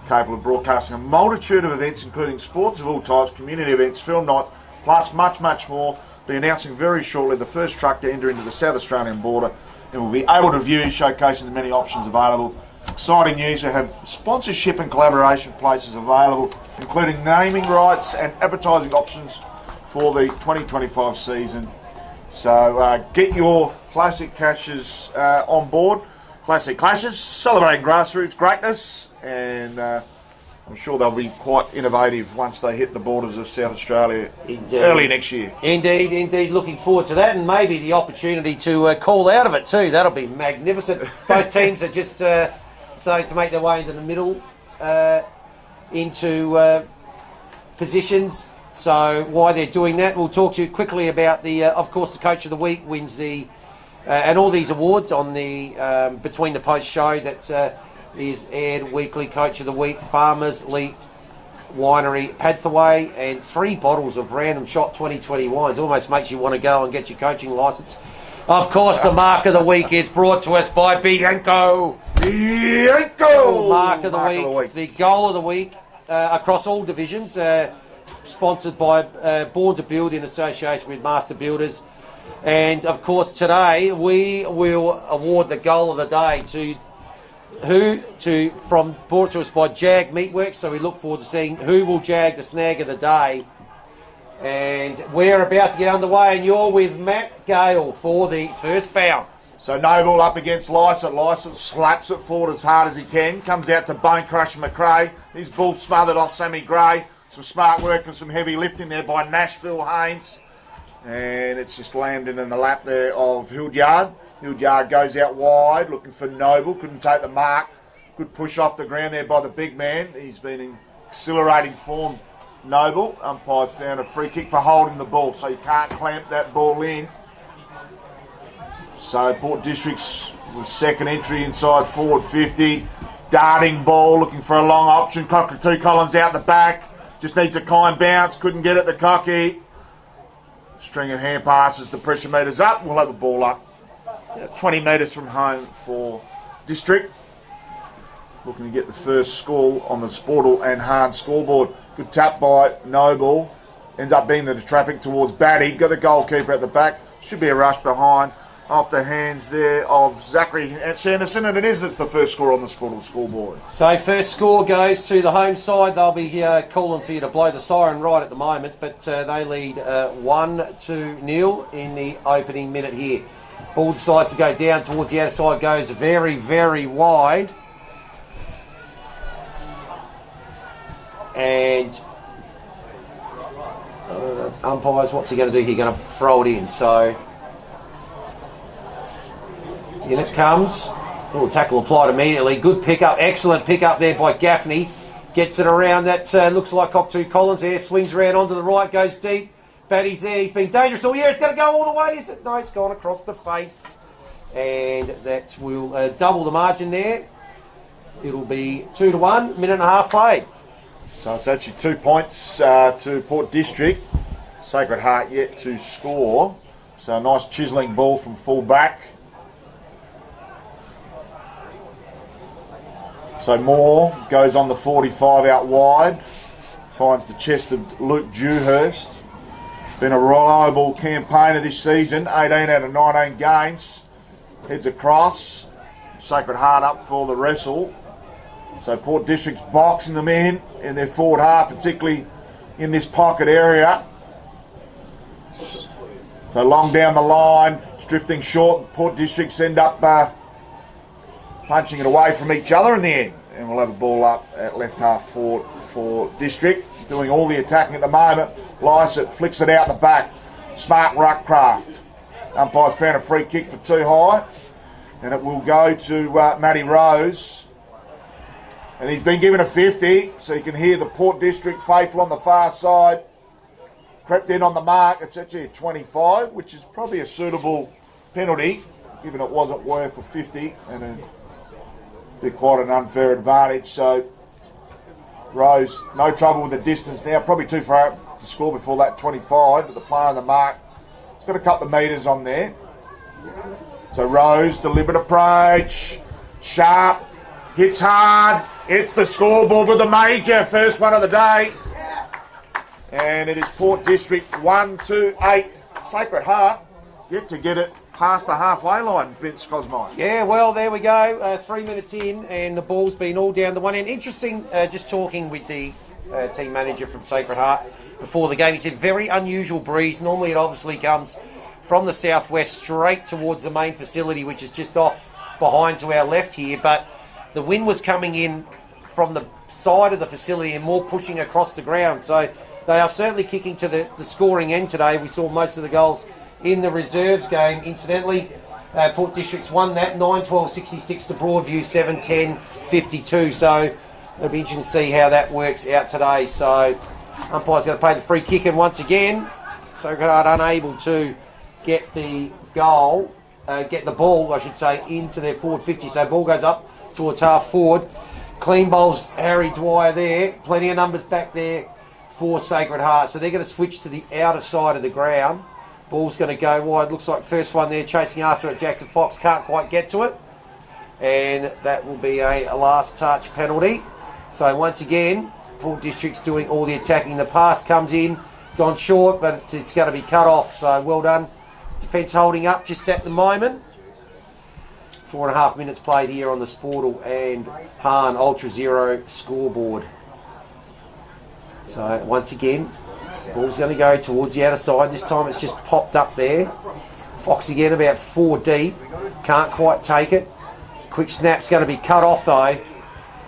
capable of broadcasting a multitude of events, including sports of all types, community events, film nights, plus much, much more. Be announcing very shortly the first truck to enter into the South Australian border, and will be able to view, showcasing the many options available. Exciting news, we have sponsorship and collaboration places available, including naming rights and advertising options for the 2025 season. So get your Classic Clashes on board. Classic Clashes, celebrating grassroots greatness, and I'm sure they'll be quite innovative once they hit the borders of South Australia early next year. Indeed. Looking forward to that, and maybe the opportunity to call out of it too. That'll be magnificent. Both teams are just starting to make their way into the middle, into positions. So why they're doing that, we'll talk to you quickly about the, of course, the Coach of the Week wins the, and all these awards on the Between the Post show that is aired weekly. Coach of the Week, Farmers, Leap, Winery, Padthaway, and 3 bottles of Random Shot 2020 wines. Almost makes you want to go and get your coaching licence. Of course, the Mark of the Week is brought to us by Bianco. Mark of the Week. The Goal of the Week across all divisions. Sponsored by Born to Build in association with Master Builders. And of course today we will award the goal of the day brought to us by Jag Meatworks. So we look forward to seeing who will jag the snag of the day. And we're about to get underway, and you're with Matt Gale for the first bounce. So Noble up against Lycett. Lycett slaps it forward as hard as he can. Comes out to Bone Crusher McRae. His bull smothered off Sammy Gray. Some smart work and some heavy lifting there by Nashville Haynes. And it's just landed in the lap there of Hildyard. Hildyard goes out wide, looking for Noble. Couldn't take the mark. Good push off the ground there by the big man. He's been in exhilarating form, Noble. Umpires found a free kick for holding the ball, so you can't clamp that ball in. So Port District's second entry inside forward 50. Darting ball, looking for a long option. Cockatoo Collins out the back. Just needs a kind bounce. Couldn't get it, the cocky. String of hand passes, the pressure meters up. We'll have a ball up. 20 metres from home for District. Looking to get the first score on the Sportal and Hahn scoreboard. Good tap by Noble. Ends up being the traffic towards Batty. Got the goalkeeper at the back. Should be a rush behind. Off the hands there of Zachary Sanderson, and it's the first score on the Sportal scoreboard. So first score goes to the home side. They'll be calling for you to blow the siren right at the moment, but they lead 1-0 in the opening minute here. Ball decides to go down towards the outside, goes very, very wide. And umpires, what's he going to do? He's going to throw it in. So in it comes. Oh, tackle applied immediately. Good pickup. Excellent pickup there by Gaffney. Gets it around. That looks like Cockatoo Collins there. Swings around onto the right. Goes deep. Batty's there. He's been dangerous all year. It's going to go all the way. Is it? No, it's gone across the face. And that will double the margin there. It'll be 2-1. Minute and a half played. So it's actually 2 points to Port District. Sacred Heart yet to score. So a nice chiselling ball from full back. So Moore goes on the 45 out wide. Finds the chest of Luke Dewhurst. Been a reliable campaigner this season. 18 out of 19 games. Heads across. Sacred Heart up for the wrestle. So Port District's boxing them in their forward half, particularly in this pocket area. So long down the line, it's drifting short. Port Districts end up punching it away from each other in the end. And we'll have a ball up at left half forward for District. Doing all the attacking at the moment. Lycett flicks it out the back. Smart ruckcraft. Umpires found a free kick for too high. And it will go to Matty Rose. And he's been given a 50, so you can hear the Port District faithful on the far side. Crept in on the mark. It's actually a 25, which is probably a suitable penalty, given it wasn't worth a 50, and it'd be quite an unfair advantage. So Rose, no trouble with the distance now. Probably too far out to score before that 25, but the player on the mark, it's got a couple of metres on there. So Rose, deliberate approach, sharp, hits hard, It's the scoreboard with the major, first one of the day. And it is Port District 1-8. Sacred Heart yet to get it past the halfway line, Vince Cosmine. Yeah, well, there we go. 3 minutes in, and the ball's been all down the one end. Interesting, just talking with the team manager from Sacred Heart before the game. He said very unusual breeze. Normally it obviously comes from the southwest straight towards the main facility, which is just off behind to our left here. But the wind was coming in from the side of the facility and more pushing across the ground. So they are certainly kicking to the scoring end today. We saw most of the goals in the reserves game. Incidentally, Port District's won that 9-12-66 to Broadview 7-10-52. So it'll be interesting to see how that works out today. So umpire's going to play the free kick, and once again, Sacred Heart unable to get the goal, get the ball, I should say, into their forward 50. So ball goes up towards half forward. Clean bowls Harry Dwyer there. Plenty of numbers back there for Sacred Heart. So they're going to switch to the outer side of the ground. Ball's going to go wide. Looks like first one there chasing after it. Jackson Fox can't quite get to it. And that will be a last touch penalty. So once again, Port District's doing all the attacking. The pass comes in, gone short, but it's going to be cut off. So well done. Defence holding up just at the moment. 4.5 minutes played here on the Sportal and Hahn Ultra Zero scoreboard. So once again, ball's going to go towards the outer side. This time it's just popped up there. Fox again about 4 deep. Can't quite take it. Quick snap's going to be cut off though.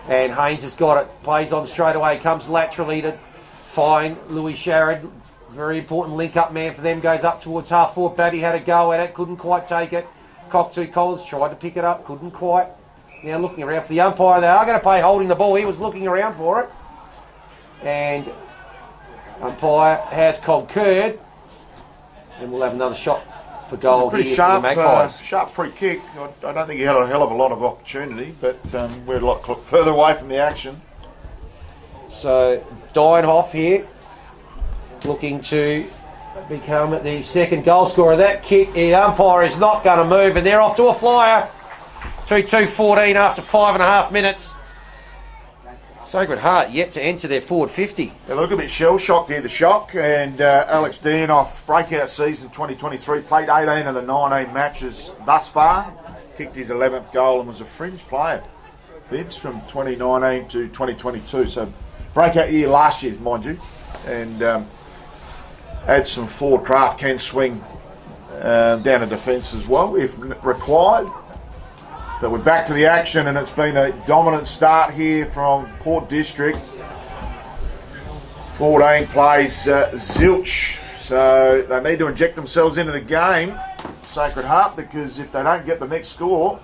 And Haynes has got it. Plays on straight away. Comes laterally to find Louis Sharrod. Very important link-up man for them. Goes up towards half forward. Batty had a go at it. Couldn't quite take it. Cockatoo Collins tried to pick it up. Couldn't quite. Now looking around for the umpire. They are going to play holding the ball. He was looking around for it. And umpire has concurred. And we'll have another shot for goal Pretty here sharp, for the Magpies. sharp free kick. I don't think he had a hell of a lot of opportunity, but we're a lot further away from the action. So Dienhoff here looking to become the second goal scorer. That kick, the umpire is not going to move, and they're off to a flyer. 2-2-14 after 5.5 minutes. Sacred Heart yet to enter their forward 50. They look a bit shell-shocked here, the shock, and Alex Dienhoff, breakout season 2023, played 18 of the 19 matches thus far, kicked his 11th goal and was a fringe player. Vince, from 2019 to 2022, so breakout year last year, mind you, and had some forward craft, can swing down to defence as well if required. But we're back to the action, and it's been a dominant start here from Port District. 14 plays zilch, so they need to inject themselves into the game, Sacred Heart, because if they don't get the next score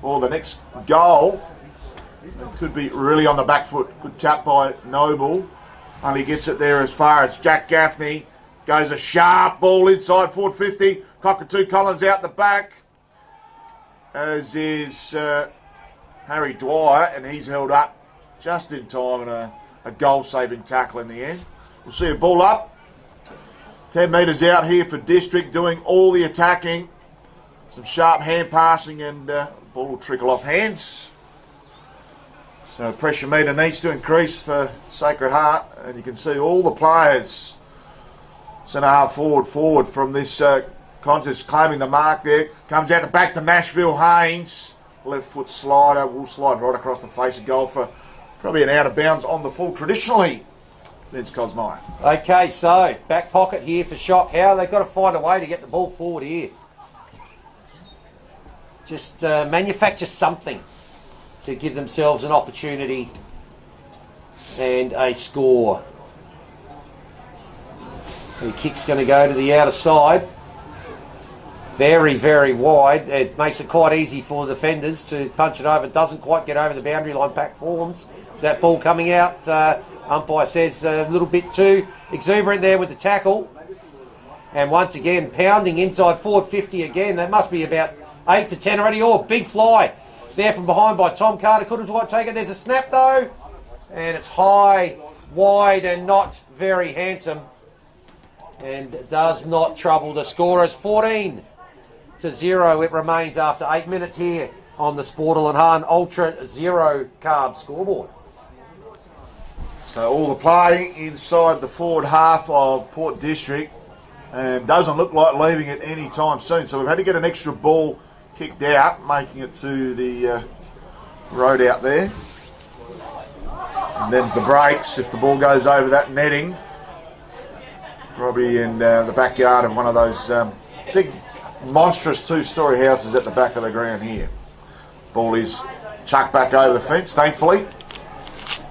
or the next goal, it could be really on the back foot. Good tap by Noble, only gets it there as far as Jack Gaffney. Goes a sharp ball inside forward 50. Cockatoo Collins out the back, as is Harry Dwyer, and he's held up just in time, and a goal-saving tackle in the end. We'll see a ball up. 10 metres out here for District, doing all the attacking. Some sharp hand passing, and ball will trickle off hands. So pressure meter needs to increase for Sacred Heart, and you can see all the players centre half forward from this contest claiming the mark there. Comes out the back to Nashville Haynes. Left foot slider will slide right across the face of goal for probably an out of bounds on the full traditionally. There's Cosmire. Okay, so back pocket here for Shock. How they've got to find a way to get the ball forward here. Just manufacture something to give themselves an opportunity and a score. The kick's going to go to the outer side. Very, very wide. It makes it quite easy for the defenders to punch it over. It doesn't quite get over the boundary line. Pack forms. Is that ball coming out? Umpire says a little bit too exuberant there with the tackle. And once again, pounding inside forward 50 again. That must be about 8 to 10 already. Oh, big fly there from behind by Tom Carter. Couldn't quite take it. There's a snap though. And it's high, wide, and not very handsome. And does not trouble the scorers. 14-0 it remains after 8 minutes here on the Sportal and Hahn Ultra Zero Carb scoreboard. So all the play inside the forward half of Port District, and doesn't look like leaving it any time soon. So we've had to get an extra ball kicked out, making it to the road out there. And them's the breaks. If the ball goes over that netting, probably in the backyard of one of those big, monstrous two-storey houses at the back of the ground here. Ball is chucked back over the fence, thankfully.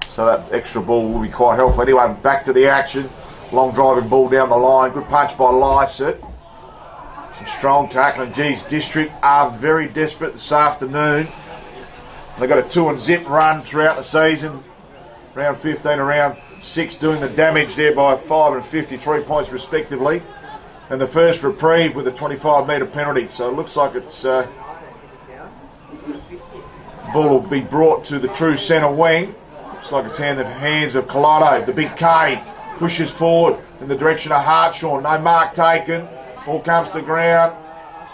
So that extra ball will be quite helpful. Anyway, back to the action. Long driving ball down the line. Good punch by Lysett. Some strong tackling. Geez, District are very desperate this afternoon. They've got a 2-and-zip run throughout the season. Round 15 and round 6 doing the damage there by 5 and 53 points respectively. And the first reprieve with a 25-metre penalty. So it looks like it's... ball will be brought to the true centre wing. Looks like it's in the hands of Collado. The big K pushes forward in the direction of Hartshaw. No mark taken. Ball comes to the ground.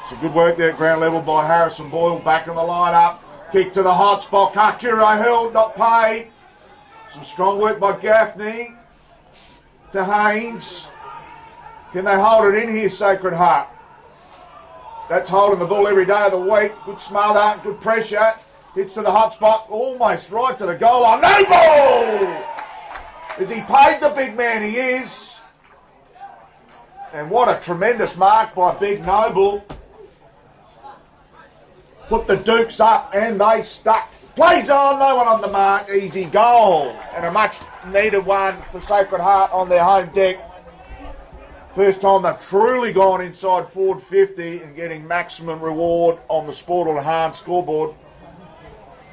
Some good work there at ground level by Harrison Boyle. Back in the line-up. Kick to the hot spot. Kakiro held, not paid. Some strong work by Gaffney to Haynes. Can they hold it in here, Sacred Heart? That's holding the ball every day of the week. Good smother, good pressure. Hits to the hot spot, almost right to the goal line. No ball! Is he paid the big man? He is. And what a tremendous mark by Big Noble. Put the Dukes up and they stuck. Plays on, no one on the mark. Easy goal. And a much needed one for Sacred Heart on their home deck. First time they've truly gone inside forward 50 and getting maximum reward on the Sportal and Hahn scoreboard.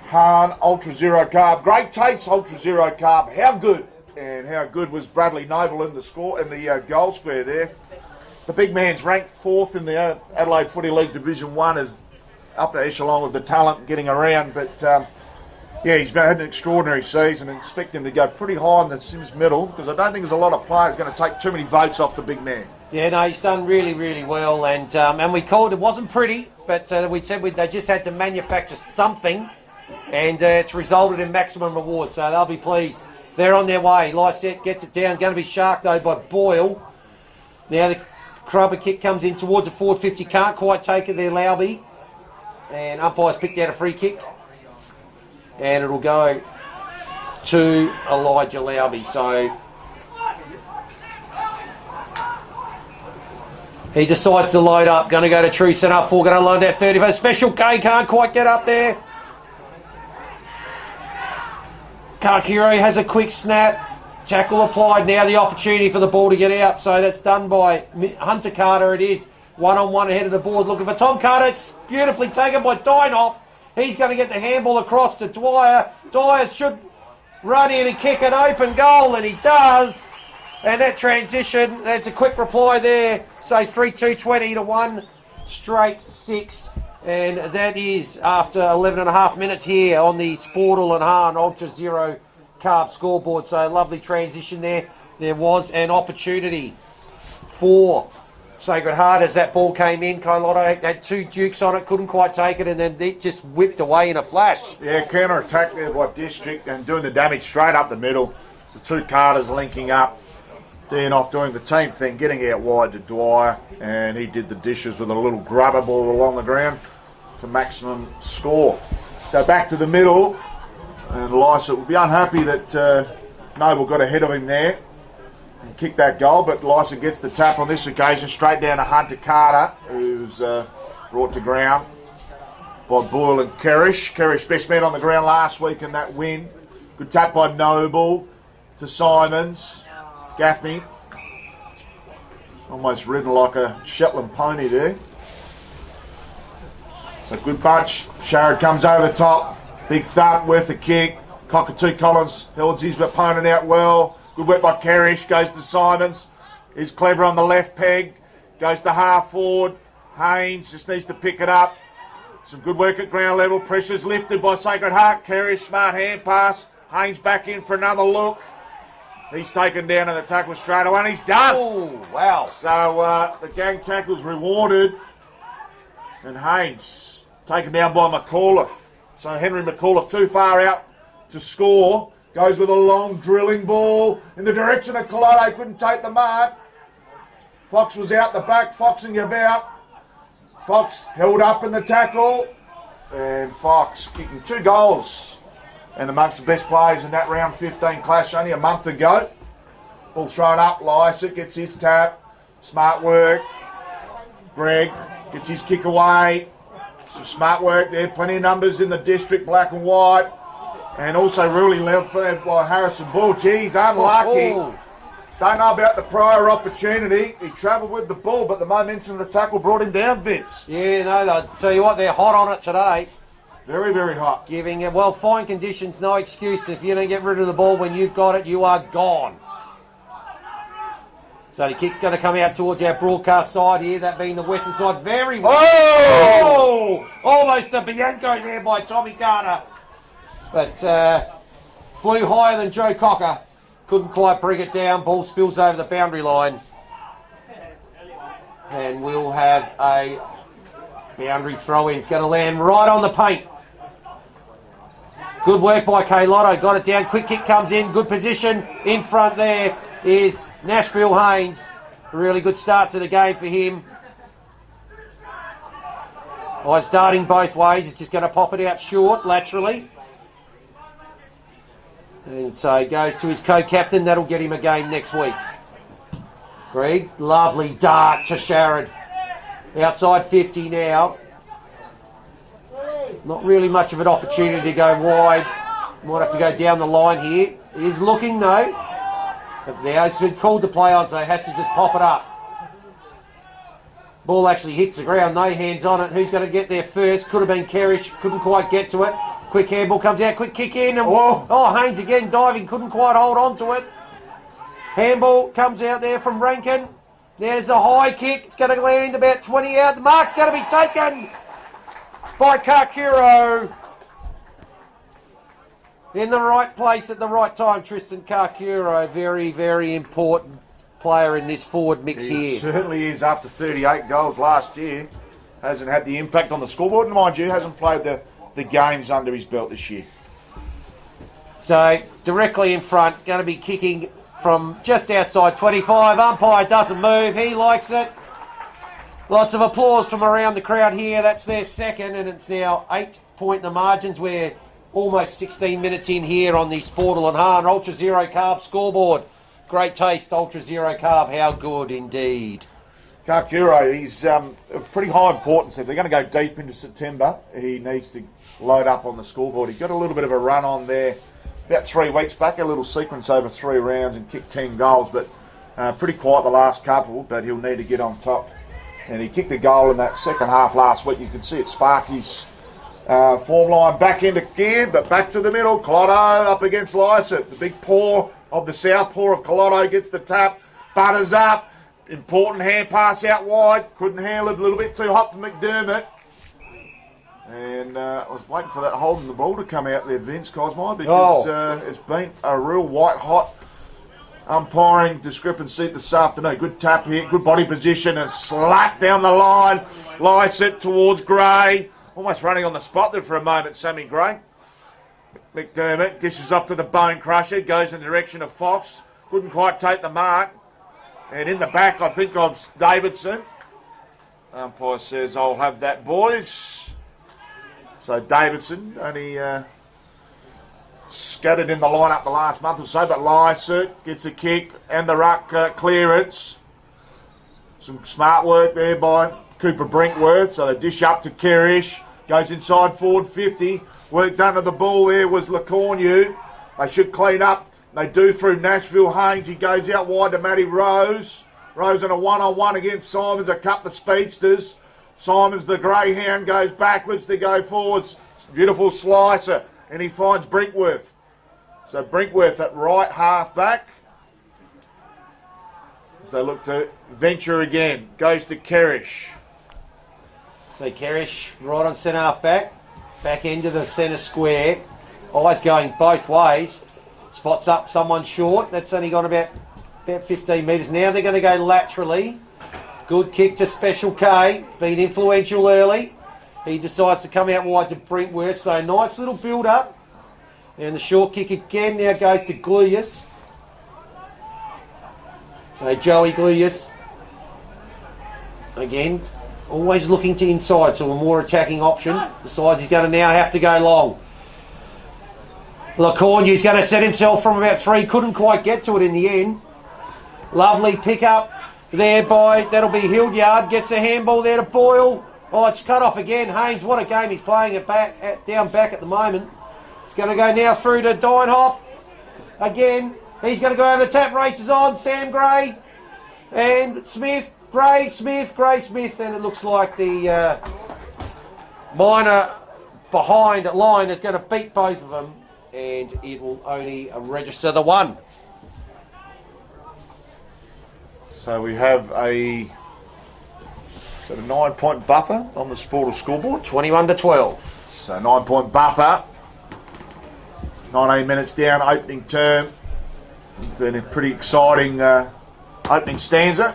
Hahn Ultra Zero Carb. Great taste, Ultra Zero Carb. How good? And how good was Bradley Noble in the score in the goal square there. The big man's ranked 4th in the Adelaide Footy League Division 1 as upper echelon of the talent getting around. But yeah, he's had an extraordinary season and expect him to go pretty high in the Sims middle because I don't think there's a lot of players going to take too many votes off the big man. Yeah, no, he's done really, really well. And we called it wasn't pretty, but we said they just had to manufacture something. And it's resulted in maximum reward, so they'll be pleased. They're on their way. Lysett gets it down. Going to be sharked, though, by Boyle. Now the Crowber kick comes in towards the forward 50. Can't quite take it there, Lauby. And umpires picked out a free kick. And it'll go to Elijah Lauby. So he decides to load up. Going to go to true centre. Going to load that 35. Special K can't quite get up there. Kakiro has a quick snap. Tackle applied. Now the opportunity for the ball to get out. So that's done by Hunter Carter. It is 1-on-1 ahead of the board. Looking for Tom Carter. It's beautifully taken by Dynoff. He's going to get the handball across to Dwyer. Dwyer should run in and kick an open goal, and he does. And that transition, there's a quick reply there. So 3-2-20 to 1 straight 6. And that is after 11 and a half minutes here on the Sportal and Hahn Ultra Zero Carb scoreboard. So lovely transition there. There was an opportunity for Sacred Heart as that ball came in. Kailotto had 2 dukes on it, couldn't quite take it, and then it just whipped away in a flash. Yeah, counter attack there by District and doing the damage straight up the middle. The 2 Carters linking up. Dynoff doing the team thing, getting out wide to Dwyer, and he did the dishes with a little grubber ball along the ground for maximum score. So back to the middle, and Lysett will be unhappy that Noble got ahead of him there and kicked that goal, but Lysett gets the tap on this occasion, straight down to Hunter Carter, who's brought to ground by Boyle and Kerrish. Kerrish, best man on the ground last week in that win. Good tap by Noble to Simons. Gaffney, almost ridden like a Shetland pony there. So good punch. Sharrod comes over the top. Big thump worth a kick. Cockatoo Collins held his opponent out well. Good work by Kerrish. Goes to Simons. Is clever on the left peg. Goes to half forward. Haynes just needs to pick it up. Some good work at ground level. Pressure's lifted by Sacred Heart. Kerrish, smart hand pass. Haynes back in for another look. He's taken down in the tackle straight away, and he's done. Oh, wow. So the gang tackle's rewarded. And Haynes Taken down by McAuliffe. So Henry McAuliffe too far out to score. Goes with a long drilling ball in the direction of Collado. Couldn't take the mark. Fox was out the back, foxing about. Fox held up in the tackle. And Fox kicking 2 goals. And amongst the best players in that round 15 clash only a month ago. Ball thrown up. Lycett gets his tap. Smart work. Greg gets his kick away. Some smart work there. Plenty of numbers in the district, black and white. And also really left by Harrison Bull. Geez, unlucky. Don't know about the prior opportunity. He travelled with the ball, but the momentum of the tackle brought him down, Vince. Yeah, no, I'll tell you what, they're hot on it today. Very, very hot. Giving it, well, fine conditions, no excuse. If you don't get rid of the ball when you've got it, you are gone. So the kick going to come out towards our broadcast side here, that being the western side. Very well. Oh! Almost a Bianco there by Tommy Carter. But flew higher than Joe Cocker. Couldn't quite bring it down. Ball spills over the boundary line. And we'll have a boundary throw-in. It's going to land right on the paint. Good work by K Lotto. Got it down. Quick kick comes in. Good position. In front there is Nashville Haynes. Really good start to the game for him. By starting both ways. It's just going to pop it out short, laterally. And so he goes to his co-captain. That'll get him a game next week. Greg, lovely dart to Sharrod. Outside 50 now. Not really much of an opportunity to go wide. Might have to go down the line here. He is looking though. But now it's been called to play on, so he has to just pop it up. Ball actually hits the ground. No hands on it. Who's going to get there first? Could have been Kerrish. Couldn't quite get to it. Quick handball comes out, quick kick in, and Haynes again diving, couldn't quite hold on to it. Handball comes out there from Rankin. There's a high kick, it's going to land about 20 out. The mark's going to be taken by Karkuro. In the right place at the right time, Tristan Karkuro, very, very important player in this forward mix here. He certainly is, after 38 goals last year. Hasn't had the impact on the scoreboard, and mind you, hasn't played the games under his belt this year. So directly in front, going to be kicking from just outside 25. Umpire doesn't move, he likes it. Lots of applause from around the crowd here. That's their second, and it's now 8 point the margins. We're almost 16 minutes in here on the Sportle and Hahn Ultra Zero Carb scoreboard. Great taste, Ultra Zero Carb, how good indeed. Karkuro, he's of pretty high importance. If they're going to go deep into September, he needs to load up on the scoreboard. He got a little bit of a run on there about 3 weeks back, a little sequence over 3 rounds and kicked 10 goals, but pretty quiet the last couple, but he'll need to get on top. And he kicked a goal in that second half last week. You can see it sparked his form line back into gear, but back to the middle. Collado up against Lycett. The big paw of the south paw of Collado gets the tap, butters up. Important hand pass out wide. Couldn't handle it, a little bit too hot for McDermott. And I was waiting for that holding the ball to come out there, Vince Cosmo, because it's been a real white-hot umpiring discrepancy this afternoon. Good tap here, good body position, and slap down the line. Lycett towards Gray. Almost running on the spot there for a moment, Sammy Gray. McDermott dishes off to the bone crusher, goes in the direction of Fox. Couldn't quite take the mark. And in the back, I think, of Davidson. Umpire says, I'll have that, boys. So Davidson only scattered in the lineup the last month or so, but Lycett gets a kick and the ruck clearance. Some smart work there by Cooper Brinkworth. So they dish up to Kerrish. Goes inside forward 50. Work done to the ball there was LeCornu. They should clean up. They do through Nashville Haynes. He goes out wide to Matty Rose. Rose in a one-on-one against Simons. A couple of speedsters. Simons, the greyhound, goes backwards to go forwards. Beautiful slicer. And he finds Brinkworth. So Brinkworth at right half back. So look to venture again. Goes to Kerrish. So Kerrish right on centre half back. Back into the centre square. Eyes going both ways. Spots up someone short. That's only gone about 15 metres. Now they're going to go laterally. Good kick to Special K. Been influential early. He decides to come out wide to Brentworth. So nice little build-up. And the short kick again now goes to Gluyas. So Joey Gluyas. Again, always looking to inside, so a more attacking option. Decides he's going to now have to go long. Lacornu's going to set himself from about 3. Couldn't quite get to it in the end. Lovely pick up there by, that'll be Hildyard. Gets the handball there to Boyle. Oh, it's cut off again. Haynes, what a game he's playing it back, down back at the moment. It's going to go now through to Deinhoff. Again, he's going to go over the tap. Races on. Sam Gray and Smith. Gray Smith, and it looks like the minor behind line is going to beat both of them, and it will only register the 1. So we have a 9-point buffer on the Sportal scoreboard. 21-12. So 9-point buffer. 19 minutes down, opening term. Been a pretty exciting opening stanza.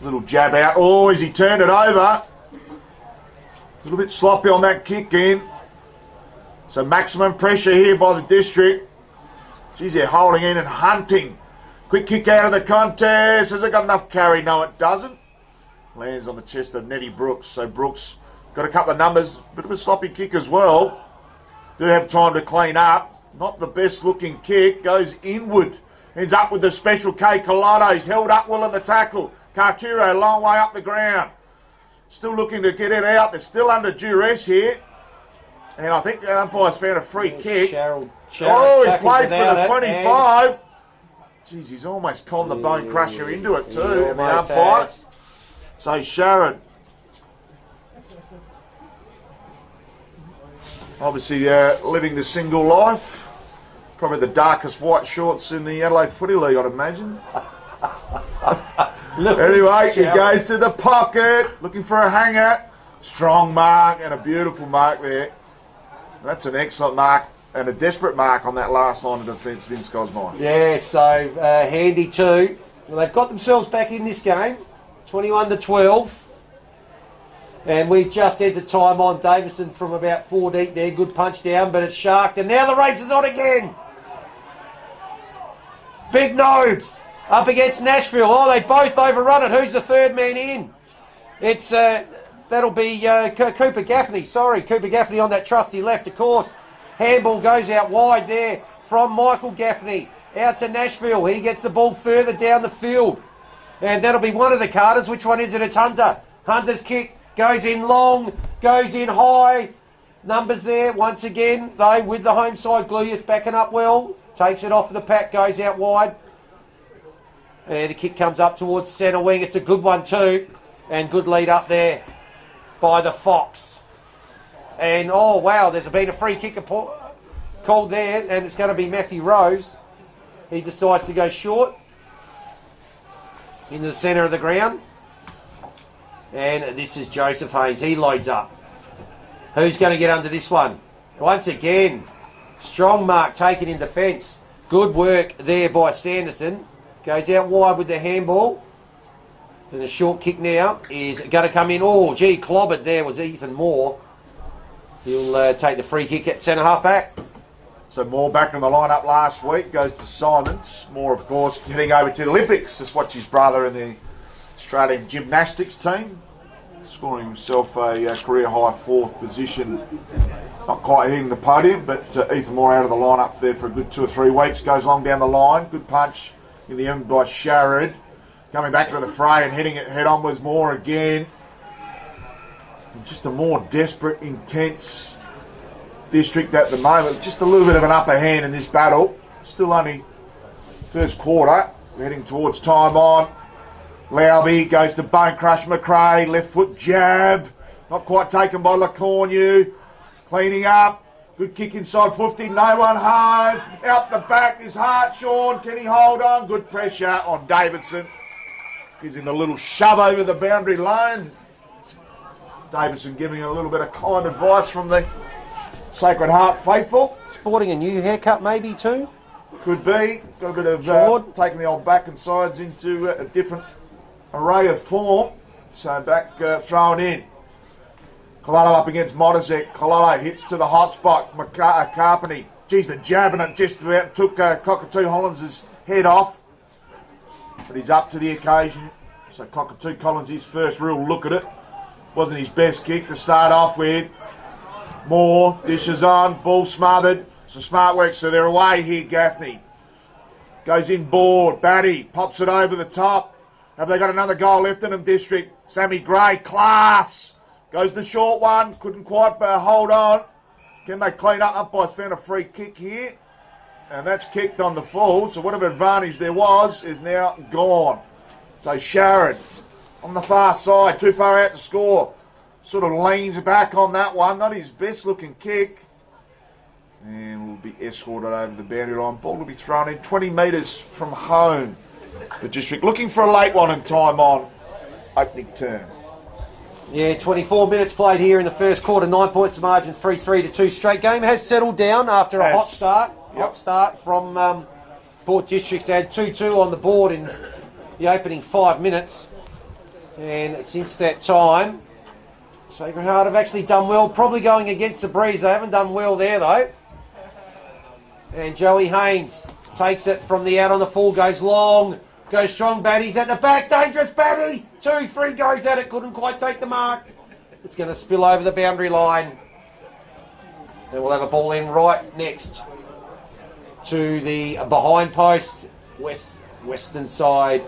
Little jab out. Oh, as he turned it over. A little bit sloppy on that kick in. So maximum pressure here by the district. Geez, they're holding in and hunting. Quick kick out of the contest. Has it got enough carry? No, it doesn't. Lands on the chest of Nettie Brooks. So Brooks got a couple of numbers. Bit of a sloppy kick as well. Do have time to clean up. Not the best looking kick. Goes inward. Ends up with the special K. Colado. He's held up well in the tackle. Kakuro a long way up the ground. Still looking to get it out. They're still under duress here. And I think the umpire's found a free kick. Cheryl He's played for the 25. Jeez, he's almost conned the bone crusher into it too. And the umpire. So Sharon. Obviously living the single life. Probably the darkest white shorts in the Adelaide Footy League, I'd imagine. Anyway, he goes to the pocket, looking for a hanger. Strong mark and a beautiful mark there. That's an excellent mark and a desperate mark on that last line of defence, Vince Cosmine. Yeah, so handy too. Well, they've got themselves back in this game, 21-12. And we've just had the time on. Davison from about 4 deep there. Good punch down, but it's sharked. And now the race is on again. Big Nobes up against Nashville. Oh, they both overrun it. Who's the third man in? It's that'll be Cooper Gaffney. Sorry, Cooper Gaffney on that trusty left, of course. Handball goes out wide there from Michael Gaffney. Out to Nashville. He gets the ball further down the field. And that'll be one of the Carters. Which one is it? It's Hunter. Hunter's kick goes in long, goes in high. Numbers there once again, though, with the home side. Gluyas backing up well. Takes it off the pack, goes out wide. And the kick comes up towards centre wing. It's a good one too. And good lead up there by the Fox. And, oh, wow, there's been a free kick called there. And it's going to be Matthew Rose. He decides to go short into the centre of the ground. And this is Joseph Haynes. He loads up. Who's going to get under this one? Once again, strong mark taken in defence. Good work there by Sanderson. Goes out wide with the handball. And the short kick now is going to come in. Oh, gee, clobbered there was Ethan Moore. He'll take the free kick at centre half back. So Moore back in the lineup last week. Goes to Simons. Moore, of course, heading over to the Olympics. Just watch his brother in the Australian gymnastics team. Scoring himself a career high 4th position. Not quite hitting the podium, but Ethan Moore out of the lineup there for a good 2 or 3 weeks. Goes long down the line. Good punch in the end by Sharrod. Coming back to the fray and hitting it head on was Moore again. And just a more desperate, intense district at the moment. Just a little bit of an upper hand in this battle. Still only first quarter. Heading towards time on. Lowby goes to Bone Crush McRae. Left foot jab. Not quite taken by Lacornu. Cleaning up. Good kick inside 50. No one home. Out the back is Hartshaw. Can he hold on? Good pressure on Davidson. Gives him the little shove over the boundary line. Davidson giving a little bit of kind advice from the Sacred Heart faithful. Sporting a new haircut maybe too? Could be. Got a bit of taking the old back and sides into a different array of form. So back thrown in. Colado up against Modizek. Colado hits to the hot spot. Carpeny. Geez, the jabbing it just about took Cockatoo Hollands' head off. But he's up to the occasion. So Cockatoo Collins, his first real look at it. Wasn't his best kick to start off with. Moore, dishes on, ball smothered. Some smart work, so they're away here, Gaffney. Goes in board, Batty, pops it over the top. Have they got another goal left in them, District? Sammy Gray, class. Goes the short one, couldn't quite hold on. Can they clean up? Umpire's found a free kick here. And that's kicked on the full, so whatever advantage there was is now gone. So Sharon on the far side, too far out to score. Sort of leans back on that one. Not his best looking kick. And will be escorted over the boundary line. Ball will be thrown in 20 metres from home. The District looking for a late one in time on opening term. Yeah, 24 minutes played here in the first quarter. 9 points of margin, 3-3 to 2 straight. Game has settled down after a hot start. Yep. Hot start from Port District's had 2-2 on the board in the opening 5 minutes. And since that time, Sacred Heart have actually done well. Probably going against the breeze. They haven't done well there, though. And Joey Haynes takes it from the out on the full, goes long, goes strong. Batty's at the back, dangerous Batty. 2-3 goes at it, couldn't quite take the mark. It's going to spill over the boundary line. Then we'll have a ball in right next to the behind post, western side,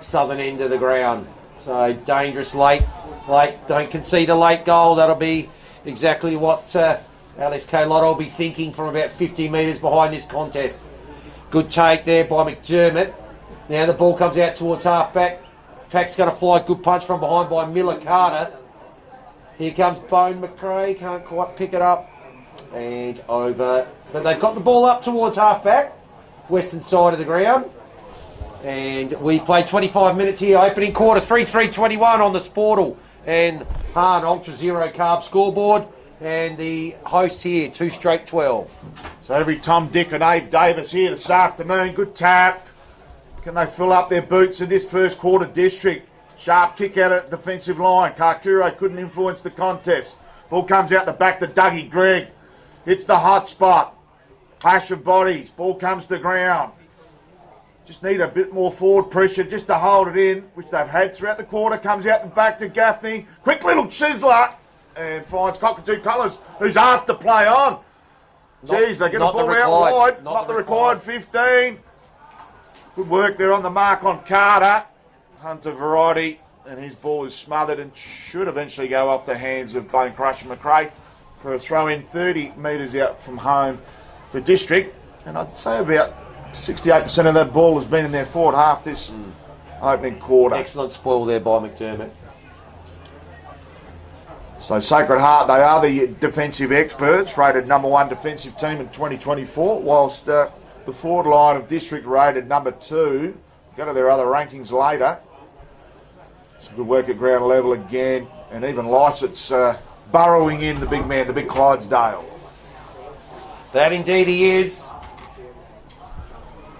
southern end of the ground. So dangerous late. Don't concede a late goal. That'll be exactly what Alice Lotto will be thinking from about 50 metres behind this contest. Good take there by McDermott. Now the ball comes out towards half-back. Pack's going to fly. Good punch from behind by Miller Carter. Here comes Bone McRae. Can't quite pick it up. And over. But they've got the ball up towards half-back. Western side of the ground. And we've played 25 minutes here. Opening quarter. 3-3-21 on the Sportal. And Hahn Ultra Zero Carb scoreboard. And the hosts here, 2 straight 12. So every Tom, Dick and Abe Davis here this afternoon. Good tap. Can they fill up their boots in this first quarter, District? Sharp kick out at defensive line. Kakuro couldn't influence the contest. Ball comes out the back to Dougie Gregg. Hits the hot spot. Clash of bodies. Ball comes to ground. Just need a bit more forward pressure just to hold it in, which they've had throughout the quarter. Comes out the back to Gaffney. Quick little chiseler. And finds Cockatoo Colours, who's asked to play on. Jeez, they get a ball out wide. Not the required 15. Good work there on the mark on Carter. Hunter Variety, and his ball is smothered and should eventually go off the hands of Bone Crusher McRae for a throw in 30 metres out from home for District. And I'd say about 68% of that ball has been in their forward half this opening quarter. Excellent spoil there by McDermott. So Sacred Heart, they are the defensive experts, rated number 1 defensive team in 2024, whilst the forward line of District rated number 2. Go to their other rankings later. Some good work at ground level again, and even Lycett's burrowing in the big man, the big Clydesdale. That indeed he is.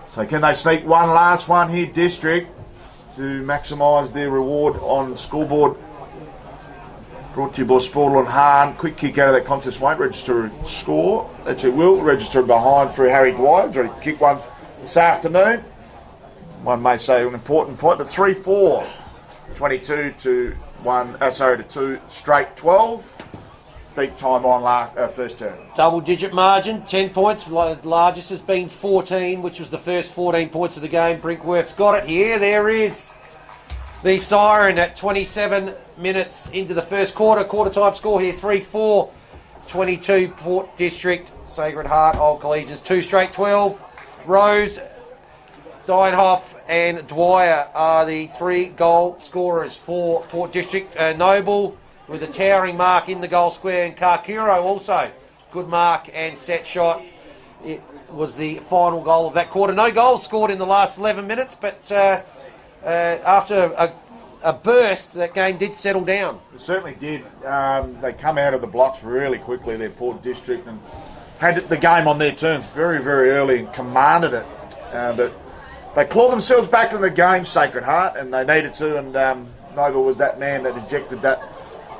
So can they sneak one last one here, District, to maximise their reward on scoreboard? Brought to you by Sportle and Hahn. Quick kick out of that contest won't register a score. Actually will register behind for Harry Dwyer. He's already kicked one this afternoon. One may say an important point, but 3-4. 22 to 2 straight 12. Deep time on first term. Double digit margin, 10 points. Largest has been 14, which was the first 14 points of the game. Brinkworth's got it here. There is the siren at 27 minutes into the first quarter. Quarter time score here, 3-4. 22 Port District, Sacred Heart, Old Collegians, 2 straight 12. Rose, Deinhoff and Dwyer are the 3 goal scorers for Port District. Noble with a towering mark in the goal square, and Kakuro also good mark and set shot. It was the final goal of that quarter. No goals scored in the last 11 minutes, but after a burst, that game did settle down. It certainly did. They come out of the blocks really quickly, their Port District, and had the game on their terms very, very early and commanded it. But they clawed themselves back into the game, Sacred Heart, and they needed to, and Noble was that man that injected that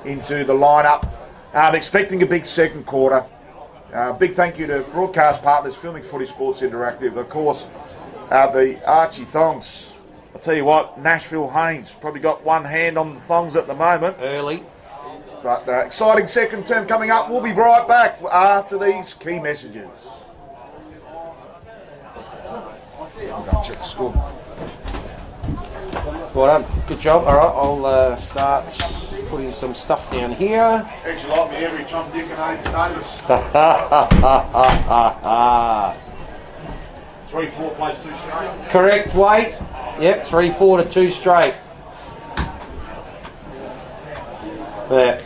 into the lineup I'm expecting a big second quarter. Big thank you to broadcast partners, Filming Footy Sports Interactive. Of course, the Archie Thongs. I'll tell you what, Nashville Haynes probably got one hand on the thongs at the moment. Early. But exciting second term coming up. We'll be right back after these key messages. I'm going to check the score. Well done. Good job. All right, I'll start putting some stuff down here. Actually, like me every Tom, Dick and Davis. 3-4 plays 2 straight. Correct, Wait. Yep, 3-4 to 2 straight. There.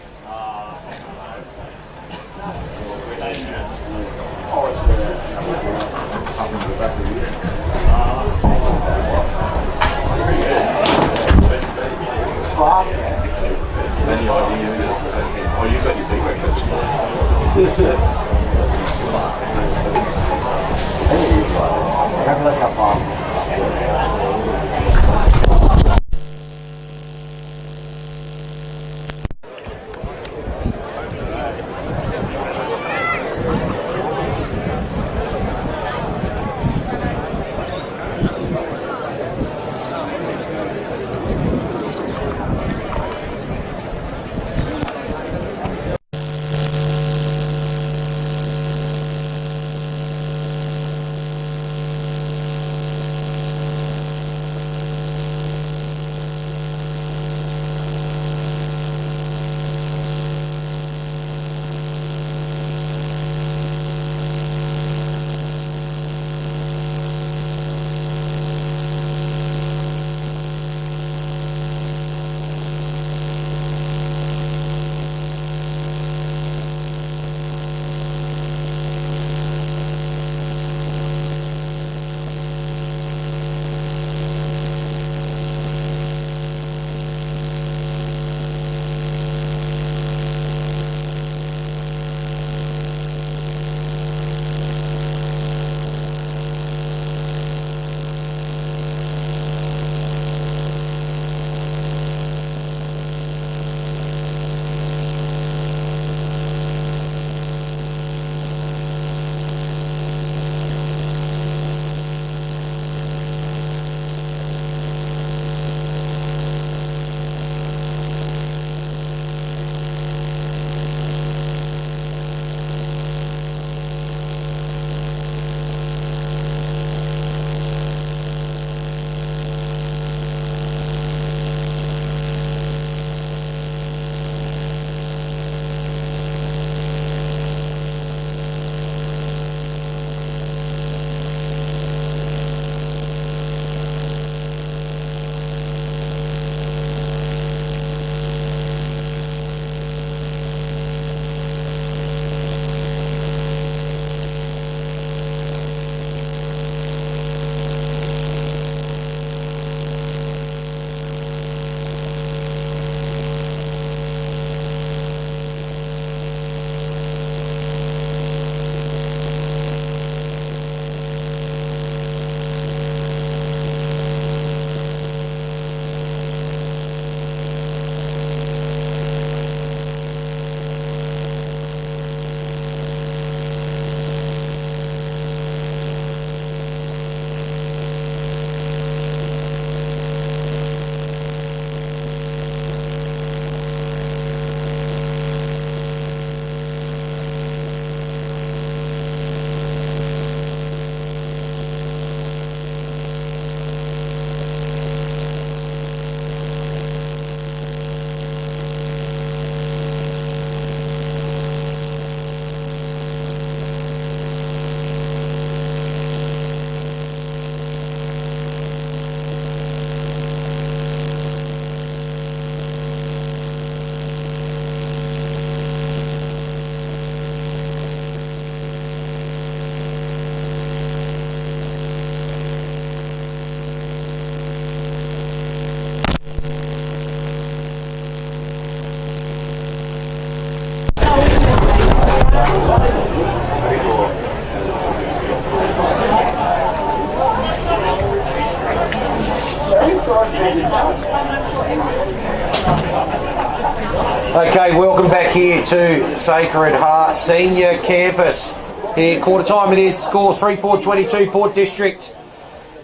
Okay, welcome back here to Sacred Heart Senior Campus. Here, quarter time it is. Score 3-4-22, Port District.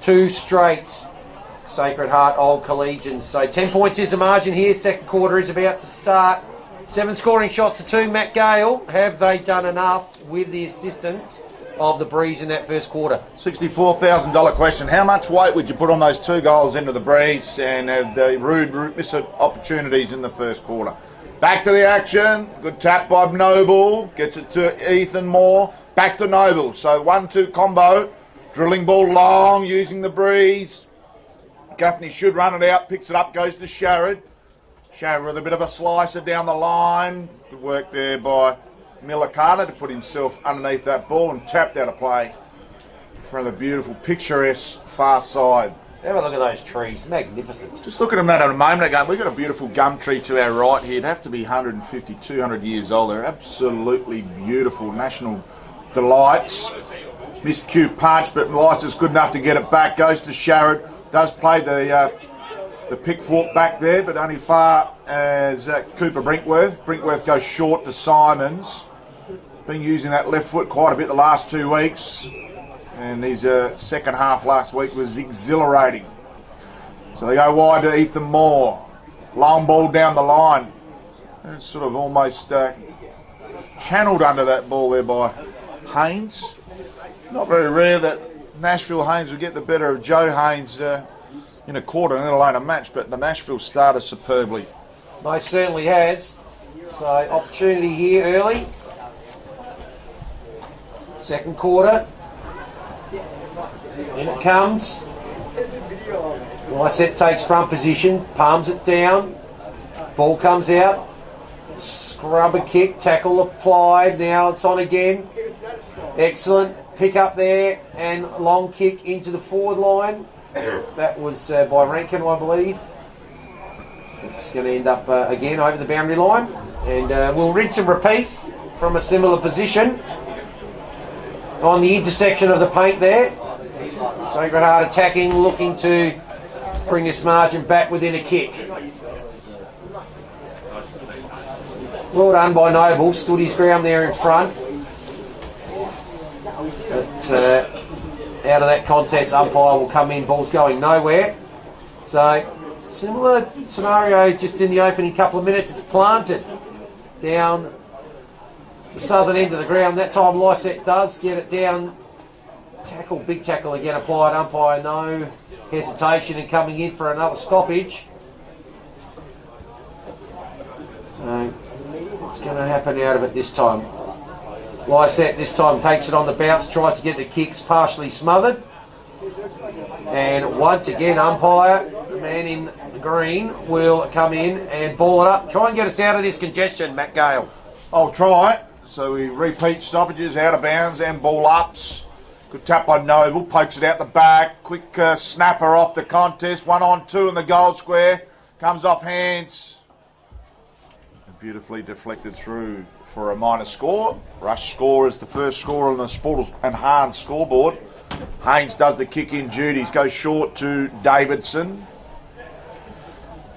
2 straight. Sacred Heart Old Collegians. So 10 points is the margin here. Second quarter is about to start. 7 scoring shots to 2. Matt Gale, have they done enough with the assistance of the Breeze in that first quarter? $64,000 question. How much weight would you put on those 2 goals into the Breeze and the rude miss opportunities in the first quarter? Back to the action. Good tap by Noble. Gets it to Ethan Moore. Back to Noble. So 1-2 combo. Drilling ball long using the Breeze. Gaffney should run it out. Picks it up. Goes to Sharrod. Sharrod with a bit of a slicer down the line. Good work there by Miller Carter to put himself underneath that ball and tapped out of play from the beautiful picturesque far side. Have a look at those trees. Magnificent. Just look at them that a moment ago. We've got a beautiful gum tree to our right here. It'd have to be 150, 200 years old. They're absolutely beautiful. National delights. Miscue punch, but Lice is good enough to get it back. Goes to Sharrod. Does play the pickfork back there, but only far as Cooper Brinkworth. Brinkworth goes short to Simons. Been using that left foot quite a bit the last 2 weeks. And his second half last week was exhilarating. So they go wide to Ethan Moore. Long ball down the line. It's sort of almost channeled under that ball there by Haynes. Not very rare that Nashville Haynes would get the better of Joe Haynes in a quarter, let alone a match, but the Nashville started superbly. Most certainly has. So opportunity here early. Second quarter. In it comes. Lysette takes front position, palms it down. Ball comes out. Scrubber kick, tackle applied. Now it's on again. Excellent. Pick up there and long kick into the forward line. That was by Rankin, I believe. It's going to end up again over the boundary line. And we'll rinse and repeat from a similar position. On the intersection of the paint there. Sacred Heart attacking, looking to bring this margin back within a kick. Well done by Noble, stood his ground there in front. But out of that contest, umpire will come in, ball's going nowhere. So, similar scenario just in the opening couple of minutes. It's planted down the southern end of the ground. That time Lysette does get it down. Tackle, big tackle again applied. Umpire, no hesitation in coming in for another stoppage. So, what's going to happen out of it this time? Lysette this time takes it on the bounce, tries to get the kicks partially smothered. And once again, umpire, the man in the green, will come in and ball it up. Try and get us out of this congestion, Matt Gale. I'll try. So we repeat stoppages, out of bounds and ball ups. Good tap by Noble, pokes it out the back. Quick snapper off the contest. 1-on-2 in the goal square. Comes off hands. Beautifully deflected through for a minor score. Rush score is the first score on the Sport and Hans scoreboard. Haynes does the kick in duties, goes short to Davidson.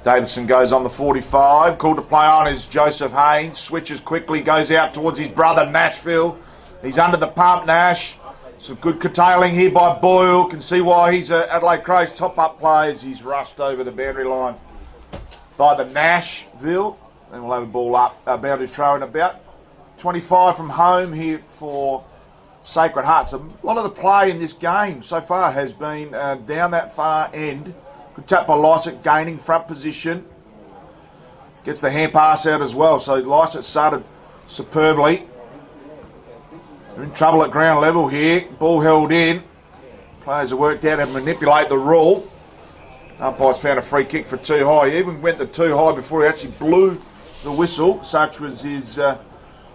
Davidson goes on the 45. Called to play on is Joseph Haynes. Switches quickly, goes out towards his brother Nashville. He's under the pump, Nash. Some good curtailing here by Boyle. Can see why he's Adelaide Crows top up players. He's rushed over the boundary line by the Nashville. Then we'll have a ball up, boundary throw in about 25 from home here for Sacred Heart. So a lot of the play in this game so far has been down that far end. Good tap by Lysette, gaining front position. Gets the hand pass out as well. So Lysette started superbly. They're in trouble at ground level here. Ball held in. Players have worked out how to manipulate the rule. Umpire's found a free kick for too high. He even went to too high before he actually blew the whistle. Such was his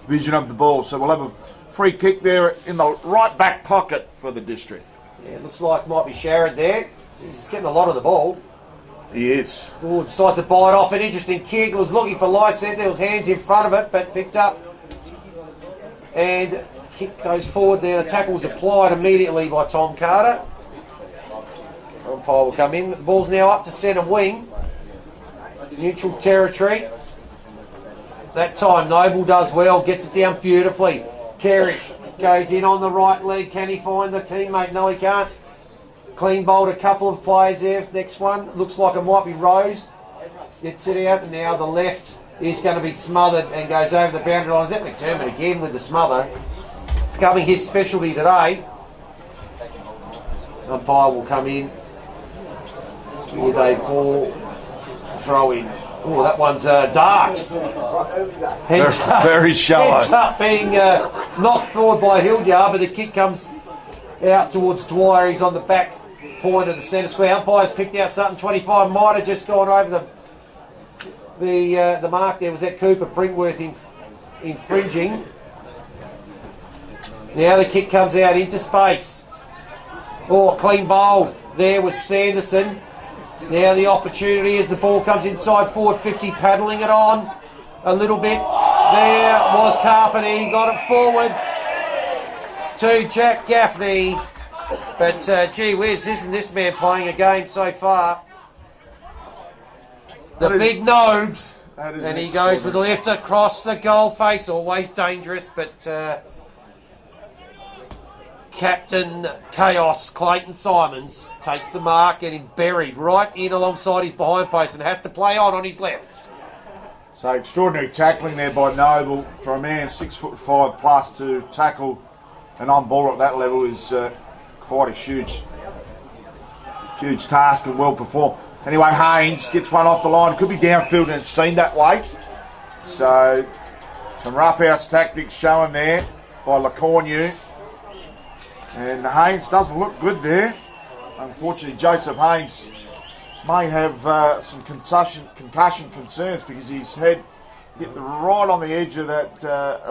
vision of the ball. So we'll have a free kick there in the right back pocket for the district. Yeah, it looks like might be Sharrod there. He's getting a lot of the ball. He is. Oh, decides to bite off an interesting kick. Was looking for Lysette. There was hands in front of it, but picked up. And kick goes forward there. The tackle was applied immediately by Tom Carter. Umpire will come in. The ball's now up to centre wing. Neutral territory. That time Noble does well, gets it down beautifully. Kerrish goes in on the right leg. Can he find the teammate? No, he can't. Clean bowled a couple of players there. Next one looks like it might be Rose. Gets it out, and now the left is going to be smothered and goes over the boundary line. Is that McDermott again with the smother? Becoming his specialty today. Umpire will come in with a ball throw in. Oh, that one's a dart. Very shallow. Heads up being knocked forward by Hildyard, but the kick comes out towards Dwyer. He's on the back point of the centre square. Umpire's picked out something. 25 might have just gone over the mark there. Was that Cooper Brinkworth infringing? Now the kick comes out into space. Oh, clean bowled. There was Sanderson. Now the opportunity as the ball comes inside forward 50, paddling it on a little bit. There was Carpenter. He got it forward to Jack Gaffney. But gee whiz, isn't this man playing a game so far? The big nobes. And he goes with the left across the goal face. Always dangerous, but Captain Chaos Clayton Simons takes the mark, getting buried right in alongside his behind post and has to play on his left. So extraordinary tackling there by Noble for a man 6'5" plus to tackle an on-baller at that level is quite a huge task and well performed. Anyway, Haynes gets one off the line. Could be downfield and it's seen that way. So some roughhouse tactics shown there by LeCornu. And Haynes doesn't look good there. Unfortunately, Joseph Haynes may have some concussion concerns because his head hit right on the edge of that,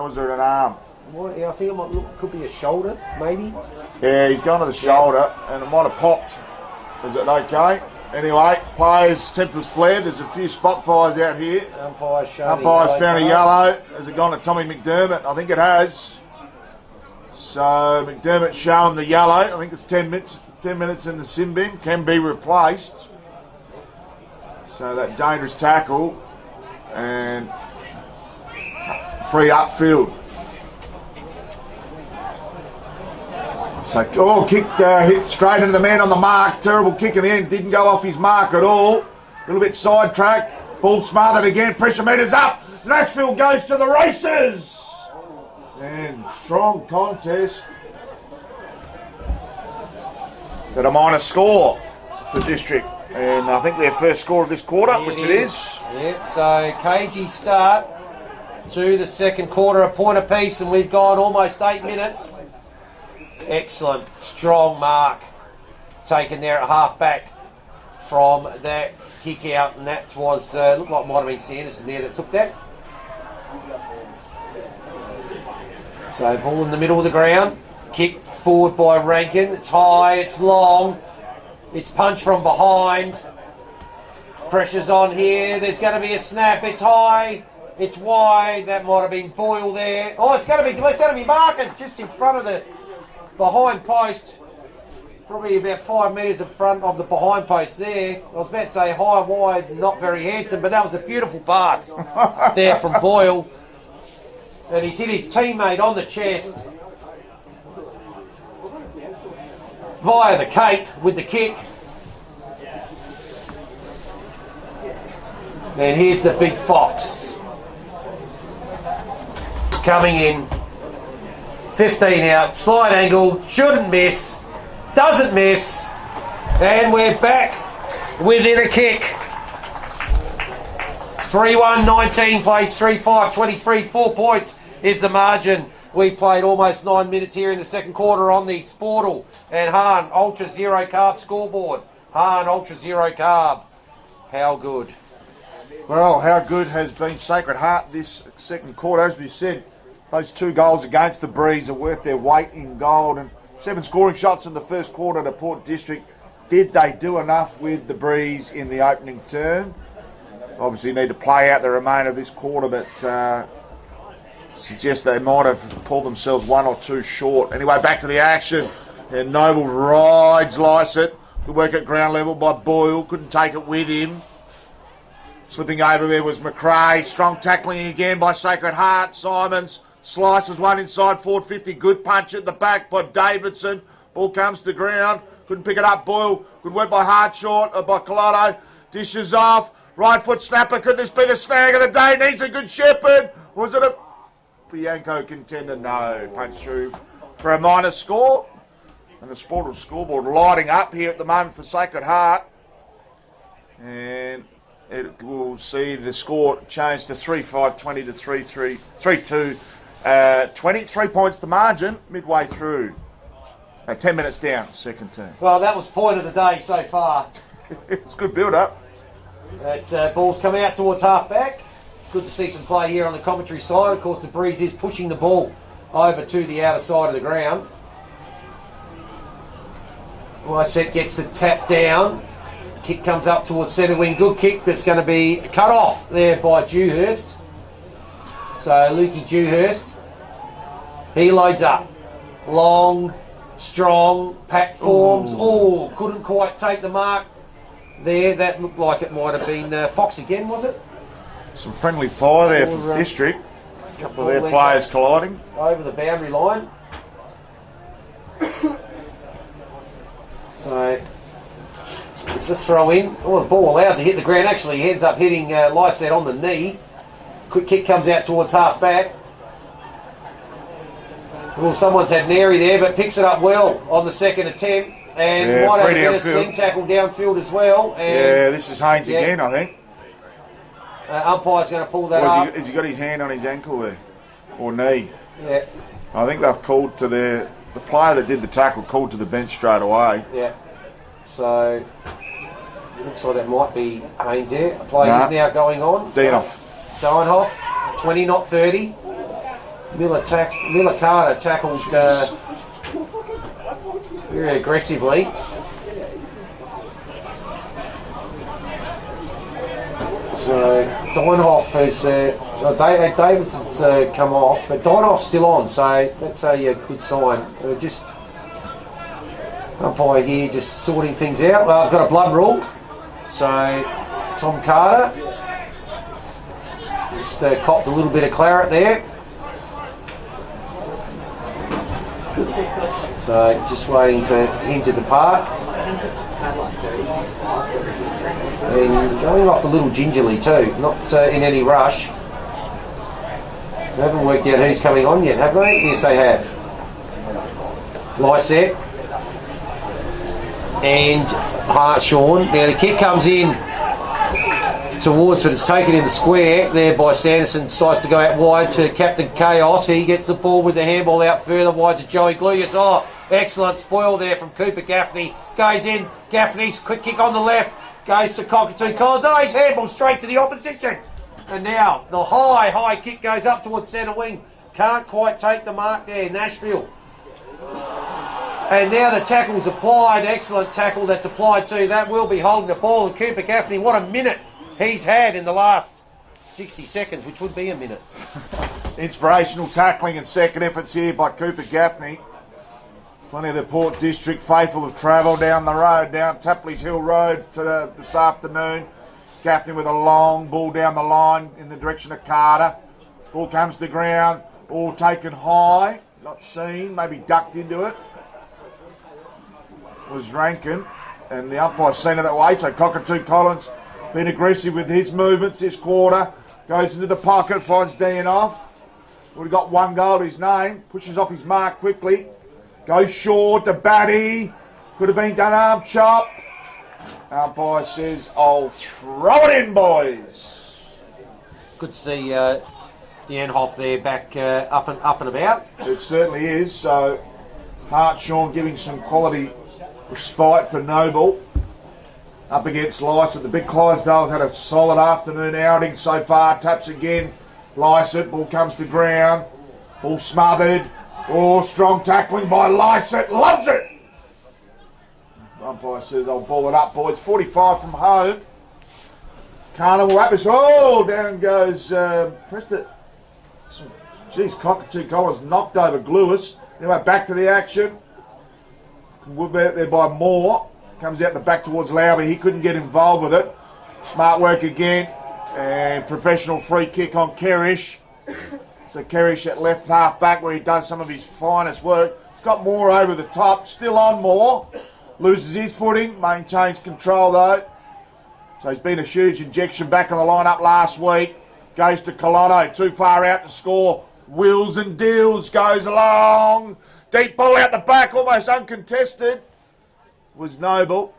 was there an arm? I think it could be a shoulder, maybe. Yeah, he's gone to the shoulder and it might have popped. Is it okay? Anyway, players' tempers flared. There's a few spot fires out here. Umpire's found a yellow. Has it gone to Tommy McDermott? I think it has. So McDermott showing the yellow. I think it's 10 minutes in the sin bin. Can be replaced. So that dangerous tackle and free upfield. So kick hit straight into the man on the mark. Terrible kick in the end. Didn't go off his mark at all. A little bit sidetracked. Ball smothered again. Pressure meters up. Nashville goes to the races. And strong contest. But a minor score for District. And I think their first score of this quarter, which it is. Yep, so cagey start to the second quarter, a point apiece, and we've gone almost 8 minutes. Excellent, strong mark taken there at half back from that kick out, and that was, looked like it might have been Sanderson there that took that. So ball in the middle of the ground, kicked forward by Rankin. It's high, it's long, it's punched from behind. Pressure's on here, there's going to be a snap, it's high, it's wide, that might have been Boyle there. Oh, it's going to be Markin just in front of the behind post, probably about 5 metres in front of the behind post there. I was about to say high, wide, not very handsome, but that was a beautiful pass there from Boyle. And he's hit his teammate on the chest via the cape with the kick. And here's the big fox coming in. 15 out, slide angle, shouldn't miss, doesn't miss, and we're back within a kick. 3-1, 19 plays, 3-5, 23, 4 points is the margin. We've played almost 9 minutes here in the second quarter on the Sportal and Hahn Ultra Zero Carb scoreboard. Hahn Ultra Zero Carb. How good? Well, how good has been Sacred Heart this second quarter. As we said, those 2 goals against the Breeze are worth their weight in gold, and 7 scoring shots in the first quarter to Port District. Did they do enough with the Breeze in the opening term? Obviously need to play out the remainder of this quarter, but suggest they might have pulled themselves 1 or 2 short. Anyway, back to the action. And Noble rides Lysett. Good work at ground level by Boyle. Couldn't take it with him. Slipping over there was McRae. Strong tackling again by Sacred Heart. Simons slices one inside forward 50. Good punch at the back by Davidson. Ball comes to ground. Couldn't pick it up. Boyle. Good work by Hartshort, by Collado. Dishes off. Right foot snapper. Could this be the snag of the day? Needs a good shepherd. Was it a Bianco contender? No. Punch through for a minor score. And the Sportal scoreboard lighting up here at the moment for Sacred Heart. And it will see the score change to 3-5-20 to 3-3, 3-2, 20. 3 points to margin midway through. 10 minutes down, second term. Well, that was point of the day so far. It's good build-up. It's ball's come out towards half-back. Good to see some play here on the commentary side. Of course, the breeze is pushing the ball over to the outer side of the ground. Lyset gets the tap down. Kick comes up towards centre wing. Good kick, but it's going to be cut off there by Dewhurst. So Lukey Dewhurst, he loads up. Long, strong, packed forms. Oh, couldn't quite take the mark there. That looked like it might have been Fox again, was it? Some friendly fire there from District. A couple of their players colliding. Over the boundary line. So it's a throw in. Oh, the ball allowed to hit the ground. Actually, he ends up hitting Lyset on the knee. Quick kick comes out towards half back. Well, someone's had Nary there, but picks it up well on the second attempt. And might have been a sling tackle downfield as well. And this is Haynes again, I think. Umpire's going to pull that up. Has he got his hand on his ankle there? Or knee? Yeah. I think they've called to the player that did the tackle called to the bench straight away. Yeah. So, looks like that might be Haynes there. Play is now going on. Dienhoff, 20, not 30. Miller Carter tackled very aggressively. So Dienhoff has Davidson's come off, but Dienhoff's still on, so that's a good sign. Just umpire here just sorting things out. Well, I've got a blood rule, so Tom Carter just copped a little bit of claret there. So just waiting for him to depart. And going off a little gingerly too, not in any rush. They haven't worked out who's coming on yet, have they? Yes, they have. Lyset and Hartshorn. Now the kick comes in towards, but it's taken in the square there by Sanderson. Decides to go out wide to Captain Chaos. He gets the ball with the handball out further wide to Joey Gluyas. Oh, excellent spoil there from Cooper Gaffney. Goes in. Gaffney's quick kick on the left. Goes to Cockatoo Collins. Oh, his handball straight to the opposition. And now the high kick goes up towards centre wing. Can't quite take the mark there, Nashville. And now the tackle's applied. Excellent tackle that's applied too. That will be holding the ball. And Cooper Gaffney, what a minute he's had in the last 60 seconds, which would be a minute. Inspirational tackling and second efforts here by Cooper Gaffney. Plenty of the Port District faithful have travelled down the road, down Tapley's Hill Road this afternoon. Gaffney with a long ball down the line in the direction of Carter. Ball comes to ground, ball taken high, not seen, maybe ducked into it. Was Rankin, and the umpire seen it that way, so Cockatoo Collins been aggressive with his movements this quarter. Goes into the pocket, finds Dienhoff. Would have got one goal to his name, pushes off his mark quickly. Goes short to Batty. Could have been done arm chop. Umpire says, I'll throw it in, boys. Good to see Dienhoff there back up and about. It certainly is. So Hartshorn giving some quality respite for Noble. Up against Lycett. The big Clydesdales had a solid afternoon outing so far. Taps again. Lycett. Ball comes to ground. Ball smothered. Oh, strong tackling by Lycett. Loves it. Umpire says, I'll ball it up, boys. 45 from home. Carnival atmosphere. Oh, down goes Preston. Geez, Cockatoo Collins knocked over Glewis. Anyway, back to the action. We're out there by Moore. Comes out the back towards Lowry. He couldn't get involved with it. Smart work again. And professional free kick on Kerrish. So Kerrish at left half back where he does some of his finest work. He's got Moore over the top, still on Moore. Loses his footing, maintains control though. So he's been a huge injection back on the lineup last week. Goes to Colonno, too far out to score. Wills and deals, goes along. Deep ball out the back, almost uncontested. Was Noble.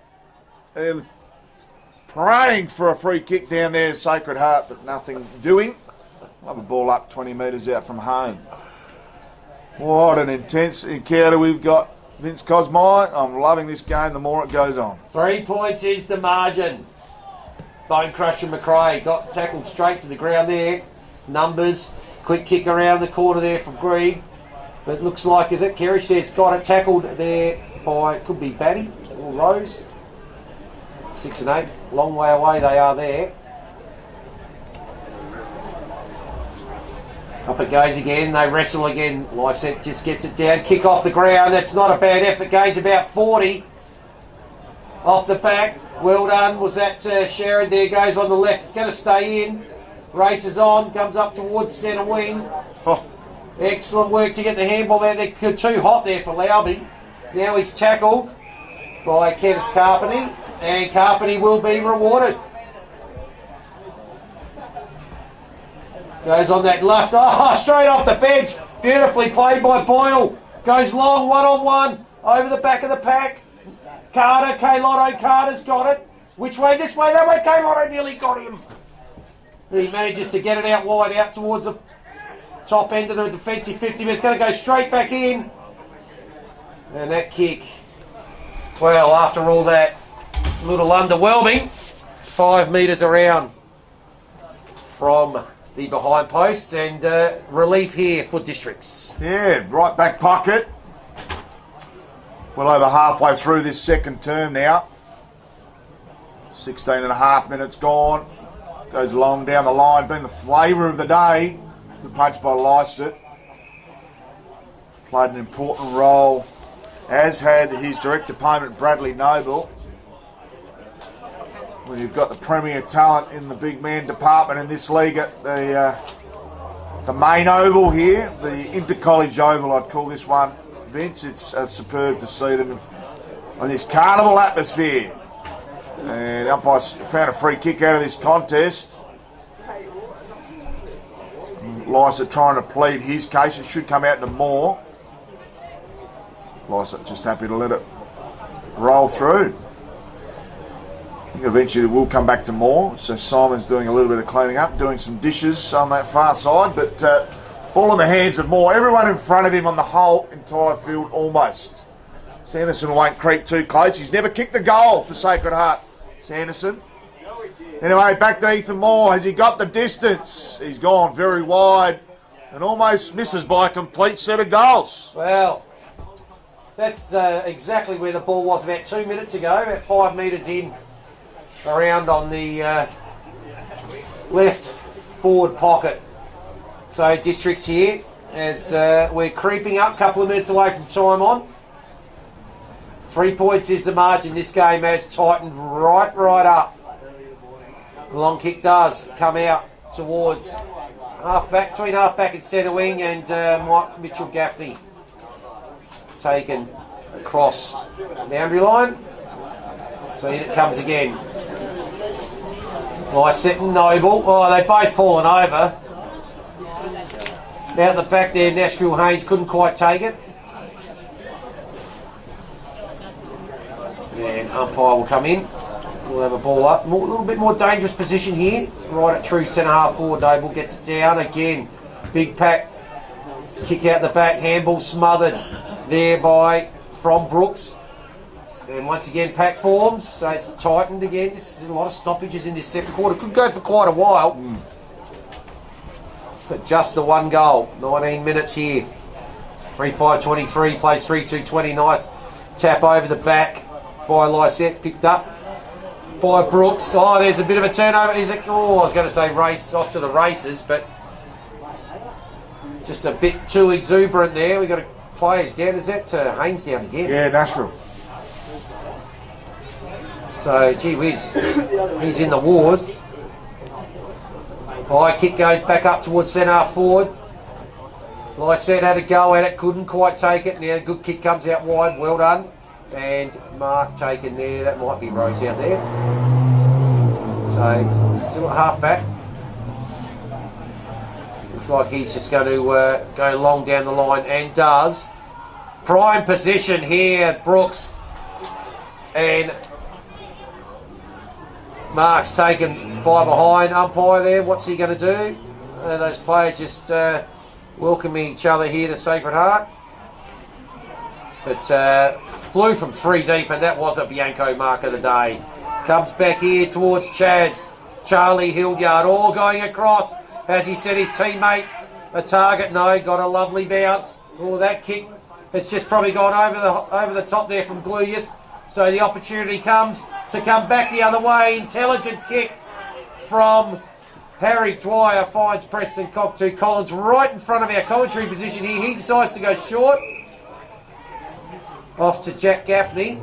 Praying for a free kick down there, Sacred Heart, but nothing doing. Have a ball up 20 metres out from home. What an intense encounter we've got, Vince Cosmine. I'm loving this game the more it goes on. 3 points is the margin. Bone Crusher McRae got tackled straight to the ground there. Numbers, quick kick around the corner there from Greig. But looks like, is it Kerrish there's got it tackled there by, could be Batty or Rose. 6 and 8, long way away they are there. Up it goes again, they wrestle again. Lysette just gets it down, kick off the ground. That's not a bad effort, gains about 40. Off the back, well done. Was that Sharon there, goes on the left. It's going to stay in. Races on, comes up towards centre wing. Oh. Excellent work to get the handball out there. Too hot there for Lauby. Now he's tackled by Kenneth Carpeny, and Carpeny will be rewarded. Goes on that left. Oh, straight off the bench. Beautifully played by Boyle. Goes long, one-on-one. Over the back of the pack. Carter, K-Lotto, Carter's got it. Which way? This way, that way. K-Lotto nearly got him. He manages to get it out wide, out towards the top end of the defensive 50. But it's going to go straight back in. And that kick, well, after all that, a little underwhelming. 5 metres around from the behind posts, and relief here for Districts. Yeah, right back pocket. Well over halfway through this second term now. 16 and a half minutes gone. Goes long down the line, been the flavour of the day. Good punch by Lysett. Played an important role, as had his direct opponent Bradley Noble. When you've got the premier talent in the big man department in this league at the main oval here, the inter-college oval I'd call this one, Vince. It's superb to see them on this carnival atmosphere. And umpires found a free kick out of this contest. Lysett trying to plead his case. It should come out to Moore. Lysett just happy to let it roll through. I think eventually it will come back to Moore. So Simon's doing a little bit of cleaning up, doing some dishes on that far side. But ball in the hands of Moore. Everyone in front of him on the whole entire field almost. Sanderson won't creep too close. He's never kicked a goal for Sacred Heart, Sanderson. Anyway, back to Ethan Moore. Has he got the distance? He's gone very wide and almost misses by a complete set of goals. Well, that's exactly where the ball was about 2 minutes ago, about 5 metres in, around on the left forward pocket. So Districts here, as we're creeping up, a couple of minutes away from time on. 3 points is the margin. This game has tightened right up. The long kick does come out towards half-back, between half-back and centre wing, and Mike Mitchell-Gaffney taken across the boundary line. So in it comes again. Lysett and Noble. Oh, they've both fallen over. Out the back there, Nashville Haynes couldn't quite take it. And umpire will come in. We'll have a ball up. A little bit more dangerous position here. Right at true centre half forward. Noble gets it down again. Big pack. Kick out the back. Handball smothered there from Brooks. And once again, pack forms. So it's tightened again. There's a lot of stoppages in this second quarter. Could go for quite a while. But just the one goal. 19 minutes here. 3-5-23. Plays 3-2-20. Nice tap over the back by Lysett. Picked up by Brooks. Oh, there's a bit of a turnover. Is it? Oh, I was going to say race off to the races, but just a bit too exuberant there. We've got players down. Is that Haynes down again? Yeah, Nashville. So, gee whiz, he's in the wars. High kick goes back up towards centre half forward. Like I said, had a go at it, couldn't quite take it. Now good kick comes out wide, well done. And mark taken there, that might be Rose out there. So still at half back. Looks like he's just going to go long down the line, and does. Prime position here, Brooks. And mark's taken by behind. Umpire there, what's he going to do? Those players just welcoming each other here to Sacred Heart. But flew from 3 deep, and that was a Bianco mark of the day. Comes back here towards Chaz. Charlie Hildyard all going across. Has he set his teammate a target? No, got a lovely bounce. Oh, that kick has just probably gone over the top there from Gluyas. So the opportunity comes to come back the other way. Intelligent kick from Harry Dwyer, finds Preston Cockatoo Collins right in front of our commentary position here. He decides to go short. Off to Jack Gaffney.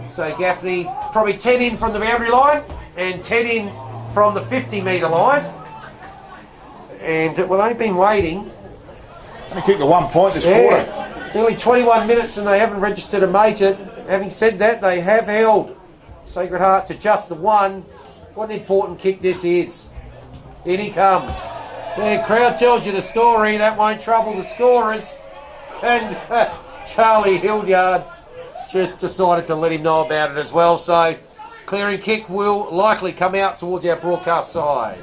So Gaffney probably 10 in from the boundary line and 10 in from the 50-metre line. And well, they've been waiting. They kicked the 1 point this quarter. Nearly 21 minutes and they haven't registered a major. Having said that, they have held Sacred Heart to just the 1. What an important kick this is. In he comes. The crowd tells you the story. That won't trouble the scorers. And Charlie Hildyard just decided to let him know about it as well. So clearing kick will likely come out towards our broadcast side.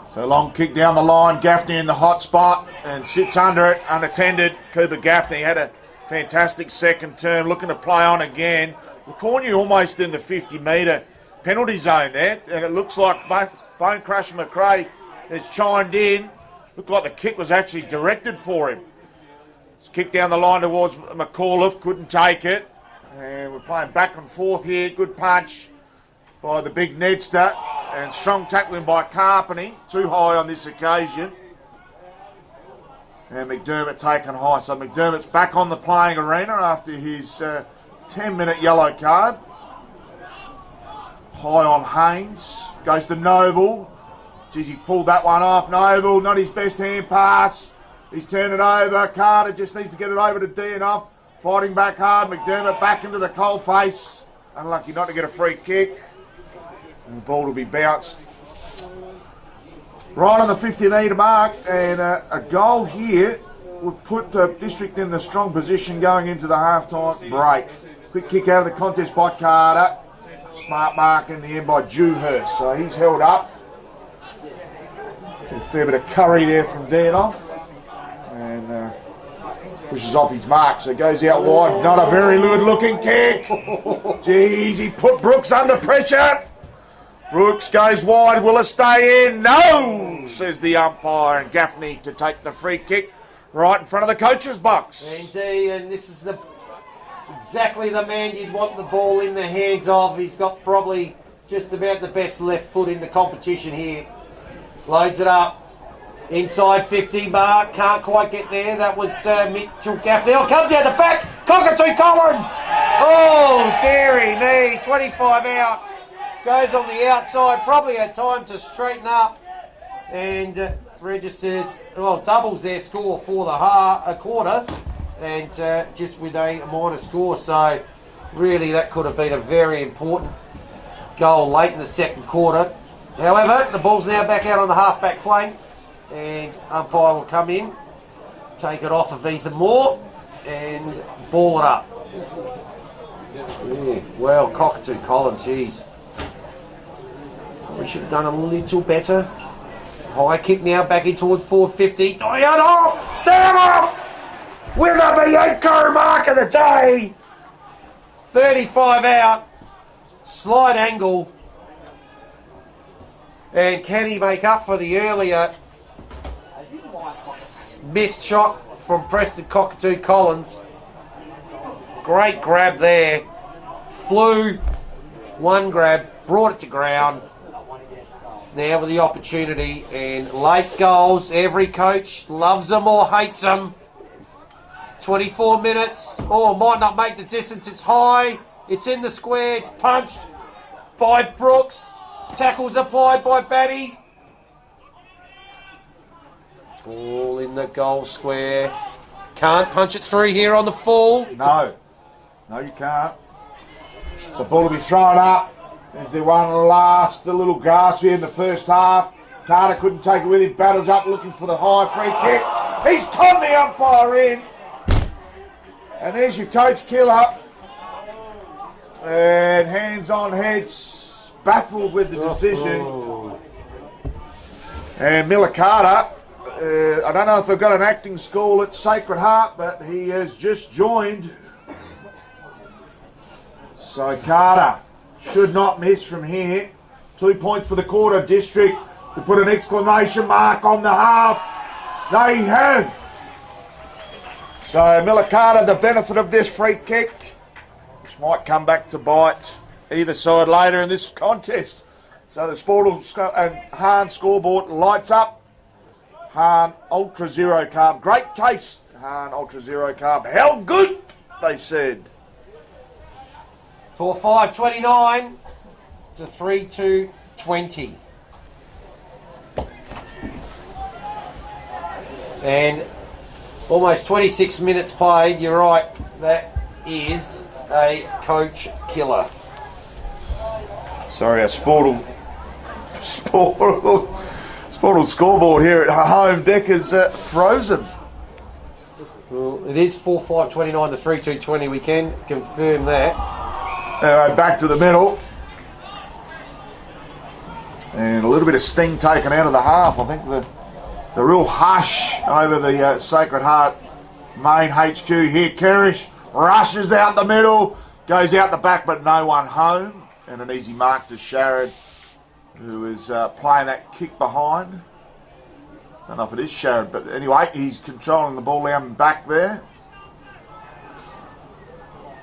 So long kick down the line. Gaffney in the hot spot and sits under it unattended. Cooper Gaffney had a fantastic second term, looking to play on again. Cornu almost in the 50-metre penalty zone there, and it looks like Bone Crusher McRae has chimed in. Looked like the kick was actually directed for him. It's kicked down the line towards McAuliffe, couldn't take it. And we're playing back and forth here. Good punch by the big Nedster, and strong tackling by Carpeney. Too high on this occasion. And McDermott taken high. So McDermott's back on the playing arena after his 10-minute yellow card. High on Haynes. Goes to Noble. Geez, he pulled that one off. Noble, not his best hand pass. He's turned it over. Carter just needs to get it over to Dianoff. Fighting back hard. McDermott back into the coal face. Unlucky not to get a free kick. And the ball will be bounced right on the 50-metre mark. And a goal here would put the district in the strong position going into the half-time break. Quick kick out of the contest by Carter. Smart mark in the end by Dewhurst. So he's held up. A fair bit of curry there from Dianoff. And pushes off his mark. So goes out wide. Not a very good-looking kick. Jeez, he put Brooks under pressure. Brooks goes wide. Will it stay in? No, says the umpire. And Gaffney to take the free kick right in front of the coach's box. Indeed, and this is exactly the man you'd want the ball in the hands of. He's got probably just about the best left foot in the competition here. Loads it up. Inside 50 mark. Can't quite get there. That was Mitchell Gaffney. Oh, comes out the back. Cockatoo Collins. Oh, dearie me. 25 out. Goes on the outside. Probably had time to straighten up. And registers, well, doubles their score for the quarter. And just with a minor score. So really that could have been a very important goal late in the second quarter. However, the ball's now back out on the half-back flank. And umpire will come in, take it off of Ethan Moore, and ball it up. Yeah, well, Cockatoo Collins, geez. We should have done a little better. High kick now back in towards 450. Dianoff with a Bianco mark of the day. 35 out. Slight angle. And can he make up for the earlier missed shot from Preston Cockatoo Collins? Great grab there. Flew, one grab, brought it to ground. Now with the opportunity, and late goals, every coach loves them or hates them. 24 minutes, might not make the distance, it's high, it's in the square, it's punched by Brooks. Tackles applied by Batty. Ball in the goal square. Can't punch it through here on the full. No, you can't. So ball will be thrown up. There's the one last, the little grasp here in the first half. Carter couldn't take it with him. Battles up looking for the high free kick. He's conned the umpire in. And there's your coach killer. And hands on heads, baffled with the decision. And Miller Carter, I don't know if they've got an acting school at Sacred Heart, but he has just joined. So Carter should not miss from here. 2 points for the quarter. District to put an exclamation mark on the half. They have. So Miller Carter, the benefit of this free kick, which might come back to bite either side later in this contest. So the Sportal and Hahn scoreboard lights up. Hahn Ultra Zero Carb. Great taste. Hahn Ultra Zero Carb. How good, they said. 4-5-29 to 3-2-20. And almost 26 minutes played. You're right. That is a coach killer. Sorry, our Sportal scoreboard here at home deck is frozen. Well, it is 4-5-29 to 3-2-20. We can confirm that. Anyway, back to the middle. And a little bit of sting taken out of the half. I think the real hush over the Sacred Heart main HQ here. Kerrish rushes out the middle, goes out the back, but no one home. And an easy mark to Sharad, who is playing that kick behind. Don't know if it is Sharad, but anyway, he's controlling the ball down back there.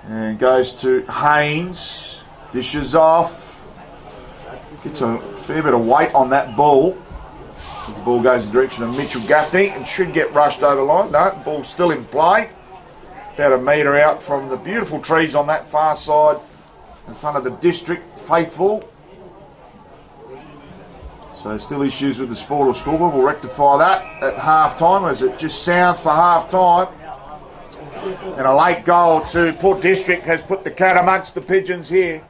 And goes to Haynes, dishes off, gets a fair bit of weight on that ball. The ball goes in the direction of Mitchell Gaffney and should get rushed over line. No, the ball's still in play. About a metre out from the beautiful trees on that far side in front of the district faithful. So still issues with the Sportal scoreboard. We'll rectify that at half time, as it just sounds for half time. And a late goal to Port District has put the cat amongst the pigeons here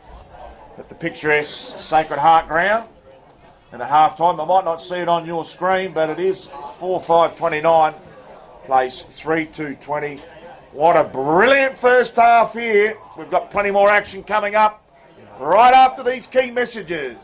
at the picturesque Sacred Heart ground. And at half time, I might not see it on your screen, but it is 4-5-29, place 3-2-20. What a brilliant first half here. We've got plenty more action coming up right after these key messages.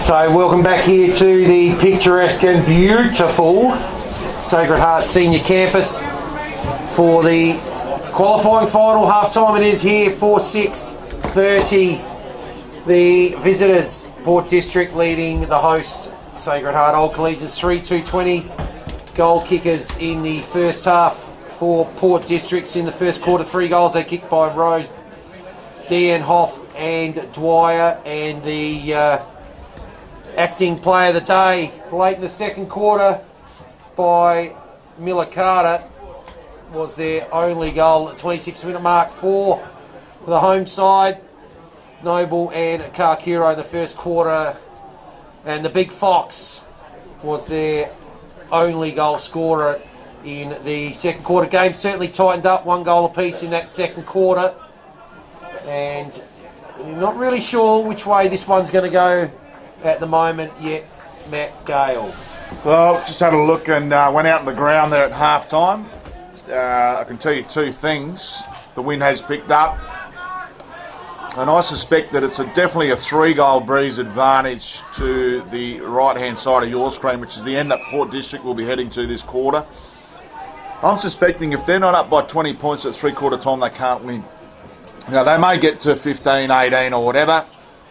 So welcome back here to the picturesque and beautiful Sacred Heart Senior Campus for the qualifying final. Half-time it is here, 4-6-30. The visitors, Port District, leading the hosts, Sacred Heart Old Collegians, 3-2-20. Goal kickers in the first half for Port Districts in the first quarter. 3 goals they kicked by Rose, Deanne Hoff and Dwyer, and the acting player of the day late in the second quarter by Miller Carter was their only goal at 26-minute mark for the home side. Noble and Karkiro in the first quarter, and the Big Fox was their only goal scorer in the second quarter. Game certainly tightened up, 1 goal apiece in that second quarter, and I'm not really sure which way this one's going to go at the moment yet, Matt Gale. Well, just had a look and went out on the ground there at half time. I can tell you 2 things. The wind has picked up, and I suspect that it's definitely a 3-goal breeze advantage to the right-hand side of your screen, which is the end that Port District will be heading to this quarter. I'm suspecting if they're not up by 20 points at three-quarter time, they can't win. Now, they may get to 15, 18 or whatever,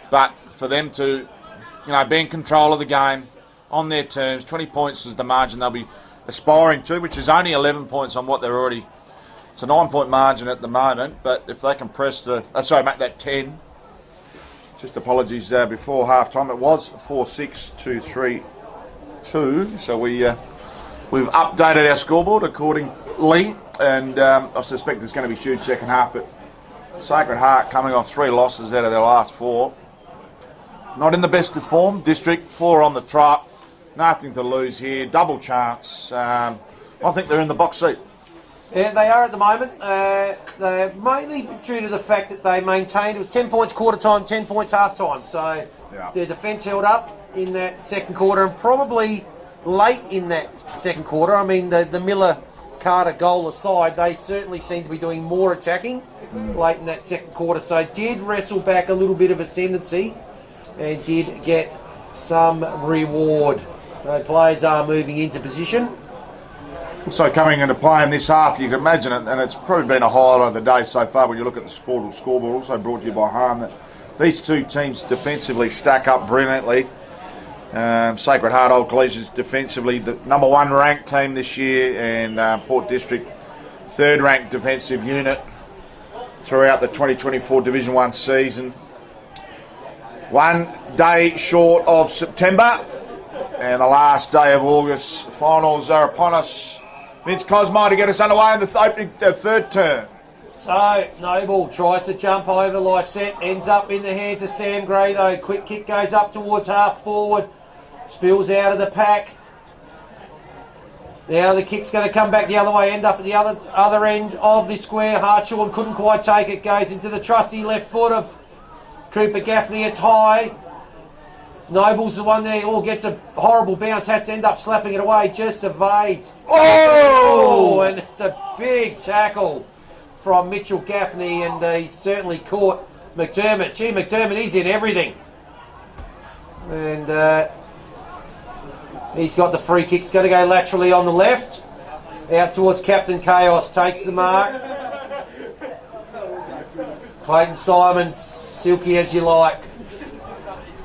but for them to be in control of the game on their terms, 20 points is the margin they'll be aspiring to, which is only 11 points on what they're already. It's a 9-point margin at the moment, but if they can press make that 10. Just apologies before half time. It was 4-6-2-3-2. So we've updated our scoreboard accordingly, and I suspect there's going to be a huge second half. But Sacred Heart coming off 3 losses out of their last 4. Not in the best of form. District 4 on the trot. Nothing to lose here. Double chance. I think they're in the box seat. Yeah, they are at the moment. They're mainly due to the fact that they maintained, it was 10 points quarter time, 10 points half time. So their defence held up in that second quarter, and probably late in that second quarter. I mean, the Miller Carter goal aside, they certainly seem to be doing more attacking late in that second quarter. So did wrestle back a little bit of ascendancy and did get some reward. The players are moving into position. So coming into play in this half, you can imagine it, and it's probably been a highlight of the day so far when you look at the scoreboard, also brought to you by Harm, that these 2 teams defensively stack up brilliantly. Sacred Heart Old Collegians defensively the number 1 ranked team this year, and Port District 3rd ranked defensive unit throughout the 2024 Division 1 season. 1 day short of September, and the last day of August. Finals are upon us. Vince Cosmo to get us underway in the third term. So, Noble tries to jump over Lysette, ends up in the hands of Sam Gray though. Quick kick goes up towards half forward, spills out of the pack. Now the kick's going to come back the other way, end up at the other end of the square. Hartshaw couldn't quite take it, goes into the trusty left foot of Cooper Gaffney. It's high. Noble's the one there, gets a horrible bounce, has to end up slapping it away, just evades. Oh! And it's a big tackle from Mitchell Gaffney, and he certainly caught McDermott. Gee, McDermott, he's in everything. And he's got the free kick. It's going to go laterally on the left. Out towards Captain Chaos, takes the mark. Clayton Simons, silky as you like.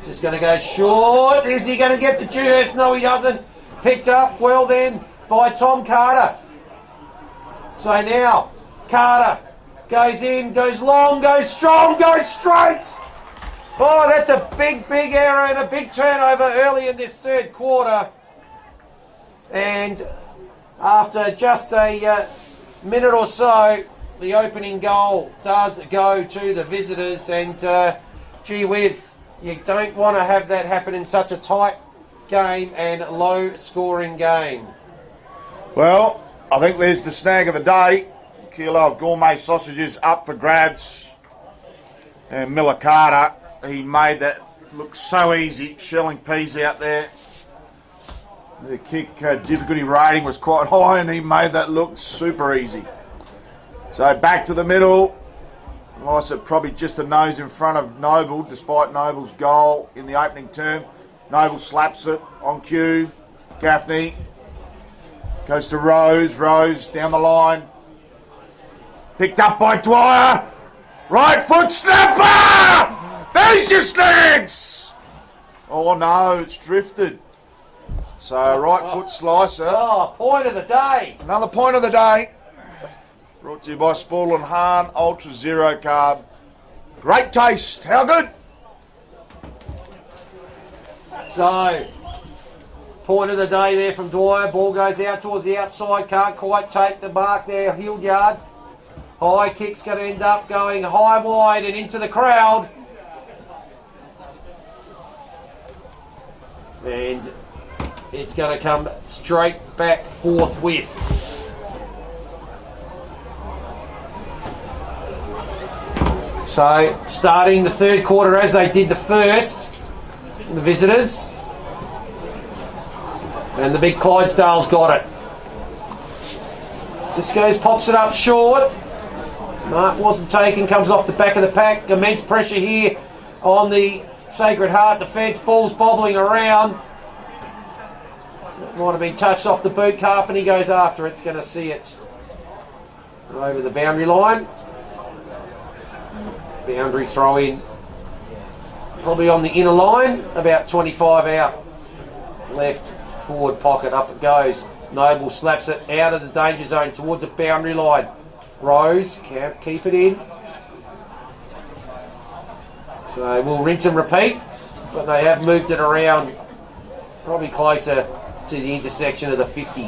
Just going to go short. Is he going to get the Dewhurst? No, he doesn't. Picked up well then by Tom Carter. So now Carter goes in, goes long, goes strong, goes straight. Oh, that's a big error and a big turnover early in this third quarter. And after just a minute or so, the opening goal does go to the visitors. And gee whiz, you don't want to have that happen in such a tight game and low-scoring game. Well, I think there's the snag of the day. Kilo of gourmet sausages up for grabs. And Miller Carter, he made that look so easy, shelling peas out there. The kick difficulty rating was quite high, and he made that look super easy. So back to the middle. Lycett probably just a nose in front of Noble, despite Noble's goal in the opening term. Noble slaps it on cue. Gaffney goes to Rose. Rose down the line. Picked up by Dwyer. Right foot snapper! There's your snags! Oh no, it's drifted. So right foot slicer. Oh, point of the day. Another point of the day. Brought to you by Spool and Hahn Ultra Zero Carb. Great taste. How good? So, point of the day there from Dwyer. Ball goes out towards the outside. Can't quite take the mark there. Hill yard. High kick's going to end up going high wide and into the crowd. And it's going to come straight back forthwith. So, starting the third quarter as they did the first, the visitors. And the big Clydesdale's got it. Cisco's pops it up short. Mark wasn't taken, comes off the back of the pack. Immense pressure here on the Sacred Heart defence. Ball's bobbling around. Might have been touched off the boot. Carpenter goes after it. It's going to see it over the boundary line. Boundary throw in. Probably on the inner line. About 25 out. Left forward pocket. Up it goes. Noble slaps it out of the danger zone towards the boundary line. Rose can't keep it in. So we'll rinse and repeat. But they have moved it around probably closer to the intersection of the 50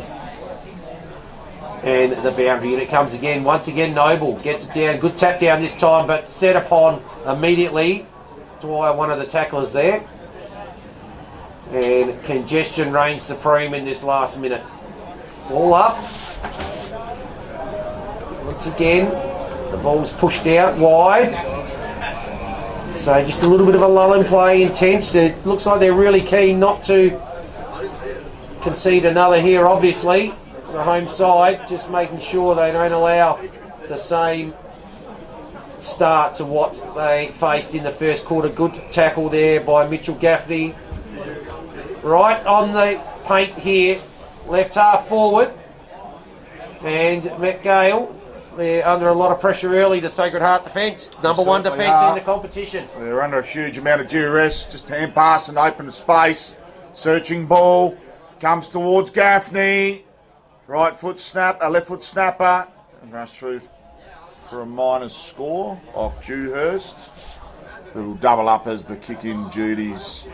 and the boundary. And it comes again. Once again, Noble gets it down. Good tap down this time, but set upon immediately. Dwyer, one of the tacklers there. And congestion reigns supreme in this last minute. Ball up. Once again, the ball's pushed out wide. So just a little bit of a lull in play, intense. It looks like they're really keen not to concede another here, obviously. The home side, just making sure they don't allow the same start to what they faced in the first quarter. Good tackle there by Mitchell Gaffney. Right on the paint here, left half forward. And Matt Gale, they're under a lot of pressure early, the Sacred Heart defence. Number one defence in the competition. They're under a huge amount of duress. Just hand pass and open space. Searching ball. Comes towards Gaffney. Right foot snap, left foot snapper. And rush through for a minus score off Dewhurst. It'll double up as the kick-in duties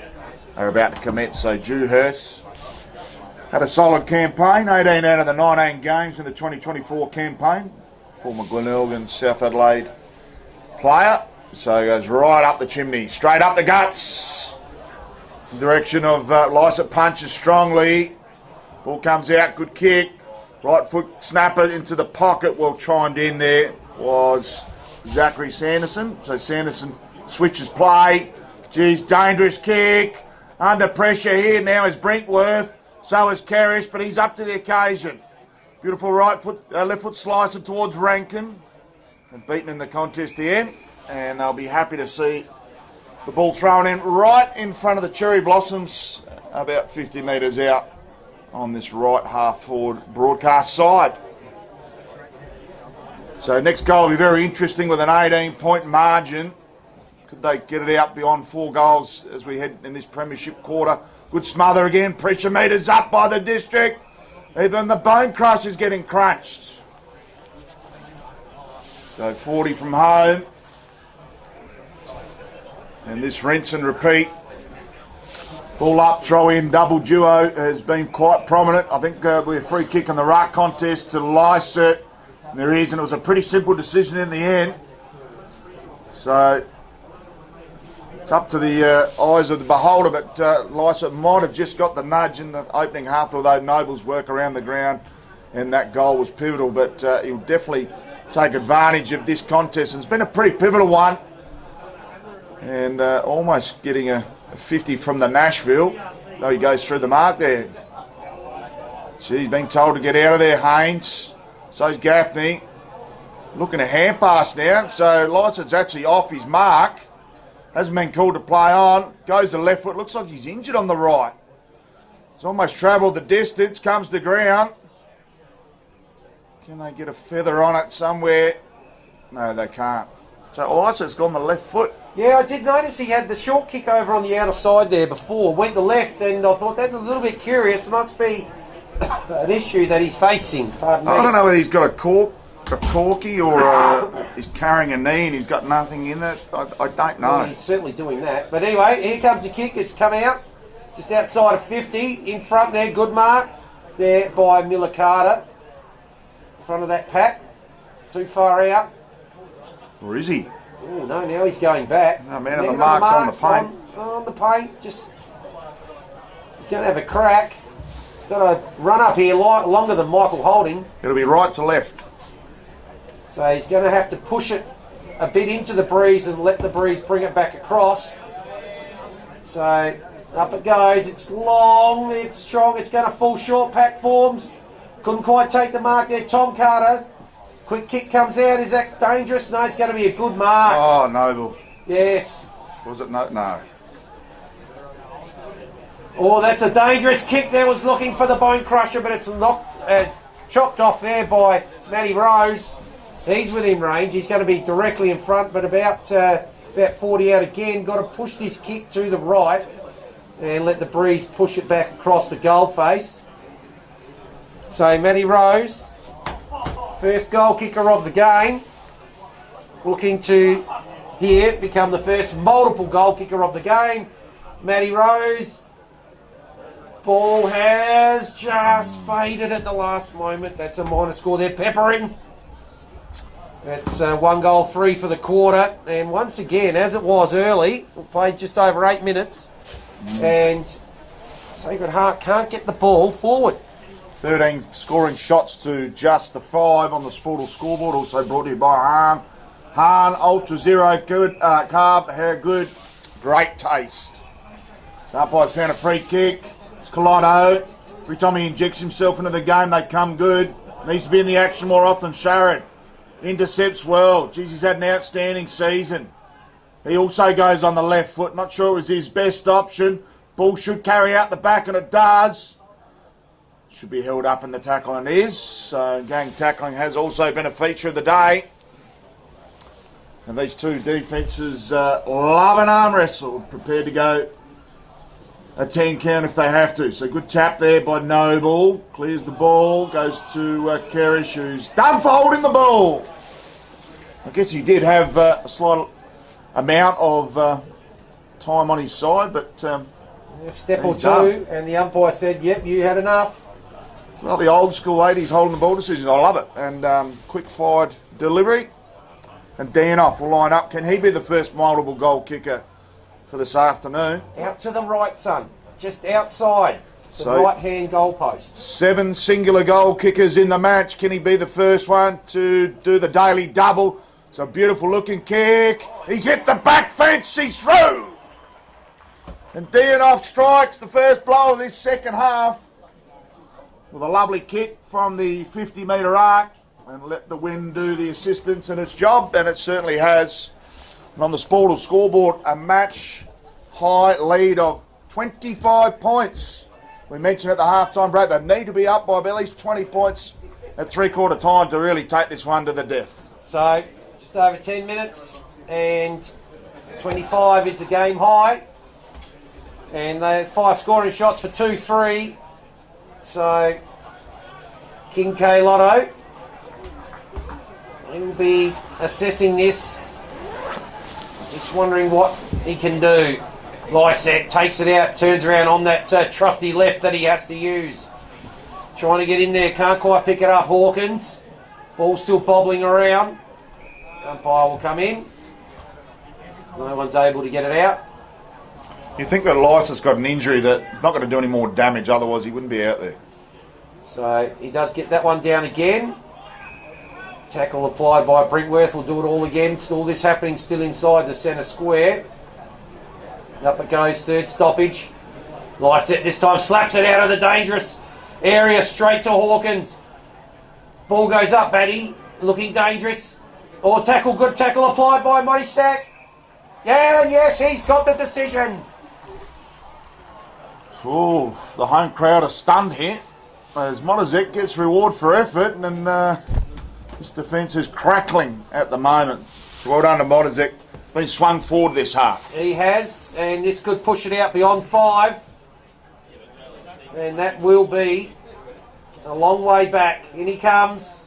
are about to commence. So Dewhurst had a solid campaign. 18 out of the 19 games in the 2024 campaign. Former Glenelgan, South Adelaide player. So he goes right up the chimney, straight up the guts. In the direction of Lycett punches strongly. Ball comes out, good kick. Right foot snapper into the pocket. Well chimed in there was Zachary Sanderson. So Sanderson switches play. Geez, dangerous kick. Under pressure here now is Brinkworth. So is Kerrish, but he's up to the occasion. Beautiful right foot, left foot slicer towards Rankin. And beaten in the contest there. And they'll be happy to see the ball thrown in right in front of the Cherry Blossoms, about 50 metres out on this right half forward broadcast side. So next goal will be very interesting with an 18-point margin. Could they get it out beyond 4 goals as we head in this premiership quarter? Good smother again. Pressure meters up by the district. Even the bone crusher's getting crunched. So 40 from home. And this rinse and repeat. Ball up, throw in, double duo has been quite prominent. I think with a free kick in the ruck contest to Lycett. There is, and it was a pretty simple decision in the end. So it's up to the eyes of the beholder, but Lycett might have just got the nudge in the opening half, although Noble's work around the ground and that goal was pivotal. But he'll definitely take advantage of this contest, and it's been a pretty pivotal one. And almost getting a 50 from the Nashville. No, he goes through the mark there. He's been told to get out of there, Haynes. So's Gaffney. Looking a hand pass now. So Lycett's actually off his mark. Hasn't been called to play on. Goes to left foot. Looks like he's injured on the right. He's almost travelled the distance. Comes to ground. Can they get a feather on it somewhere? No, they can't. So Isa's gone the left foot. Yeah, I did notice he had the short kick over on the outer side there before. Went the left, and I thought that's a little bit curious. It must be an issue that he's facing. Pardon me. I don't know whether he's got a corky or he's carrying a knee and he's got nothing in it. I don't know. Well, he's certainly doing that. But anyway, here comes the kick. It's come out just outside of 50. In front there, good mark there by Miller Carter. In front of that pack. Too far out. Or is he? Oh, no, now he's going back. No, man, and the mark's on the paint. On the paint. Just, he's going to have a crack. He's got to run up here longer than Michael Holding. It'll be right to left. So he's going to have to push it a bit into the breeze and let the breeze bring it back across. So up it goes. It's long. It's strong. It's going to fall short. Pack forms. Couldn't quite take the mark there. Tom Carter. Quick kick comes out. Is that dangerous? No, it's going to be a good mark. Oh, Noble. Yes. Was it? No. Oh, that's a dangerous kick there. Was looking for the bone crusher, but it's chopped off there by Matty Rose. He's within range. He's going to be directly in front, but about 40 out again. Got to push this kick to the right and let the breeze push it back across the goal face. So Matty Rose, first goal kicker of the game, looking to here become the first multiple goal kicker of the game. Matty Rose, ball has just faded at the last moment. That's a minor score there. Peppering. That's 1 goal, 3 for the quarter. And once again, as it was early, we played just over 8 minutes. And Sacred Heart can't get the ball forward. 13 scoring shots to just the 5 on the Sportal scoreboard. Also brought to you by Hahn. Hahn Ultra Zero, good carb, hair good, great taste. So umpire's found a free kick. It's Collido. Every time he injects himself into the game, they come good. Needs to be in the action more often. Sharrod intercepts well. Geez, he's had an outstanding season. He also goes on the left foot. Not sure it was his best option. Ball should carry out the back, and it does. Should be held up in the tackle, and is. So gang tackling has also been a feature of the day. And these two defences love an arm wrestle, prepared to go a 10 count if they have to. So good tap there by Noble. Clears the ball, goes to Kerrish, who's done for holding the ball. I guess he did have a slight amount of time on his side, but a step or two, and the umpire said, yep, you had enough. It's like the old school 80s holding the ball decision. I love it. And quick fired delivery. And Danoff will line up. Can he be the first multiple goal kicker for this afternoon? Out to the right, son. Just outside the right-hand goalpost. 7 singular goal kickers in the match. Can he be the first one to do the daily double? It's a beautiful looking kick. He's hit the back fence. He's through. And Danoff strikes the first blow of this second half with a lovely kick from the 50-metre arc. And let the wind do the assistance and its job, and it certainly has. And on the Sportal scoreboard, a match high lead of 25 points. We mentioned at the half-time break they need to be up by at least 20 points at three-quarter time to really take this one to the death. So, just over 10 minutes, and 25 is the game high. And they had 5 scoring shots for 2-3. So, King K Lotto, he'll be assessing this. Just wondering what he can do. Lysette takes it out, turns around on that trusty left that he has to use. Trying to get in there, can't quite pick it up. Hawkins, ball still bobbling around. Umpire will come in. No one's able to get it out. You think that Lysa's got an injury that he's not going to do any more damage, otherwise he wouldn't be out there. So he does get that one down again. Tackle applied by Brinkworth. Will do it all again. All this happening still inside the centre square. Up it goes, third stoppage. Lysette this time slaps it out of the dangerous area straight to Hawkins. Ball goes up, Batty. Looking dangerous. Or tackle, good tackle applied by Monty Stack. Yeah, yes, he's got the decision. Oh, the home crowd are stunned here. As Monazek gets reward for effort, and this defence is crackling at the moment. Well done to Monazek. Been swung forward this half. He has, and this could push it out beyond 5. And that will be a long way back. In he comes.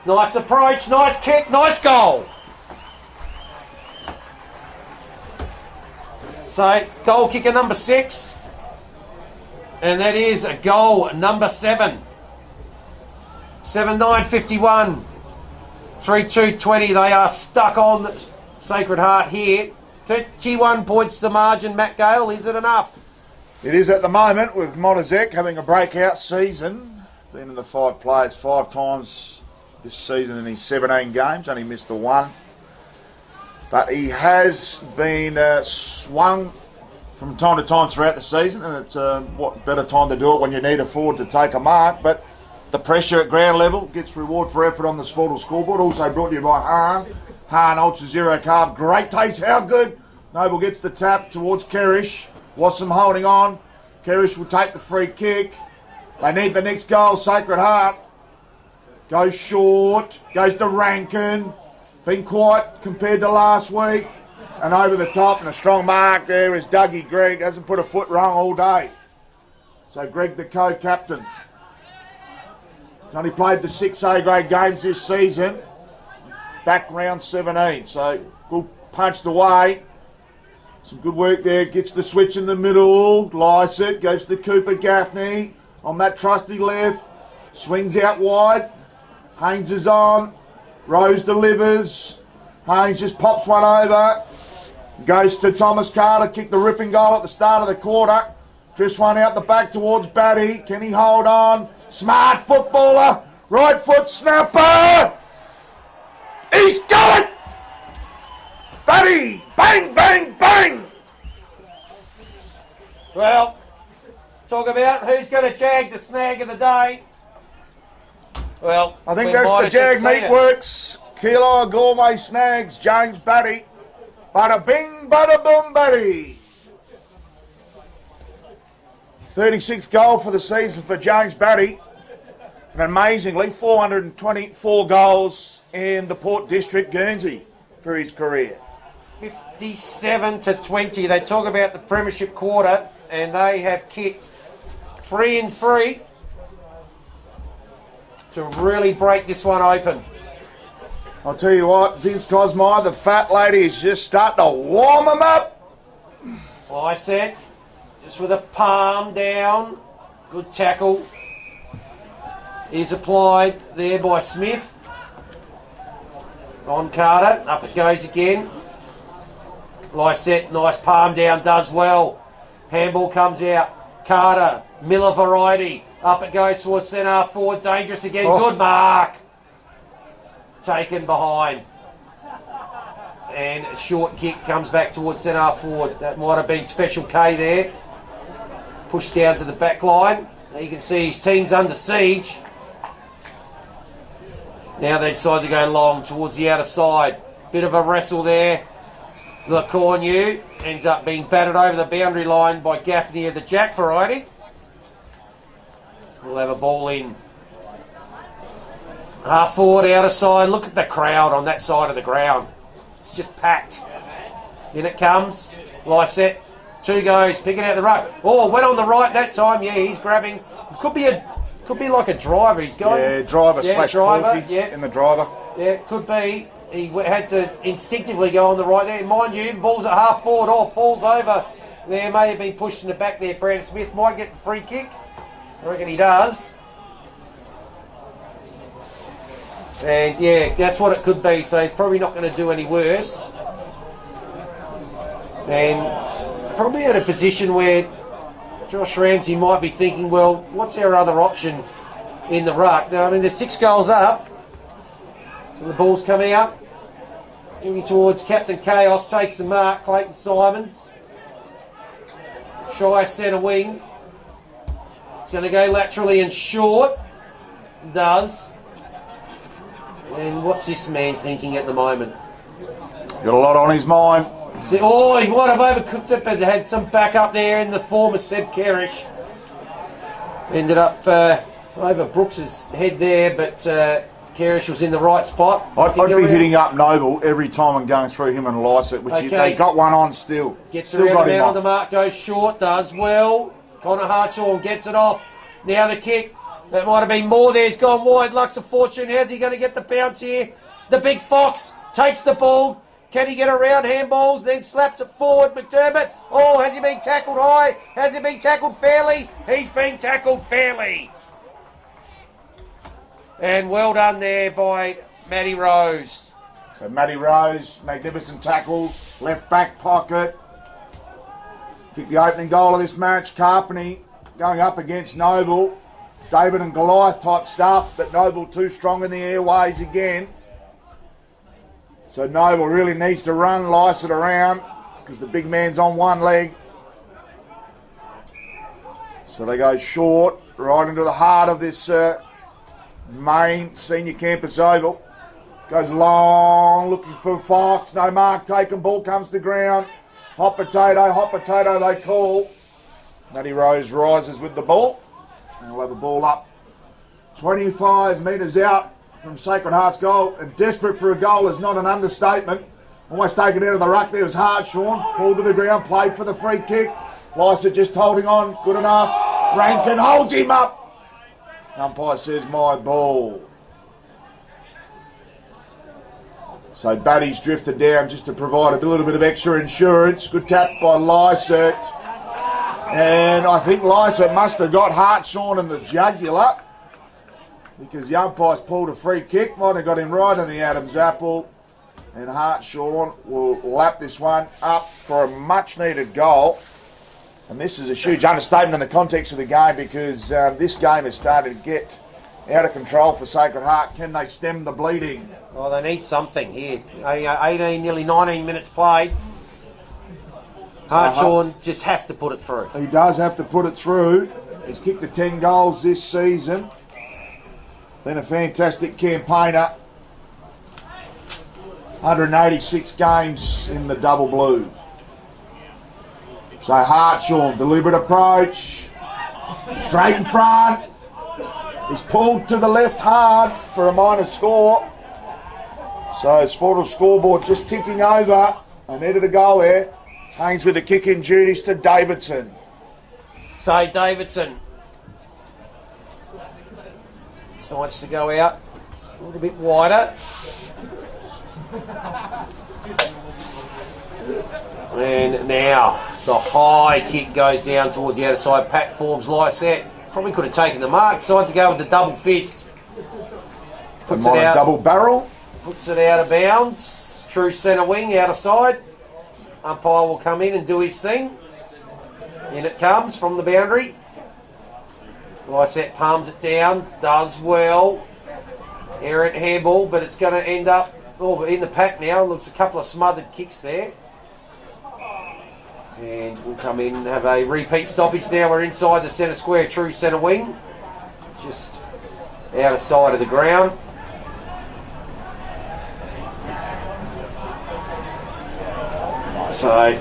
Nice approach, nice kick, nice goal. So, goal kicker number 6. And that is a goal number 7. 7-9-51. 3-2-20. They are stuck on Sacred Heart here. 31 points to margin, Matt Gale. Is it enough? It is at the moment, with Monazek having a breakout season. Been in the 5 players 5 times this season in his 17 games. Only missed the 1. But he has been swung from time to time throughout the season, and it's what better time to do it when you need a forward to take a mark. But the pressure at ground level gets reward for effort on the Sportal scoreboard. Also brought to you by Hahn. Hahn Ultra Zero Carb. Great taste. How good? Noble gets the tap towards Kerrish. Wassam holding on. Kerrish will take the free kick. They need the next goal. Sacred Heart goes short. Goes to Rankin. Been quiet compared to last week. And over the top, and a strong mark there is Dougie Gregg. Hasn't put a foot wrong all day. So Gregg, the co-captain. He's only played the 6 A-grade games this season. Back round 17. So good punched away. Some good work there. Gets the switch in the middle. Lysett goes to Cooper Gaffney on that trusty left. Swings out wide. Haynes is on. Rose delivers. Haynes just pops one over. Goes to Thomas Carter. Kicked the ripping goal at the start of the quarter. Drifts one out the back towards Batty. Can he hold on? Smart footballer. Right foot snapper. He's got it! Batty! Bang, bang, bang! Well, talk about who's going to jag the snag of the day. Well, I think that's the Jag Meatworks Kilo Gourmet Snags, James Batty. Bada bing, bada boom, Batty. 36th goal for the season for James Batty. And amazingly, 424 goals in the Port District, Guernsey, for his career. 57-20. They talk about the premiership quarter, and they have kicked 3 and 3 to really break this one open. I'll tell you what, Vince Cosmire, the fat lady, is just starting to warm him up. Well, I said, just with a palm down, good tackle. Is applied there by Smith. On Carter, up it goes again. Lysett, nice palm down, does well. Handball comes out. Carter, Miller variety. Up it goes towards centre forward, dangerous again. Oh. Good mark. Taken behind. And a short kick comes back towards centre forward. That might have been Special K there. Pushed down to the back line. You can see his team's under siege. Now they decide to go long towards the outer side. Bit of a wrestle there. Lecornu ends up being battered over the boundary line by Gaffney of the Jack variety. We'll have a ball in. Half forward, outer side. Look at the crowd on that side of the ground. It's just packed. In it comes. Lysett. 2 goes. Picking out the ruck. Oh, went on the right that time. Yeah, he's grabbing. Could be like a driver. He's going. Yeah, driver slash driver. Yeah, in the driver. Yeah, could be. He had to instinctively go on the right there. Mind you, ball's at half forward. Oh, falls over. There may have been pushed in the back there. Brandon Smith might get the free kick. I reckon he does. And yeah, that's what it could be. So he's probably not going to do any worse. And probably at a position where Josh Ramsey might be thinking, well, what's our other option in the ruck? Now, I mean, there's 6 goals up. So the ball's come out. Moving towards Captain Chaos, takes the mark. Clayton Simons. Shy centre wing. It's going to go laterally and short. Does. And what's this man thinking at the moment? Got a lot on his mind. Oh, he might have overcooked it, but had some backup there in the form of Seb Kerish. Ended up over Brooks's head there, but Kerish was in the right spot. I'd be hitting up Noble every time I'm going through him and Lycett, which they got one on still. Gets still around him out on the mark, goes short, does well. Connor Hartshorn gets it off. Now the kick. That might have been more there. He's gone wide. Luck's of fortune. How's he going to get the bounce here? The big fox takes the ball. Can he get around handballs? Then slaps it forward. McDermott. Oh, has he been tackled high? Has he been tackled fairly? He's been tackled fairly. And well done there by Matty Rose. So Matty Rose, magnificent tackle, left back pocket. Kicked the opening goal of this match. Carpeney going up against Noble. David and Goliath type stuff, but Noble too strong in the airways again. So Noble really needs to run Lycett around because the big man's on one leg. So they go short, right into the heart of this main senior campus oval. Goes long, looking for Fox. No mark taken, ball comes to ground. Hot potato they call. Matty Rose rises with the ball. And we'll have a ball up 25 metres out from Sacred Heart's goal. And desperate for a goal is not an understatement. Almost taken out of the ruck there was Hartshorn. Pulled to the ground, played for the free kick. Lycett just holding on, good enough. Rankin holds him up. Umpire says my ball. So Batty's drifted down just to provide a little bit of extra insurance. Good tap by Lycett. And I think Lycett must have got Hartshorn in the jugular because the umpire's pulled a free kick. Might have got him right in the Adam's apple. And Hartshorn will lap this one up for a much-needed goal. And this is a huge understatement in the context of the game because this game has started to get out of control for Sacred Heart. Can they stem the bleeding? Well, they need something here. 18, nearly 19 minutes played. Hartshorn just has to put it through. He does have to put it through. He's kicked the 10 goals this season. Been a fantastic campaigner. 186 games in the double blue. So Hartshorn, deliberate approach. Straight in front. He's pulled to the left hard for a minor score. So Sportal scoreboard just ticking over. I needed a goal there. Haynes with the kick-in duties to Davidson. So Davidson decides to go out a little bit wider. And now the high kick goes down towards the outer side. Pat forms Lycett. Probably could have taken the mark. Decided to go with the double fist. Puts it out. Double barrel. Puts it out of bounds. True centre wing, outer side. Umpire will come in and do his thing. In it comes from the boundary. Lycett palms it down. Does well. Errant handball, but it's going to end up in the pack now. Looks a couple of smothered kicks there. And we'll come in and have a repeat stoppage now. We're inside the centre square, true centre wing. Just outer side of the ground. So,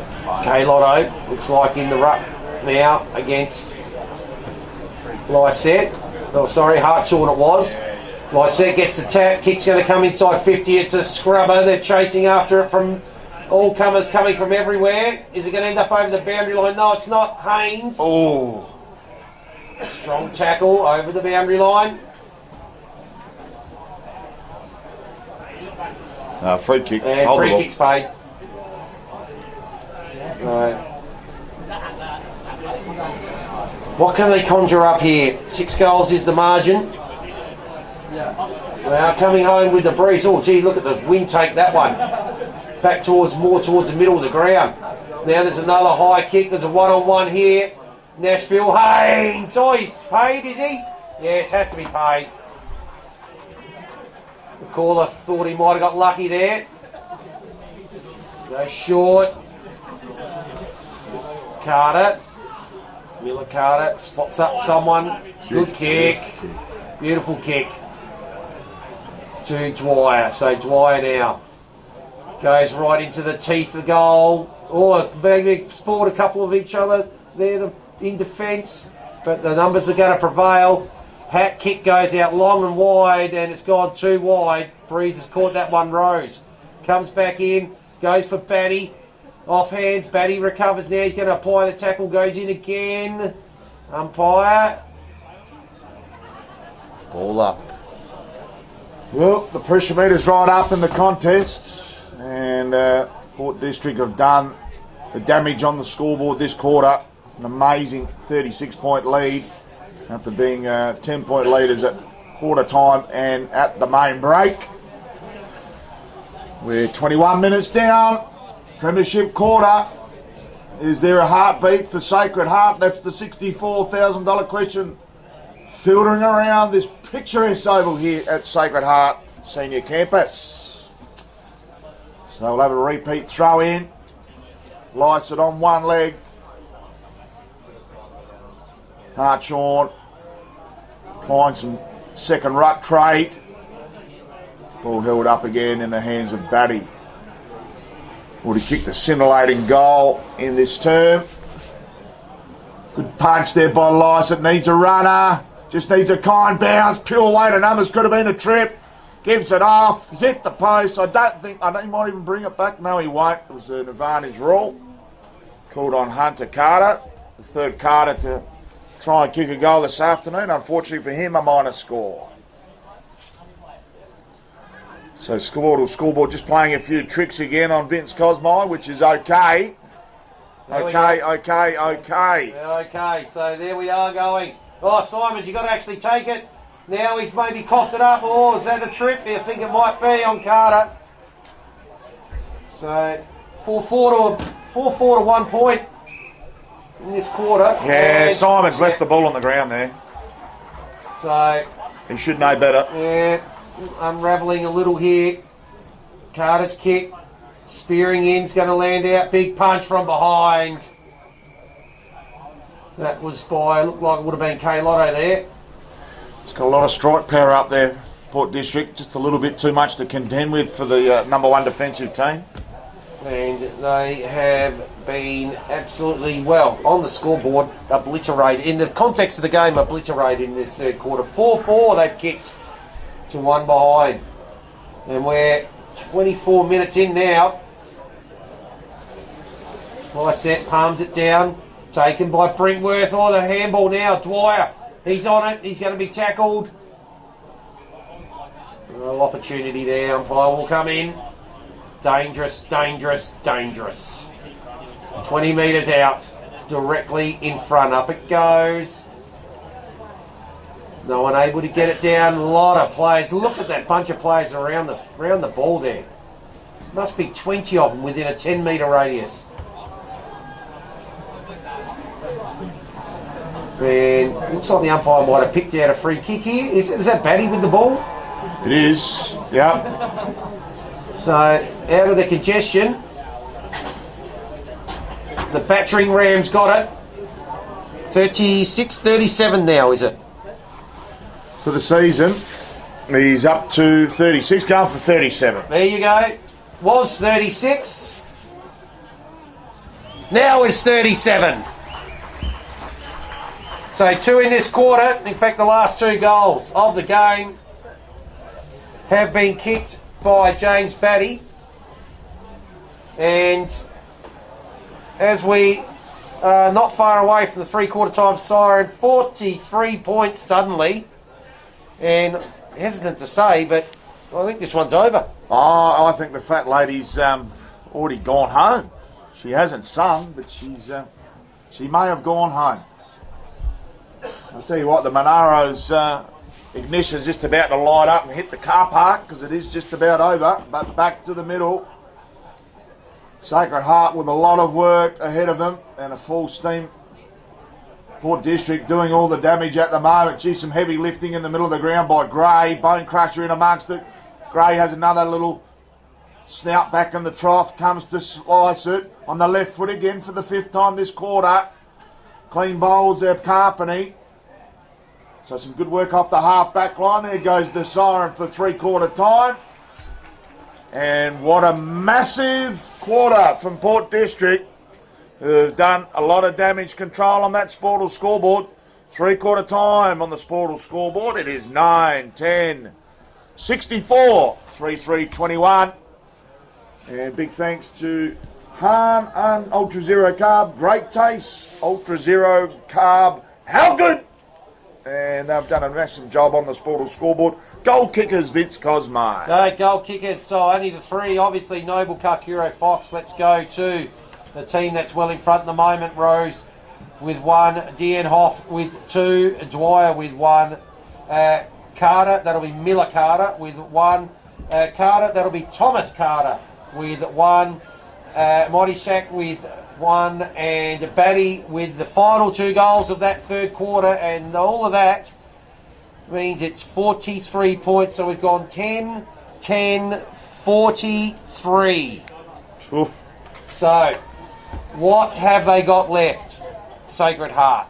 K Lotto looks like in the ruck now against Lycett. Oh, sorry, Hartshorn it was. Lycett gets the tap, kick's going to come inside 50. It's a scrubber. They're chasing after it from all comers coming from everywhere. Is it going to end up over the boundary line? No, it's not. Haynes. Oh. Strong tackle over the boundary line. Free kick. And free kick's paid. Right. What can they conjure up here? 6 goals is the margin. They are coming home with the breeze. Oh, gee, look at the wind take that one. Back more towards the middle of the ground. Now there's another high kick. There's a one-on-one here. Nashville. Haynes. Oh, he's paid, is he? Yes, has to be paid. The caller thought he might have got lucky there. Go short. Carter. Miller Carter spots up someone. Good kick. Beautiful kick. To Dwyer. So Dwyer now Goes right into the teeth of the goal. Oh, they sport a couple of each other there in defence. But the numbers are going to prevail. Hat kick goes out long and wide, and it's gone too wide. Breeze has caught that one, Rose. Comes back in, goes for Batty. Off hands, Batty recovers now. He's going to apply the tackle, goes in again. Umpire. Ball up. Well, the pressure meter's right up in the contest, and Port District have done the damage on the scoreboard this quarter. An amazing 36-point lead after being 10-point leaders at quarter time and at the main break. We're 21 minutes down. Premiership quarter. Is there a heartbeat for Sacred Heart? That's the $64,000 question filtering around this picturesque oval here at Sacred Heart Senior Campus. So we'll have a repeat throw in. Lycett on one leg. Hartshorn applying some second ruck trade. Ball held up again in the hands of Batty. Would have kicked a scintillating goal in this term. Good punch there by Lycett. Needs a runner. Just needs a kind bounce. Pure weight of numbers. Could have been a trip. Gives it off. He's hit the post. I don't he might even bring it back. No, he won't. It was an advantage rule. Called on Hunter Carter. The third Carter to try and kick a goal this afternoon. Unfortunately for him, a minus score. So scoreboard just playing a few tricks again on Vince Cosmo, which is okay. Okay, so there we are going. Oh, Simons, you've got to actually take it. Now he's maybe coughed it up. Oh, is that a trip? I think it might be on Carter. So 4-4 to 1 point in this quarter. Yeah, Simons left the ball on the ground there. So he should know better. Yeah, unravelling a little here. Carter's kick. Spearing in's going to land out. Big punch from behind. That was by, looked like it would have been K Lotto there. It's got a lot of strike power up there, Port District. Just a little bit too much to contend with for the number one defensive team. And they have been absolutely, well, on the scoreboard, obliterated. In the context of the game, obliterated in this third quarter. 4-4 they've kicked to one behind. And we're 24 minutes in now. Lycett palms it down. Taken by Brinkworth. Oh, the handball now. Dwyer. He's on it. He's going to be tackled. Real opportunity there. Umpire will come in. Dangerous, dangerous, dangerous. 20 metres out. Directly in front. Up it goes. No one able to get it down. A lot of players. Look at that bunch of players around the ball there. Must be 20 of them within a 10 metre radius. And looks like the umpire might have picked out a free kick here. Is that Batty with the ball? It is, yeah. So, out of the congestion, the battering ram's got it. 36-37 now, is it? For the season, he's up to 36, going for 37. There you go. Was 36. Now it's 37. So 2 in this quarter. In fact, the last 2 goals of the game have been kicked by James Batty. And as we are not far away from the 3/4 time siren, 43 points suddenly. And hesitant to say, but I think this one's over. Oh, I think the fat lady's already gone home. She hasn't sung, but she may have gone home. I'll tell you what, the Monaro's ignition's just about to light up and hit the car park because it is just about over. But back to the middle. Sacred Heart with a lot of work ahead of them and a full steam. Port District doing all the damage at the moment. Gee, some heavy lifting in the middle of the ground by Gray. Bone Crusher in amongst it. Gray has another little snout back in the trough. Comes to slice it on the left foot again for the 5th time this quarter. Clean bowls there, Carpeney. So some good work off the half back line. There goes the siren for 3/4 time. And what a massive quarter from Port District, who've done a lot of damage control on that Sportal scoreboard. 3/4 time on the Sportal scoreboard. It is 9-10. 64, 3-3-21. And big thanks to Han and Ultra Zero Carb. Great taste. Ultra Zero Carb. How good? And they've done a massive job on the Sportal scoreboard. Goal kickers, Vince Cosmo. Goal kickers, so only the three. Obviously, Noble, Kakuro, Fox. Let's go to the team that's well in front at the moment. Rose with 1. Dienhoff with 2. Dwyer with 1. Carter, that'll be Miller Carter with 1. Carter, that'll be Thomas Carter with 1. Mighty Shack with 1. And Batty with the final 2 goals of that third quarter. And all of that means it's 43 points. So we've gone 10, 10, 43. Ooh. So what have they got left? Sacred Heart.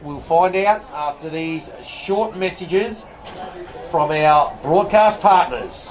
We'll find out after these short messages from our broadcast partners.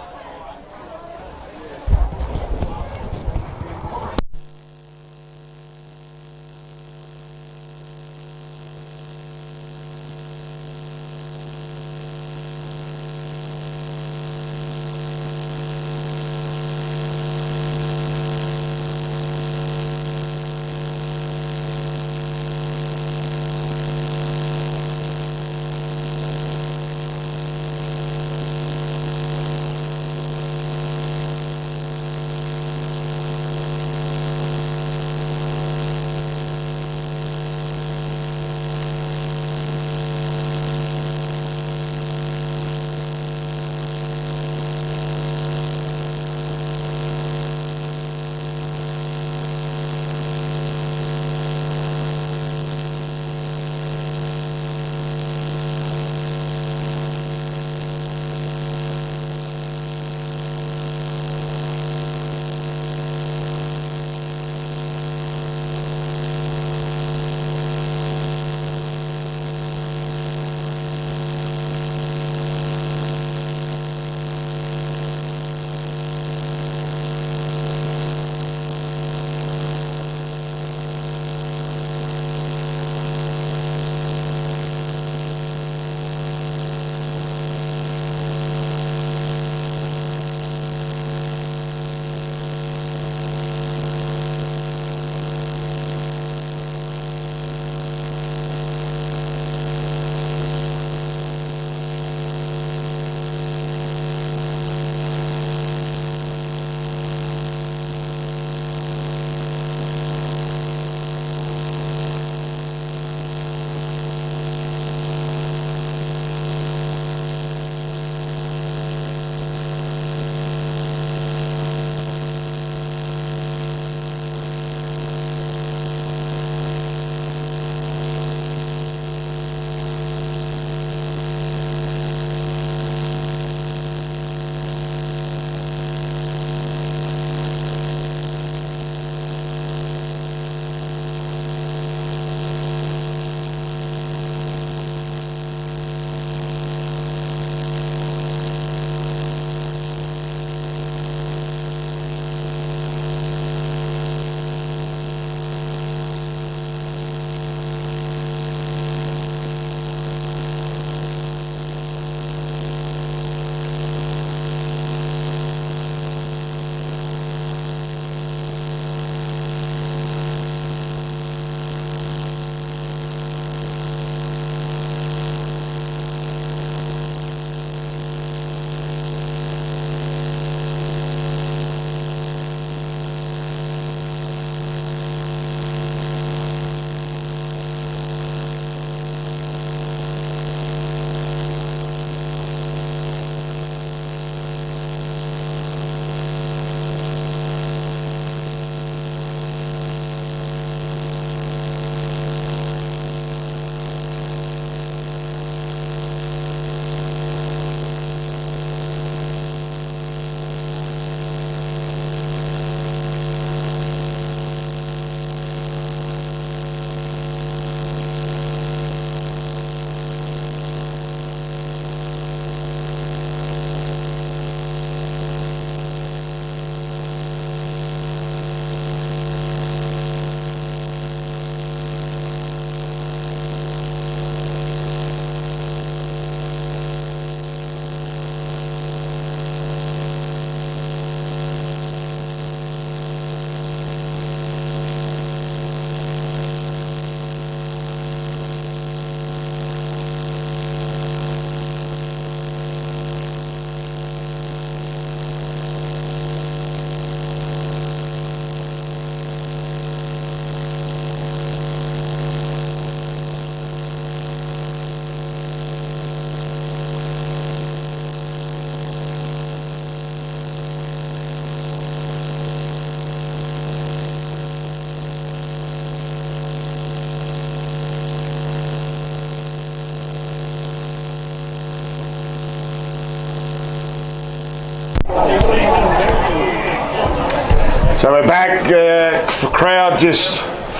So we're back, the crowd just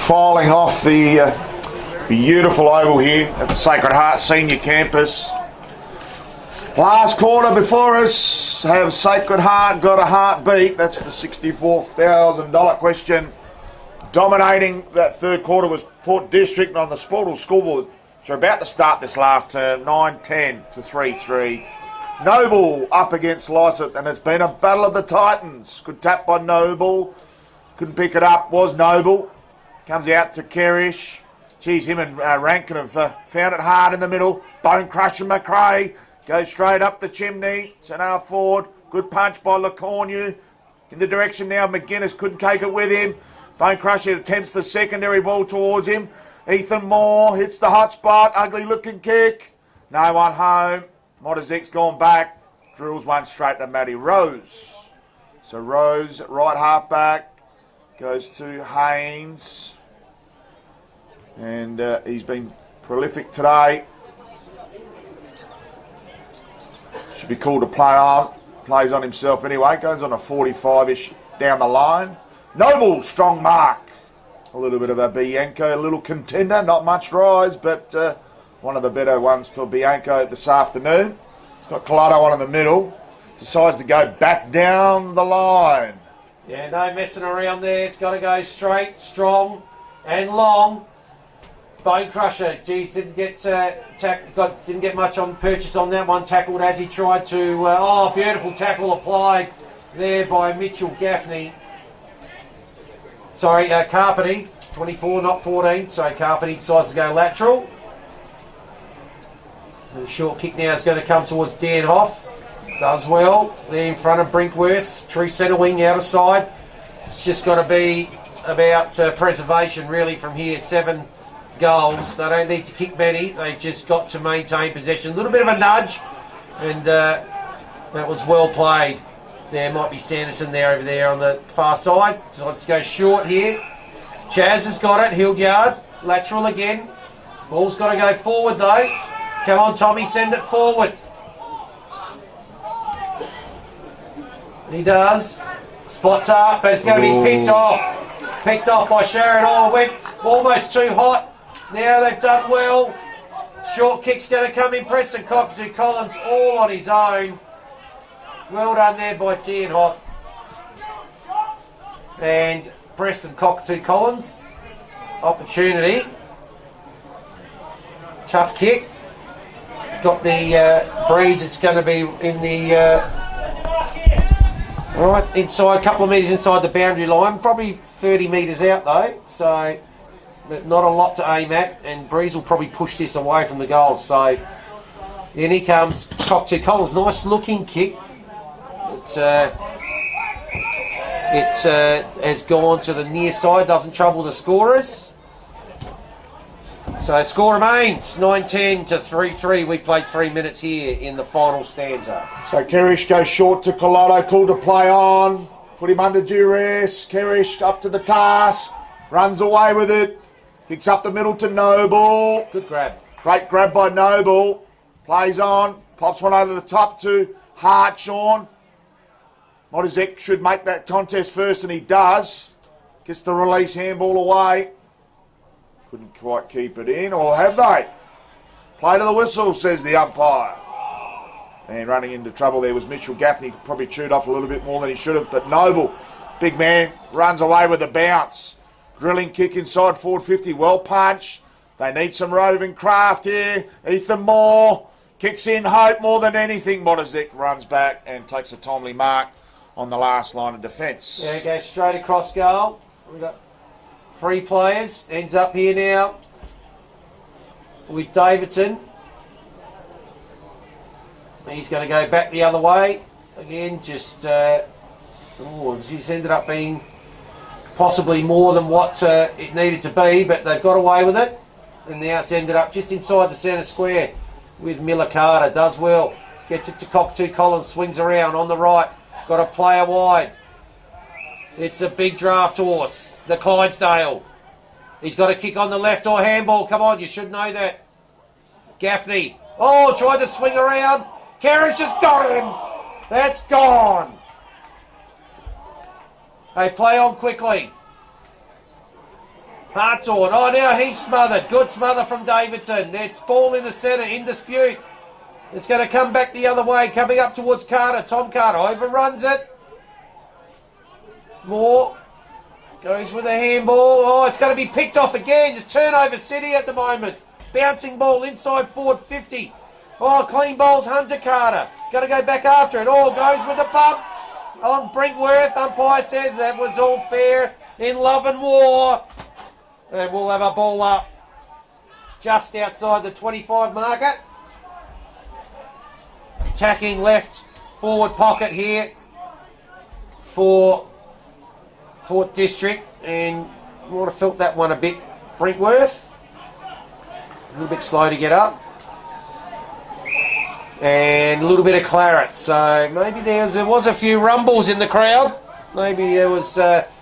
filing off the beautiful oval here at the Sacred Heart Senior Campus. Last quarter before us, have Sacred Heart got a heartbeat? That's the $64,000 question. Dominating that third quarter was Port District on the Sportal scoreboard. So we're about to start this last term, 9-10 to 3-3. Noble up against Lycett, and it's been a battle of the Titans. Good tap by Noble. Couldn't pick it up, was Noble. Comes out to Kerrish. Geez, him and Rankin have found it hard in the middle. Bone Crusher McRae goes straight up the chimney. Sanar forward. Good punch by LeCornu. In the direction now, McGuinness couldn't take it with him. Bone Crusher attempts the secondary ball towards him. Ethan Moore hits the hot spot. Ugly looking kick. No one home. Modizek's gone back, drills one straight to Matty Rose. So Rose, right half back, goes to Haynes. And he's been prolific today. Should be called to play on. Plays on himself anyway, goes on a 45-ish down the line. Noble, strong mark. A little bit of a Bianco, a little contender, not much rise, but one of the better ones for Bianco this afternoon. He's got Collado on in the middle. Decides to go back down the line. Yeah, no messing around there. It's got to go straight, strong, and long. Bone Crusher, geez, didn't get much on purchase on that one. Tackled as he tried to. Beautiful tackle applied there by Mitchell Gaffney. Sorry, Carpety, 24, not 14. So Carpety decides to go lateral. The short kick now is going to come towards Dan Hoff. Does well. There in front of Brinkworth's. True centre wing out of side. It's just got to be about preservation really from here. 7 goals. They don't need to kick many. They've just got to maintain possession. A little bit of a nudge. And that was well played. There might be Sanderson there over there on the far side. So let's go short here. Chaz has got it. Hildyard. Lateral again. Ball's got to go forward though. Come on, Tommy, send it forward. He does. Spots up, but it's going to be picked off. Picked off by Sharon. Oh, went almost too hot. Now they've done well. Short kick's going to come in. Preston Cockatoo Collins all on his own. Well done there by Tienhoff. And Preston Cockatoo Collins. Opportunity. Tough kick. Got the breeze. It's going to be in the right inside, a couple of metres inside the boundary line, probably 30 metres out though, so not a lot to aim at, and Breeze will probably push this away from the goal. So in he comes, Cockatoo Collins. Nice looking kick. It has gone to the near side, doesn't trouble the scorers. So score remains 9-10 to 3-3. We played 3 minutes here in the final stanza. So Kerrish goes short to Collado, called to play on. Put him under duress. Kerrish up to the task. Runs away with it. Kicks up the middle to Noble. Good grab. Great grab by Noble. Plays on. Pops one over the top to Hartshorn. Modizek should make that contest first, and he does. Gets the release handball away. Couldn't quite keep it in, or have they? Play to the whistle, says the umpire. And running into trouble there was Mitchell Gaffney. Probably chewed off a little bit more than he should have, but Noble, big man, runs away with a bounce. Drilling kick inside forward 50, well punched. They need some roving craft here. Ethan Moore kicks in hope more than anything. Modizek runs back and takes a timely mark on the last line of defence. Yeah, it goes straight across goal. We've got 3 players. Ends up here now with Davidson. He's going to go back the other way. Again, just ended up being possibly more than what it needed to be, but they've got away with it. And now it's ended up just inside the centre square with Miller Carter. Does well. Gets it to Cockatoo Collins. Swings around on the right. Got a player wide. It's the big draft horse, the Clydesdale. He's got a kick on the left or handball. Come on, you should know that. Gaffney. Oh, tried to swing around. Carriage has got him. That's gone. Hey, play on quickly. Hartshorn. Oh, now he's smothered. Good smother from Davidson. It's ball in the centre, in dispute. It's going to come back the other way, coming up towards Carter. Tom Carter overruns it. Moore goes with a handball. Oh, it's going to be picked off again. Just turnover city at the moment. Bouncing ball inside forward 50. Oh, clean bowls Hunter Carter. Got to go back after it. Oh, goes with the bump on Brinkworth. Umpire says that was all fair in love and war. And we'll have a ball up just outside the 25 marker. Attacking left forward pocket here for Port District, and I would have felt that one a bit. Brinkworth, a little bit slow to get up, and a little bit of claret. So maybe there was a few rumbles in the crowd. Maybe there was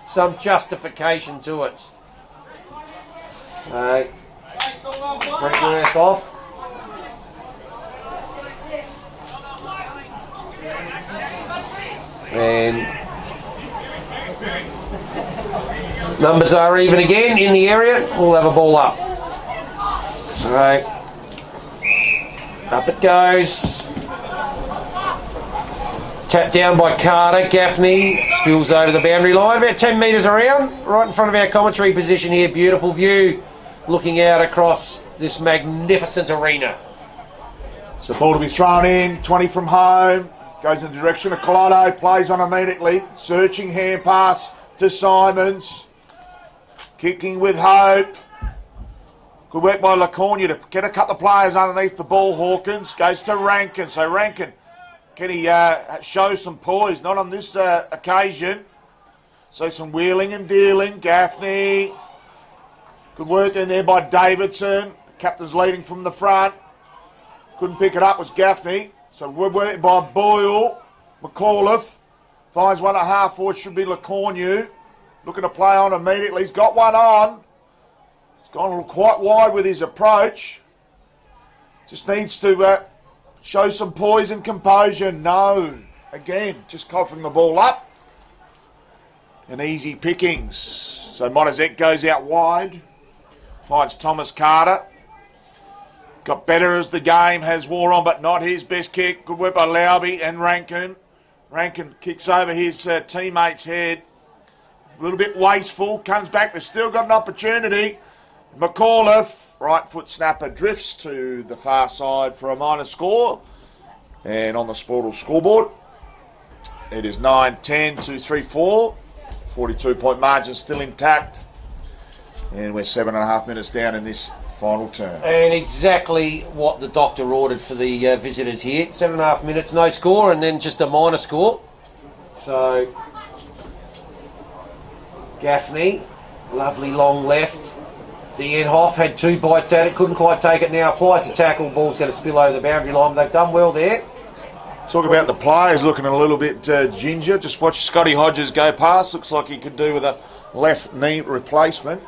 some justification to it. Brinkworth off. And numbers are even again in the area. We'll have a ball up. So up it goes. Tapped down by Carter. Gaffney spills over the boundary line. About 10 metres around. Right in front of our commentary position here. Beautiful view looking out across this magnificent arena. So ball to be thrown in. 20 from home. Goes in the direction of Colado, plays on immediately. Searching hand pass to Simons. Kicking with hope. Good work by LaCornia to get a couple of players underneath the ball. Hawkins goes to Rankin. So Rankin, can he show some poise? Not on this occasion. So some wheeling and dealing. Gaffney. Good work in there by Davidson. Captain's leading from the front. Couldn't pick it up was Gaffney. So good work by Boyle. McAuliffe finds one at half forward, should be LaCornew. Looking to play on immediately. He's got one on. He's gone a little quite wide with his approach. Just needs to show some poise and composure. No. Again, just coughing the ball up. And easy pickings. So Montezek goes out wide. Finds Thomas Carter. Got better as the game has wore on, but not his best kick. Good work by Lauby and Rankin. Rankin kicks over his teammate's head. A little bit wasteful. Comes back. They've still got an opportunity. McAuliffe, right foot snapper, drifts to the far side for a minor score. And on the Sportal scoreboard, it is 9-10, 2-3-4. 42-point margin still intact. And we're 7.5 minutes down in this final term. And exactly what the doctor ordered for the visitors here. 7.5 minutes, no score, and then just a minor score. So, Gaffney, lovely long left. Dienhoff had 2 bites at it, couldn't quite take it now. Applies the tackle, ball's going to spill over the boundary line, but they've done well there. Talk about the players looking a little bit ginger. Just watch Scotty Hodges go past. Looks like he could do with a left knee replacement.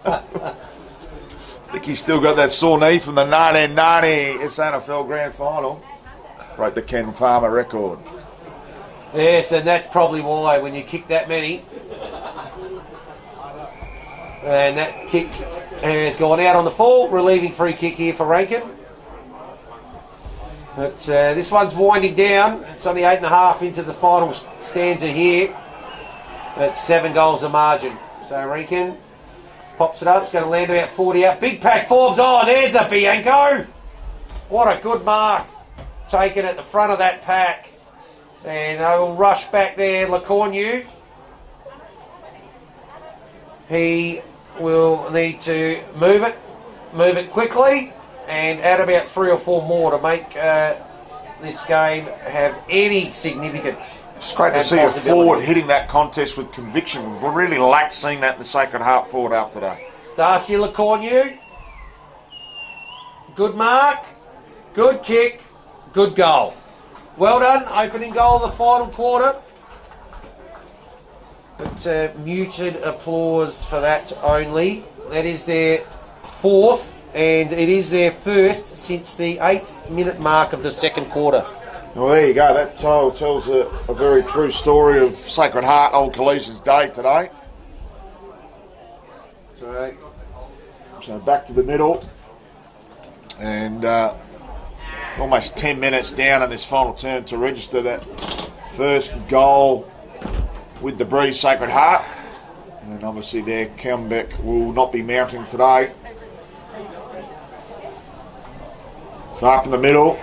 I think he's still got that sore knee from the 1990 SANFL Grand Final. Broke the Ken Farmer record. Yes, and that's probably why when you kick that many. And that kick has gone out on the fall. Relieving free kick here for Rankin. But this one's winding down. It's only 8.5 into the final stanza here. That's 7 goals a margin. So Rankin pops it up. It's going to land about 40 out. Big pack Forbes. Oh, there's a Bianco. What a good mark. Taken at the front of that pack. And they will rush back there. LaCornew. He will need to move it quickly, and add about 3 or 4 more to make this game have any significance. It's great to see a forward hitting that contest with conviction. We've really lacked seeing that in the Sacred Heart forward after that. Darcy LaCornew. Good mark, good kick, good goal. Well done, opening goal of the final quarter. But muted applause for that only. That is their 4th, and it is their 1st since the 8-minute mark of the second quarter. Well, there you go. That tells a very true story of Sacred Heart Old Collegians Day today. So back to the middle. And almost 10 minutes down in this final term to register that first goal with the Breeze Sacred Heart. And obviously their comeback will not be mounting today. So up in the middle,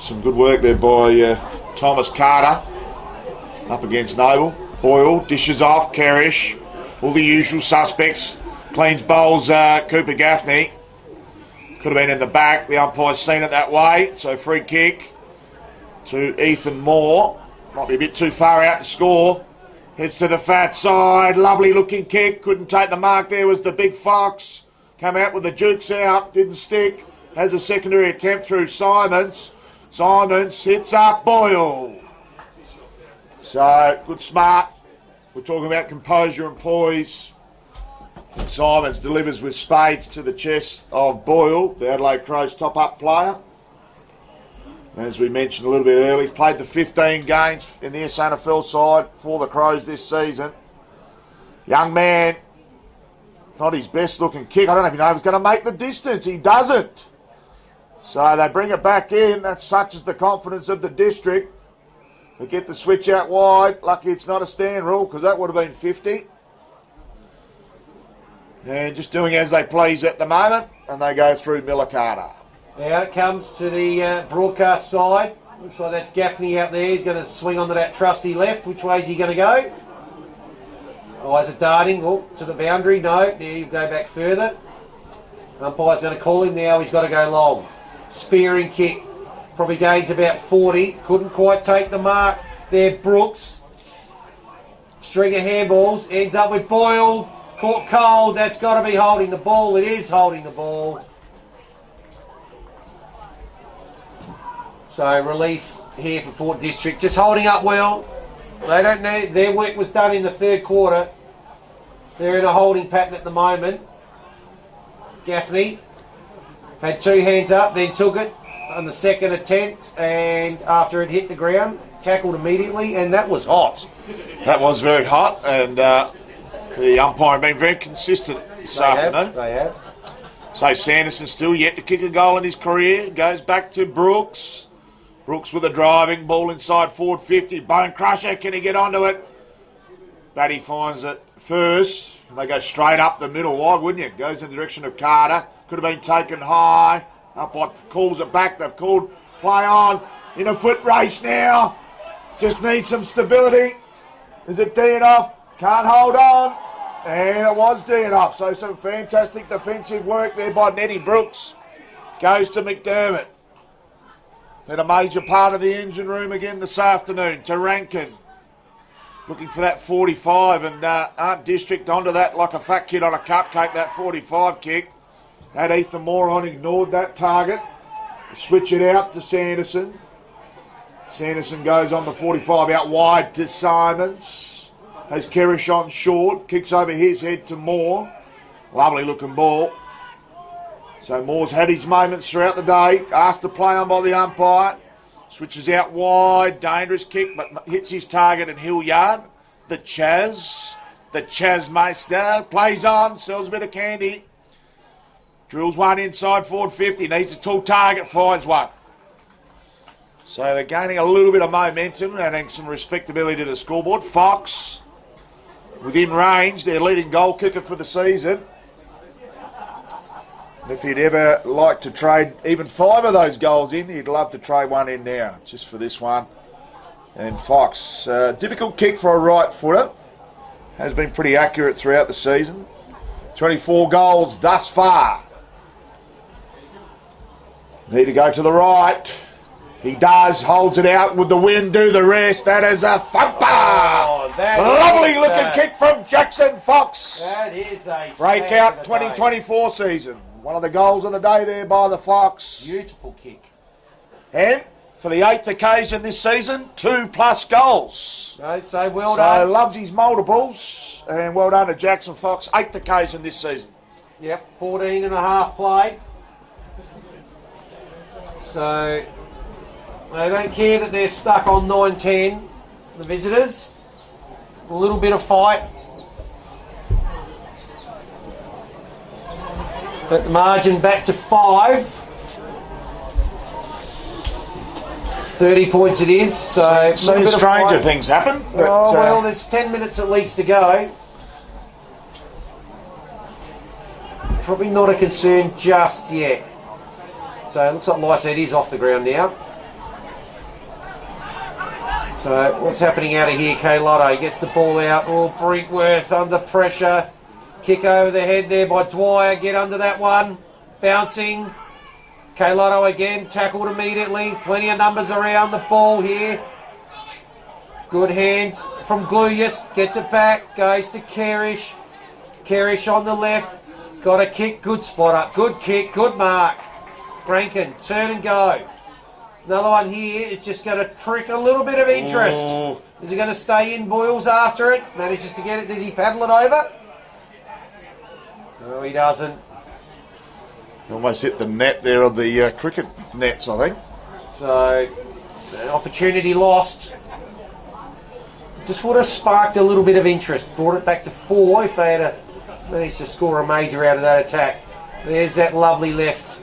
some good work there by Thomas Carter. Up against Noble. Boyle dishes off, Kerrish. All the usual suspects. Cleans bowls Cooper Gaffney. Could have been in the back. The umpire's seen it that way. So free kick to Ethan Moore. Might be a bit too far out to score. Heads to the fat side. Lovely looking kick. Couldn't take the mark there. Was the big Fox. Come out with the jukes out. Didn't stick. Has a secondary attempt through Simons. Simons hits up Boyle. So good smart. We're talking about composure and poise. And Simons delivers with spades to the chest of Boyle, the Adelaide Crows top-up player. As we mentioned a little bit earlier, he's played the 15 games in the SNFL side for the Crows this season. Young man, not his best-looking kick. I don't even know if he's going to make the distance. He doesn't. So they bring it back in. That's such as the confidence of the district. They get the switch out wide. Lucky it's not a stand rule because that would have been 50. And just doing as they please at the moment, and they go through Miller Carter. Now it comes to the broadcast side. Looks like that's Gaffney out there. He's going to swing onto that trusty left. Which way is he going to go? Eyes are darting. Oh, to the boundary. No, there you go back further. Umpire's going to call him now. He's got to go long. Spearing kick. Probably gains about 40. Couldn't quite take the mark. There, Brooks. String of handballs. Ends up with Boyle. Caught cold, that's got to be holding the ball. It is holding the ball. So relief here for Port District. Just holding up well. They don't need, their work was done in the third quarter. They're in a holding pattern at the moment. Gaffney had two hands up, then took it on the second attempt, and after it hit the ground, tackled immediately, and that was hot. That was very hot, and the umpire been very consistent this afternoon. They have. So Sanderson still yet to kick a goal in his career. Goes back to Brooks. Brooks with a driving ball inside forward 50. Bone Crusher, can he get onto it? Batty finds it first. They go straight up the middle. Why wouldn't you? Goes in the direction of Carter. Could have been taken high. Umpire calls it back. They've called play on. In a foot race now. Just needs some stability. Is it D'ing off? Can't hold on. And it was D'ing off. So some fantastic defensive work there by Nettie Brooks. Goes to McDermott. Been a major part of the engine room again this afternoon. To Rankin. Looking for that 45. And Art District onto that like a fat kid on a cupcake, that 45 kick. Had Ethan Moore on, ignored that target. Switch it out to Sanderson. Sanderson goes on the 45 out wide to Simons. Has Kerrish on short, kicks over his head to Moore. Lovely looking ball. So Moore's had his moments throughout the day. Asked to play on by the umpire. Switches out wide, dangerous kick, but hits his target in Hilliard. The Chazmeister, plays on, sells a bit of candy. Drills one inside forward 50, needs a tall target, finds one. So they're gaining a little bit of momentum, adding some respectability to the scoreboard. Fox, within range, their leading goal kicker for the season. And if he'd ever like to trade even 5 of those goals in, he'd love to trade one in now, just for this one. And Fox, difficult kick for a right footer. Has been pretty accurate throughout the season. 24 goals thus far. Need to go to the right. He does, holds it out with the wind, do the rest. That is a thumper. Oh, lovely looking kick from Jackson Fox. That is a breakout 2024 season. One of the goals of the day there by the Fox. Beautiful kick. And for the 8th occasion this season, 2+ goals. No, so well done. So loves his multiples. And well done to Jackson Fox, 8th occasion this season. Yep, 14 and a half played. So They don't care that they're stuck on 9-10, the visitors. A little bit of fight. But the margin back to 5. 30 points it is. So Seems stranger things happen. But, well, there's 10 minutes at least to go. Probably not a concern just yet. So it looks like Lyset is off the ground now. So what's happening out of here? K Lotto gets the ball out. Oh, Brinkworth under pressure. Kick over the head there by Dwyer. Get under that one. Bouncing. K Lotto again. Tackled immediately. Plenty of numbers around the ball here. Good hands from Gluyas. Gets it back. Goes to Kerish. Kerish on the left. Got a kick. Good spot up. Good kick. Good mark. Branken. Turn and go. Another one here. It's just going to prick a little bit of interest. Oh. Is he going to stay in? Boyles after it. Manages to get it. Does he paddle it over? No, he doesn't. Almost hit the net there of the cricket nets, I think. So, an opportunity lost. Just would have sparked a little bit of interest. Brought it back to 4 if they had managed to score a major out of that attack. There's that lovely left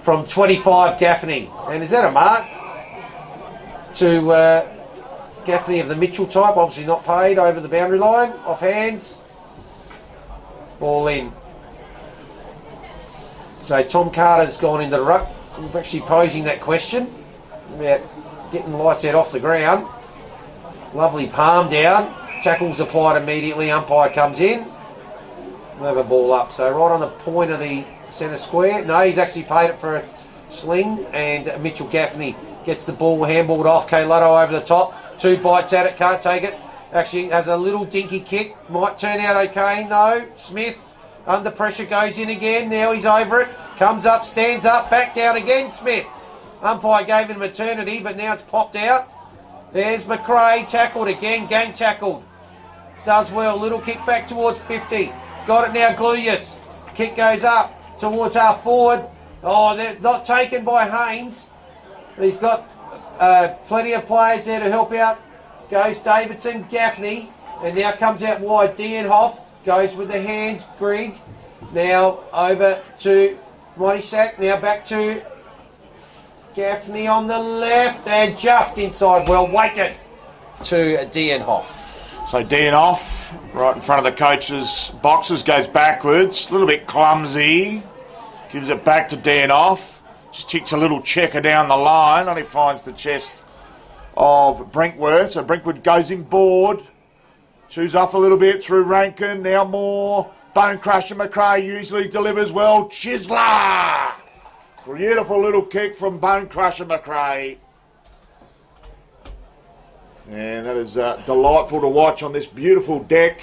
from 25, Gaffney. And is that a mark? To Gaffney of the Mitchell type, obviously not paid, over the boundary line, off hands. Ball in. So Tom Carter's gone into the ruck. I'm actually posing that question about getting Lyset off the ground. Lovely palm down. Tackle's applied immediately. Umpire comes in. We'll have a ball up. So right on the point of the centre square. No, he's actually paid it for a sling. And Mitchell Gaffney gets the ball handballed off. K Lotto over the top. 2 bites at it. Can't take it. Actually has a little dinky kick. Might turn out okay. No. Smith. Under pressure, goes in again. Now he's over it. Comes up, stands up, back down again. Smith. Umpire gave him eternity, but now it's popped out. There's McRae, tackled again. Gang tackled. Does well. Little kick back towards 50. Got it now, Gluyas. Kick goes up towards half forward. Oh, they're not taken by Haynes. He's got plenty of players there to help out. Goes Davidson, Gaffney. And now comes out wide. Dienhoff. Goes with the hands, Grigg. Now over to Monishack. Now back to Gaffney on the left. And just inside, well weighted to Dienhoff. So Dienhoff, right in front of the coach's boxes, goes backwards. A little bit clumsy. Gives it back to Dienhoff. Just ticks a little checker down the line. Only finds the chest of Brinkworth. So Brinkworth goes inboard. Chews off a little bit through Rankin. Now more. Bone Crusher McRae usually delivers well. Chisler! Beautiful little kick from Bone Crusher McRae. And that is delightful to watch on this beautiful deck.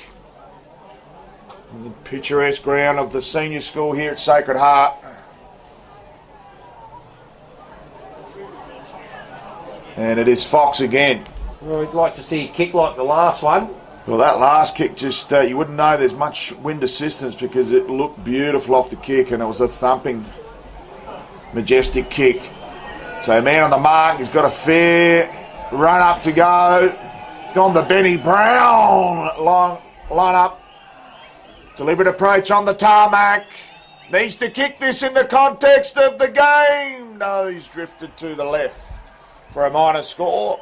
In the picturesque ground of the senior school here at Sacred Heart. And it is Fox again. Well, we'd like to see a kick like the last one. Well, that last kick just, you wouldn't know there's much wind assistance because it looked beautiful off the kick and it was a thumping, majestic kick. So man on the mark, he's got a fair run up to go. It's gone to Benny Brown. Line up. Deliberate approach on the tarmac. Needs to kick this in the context of the game. No, he's drifted to the left for a minor score.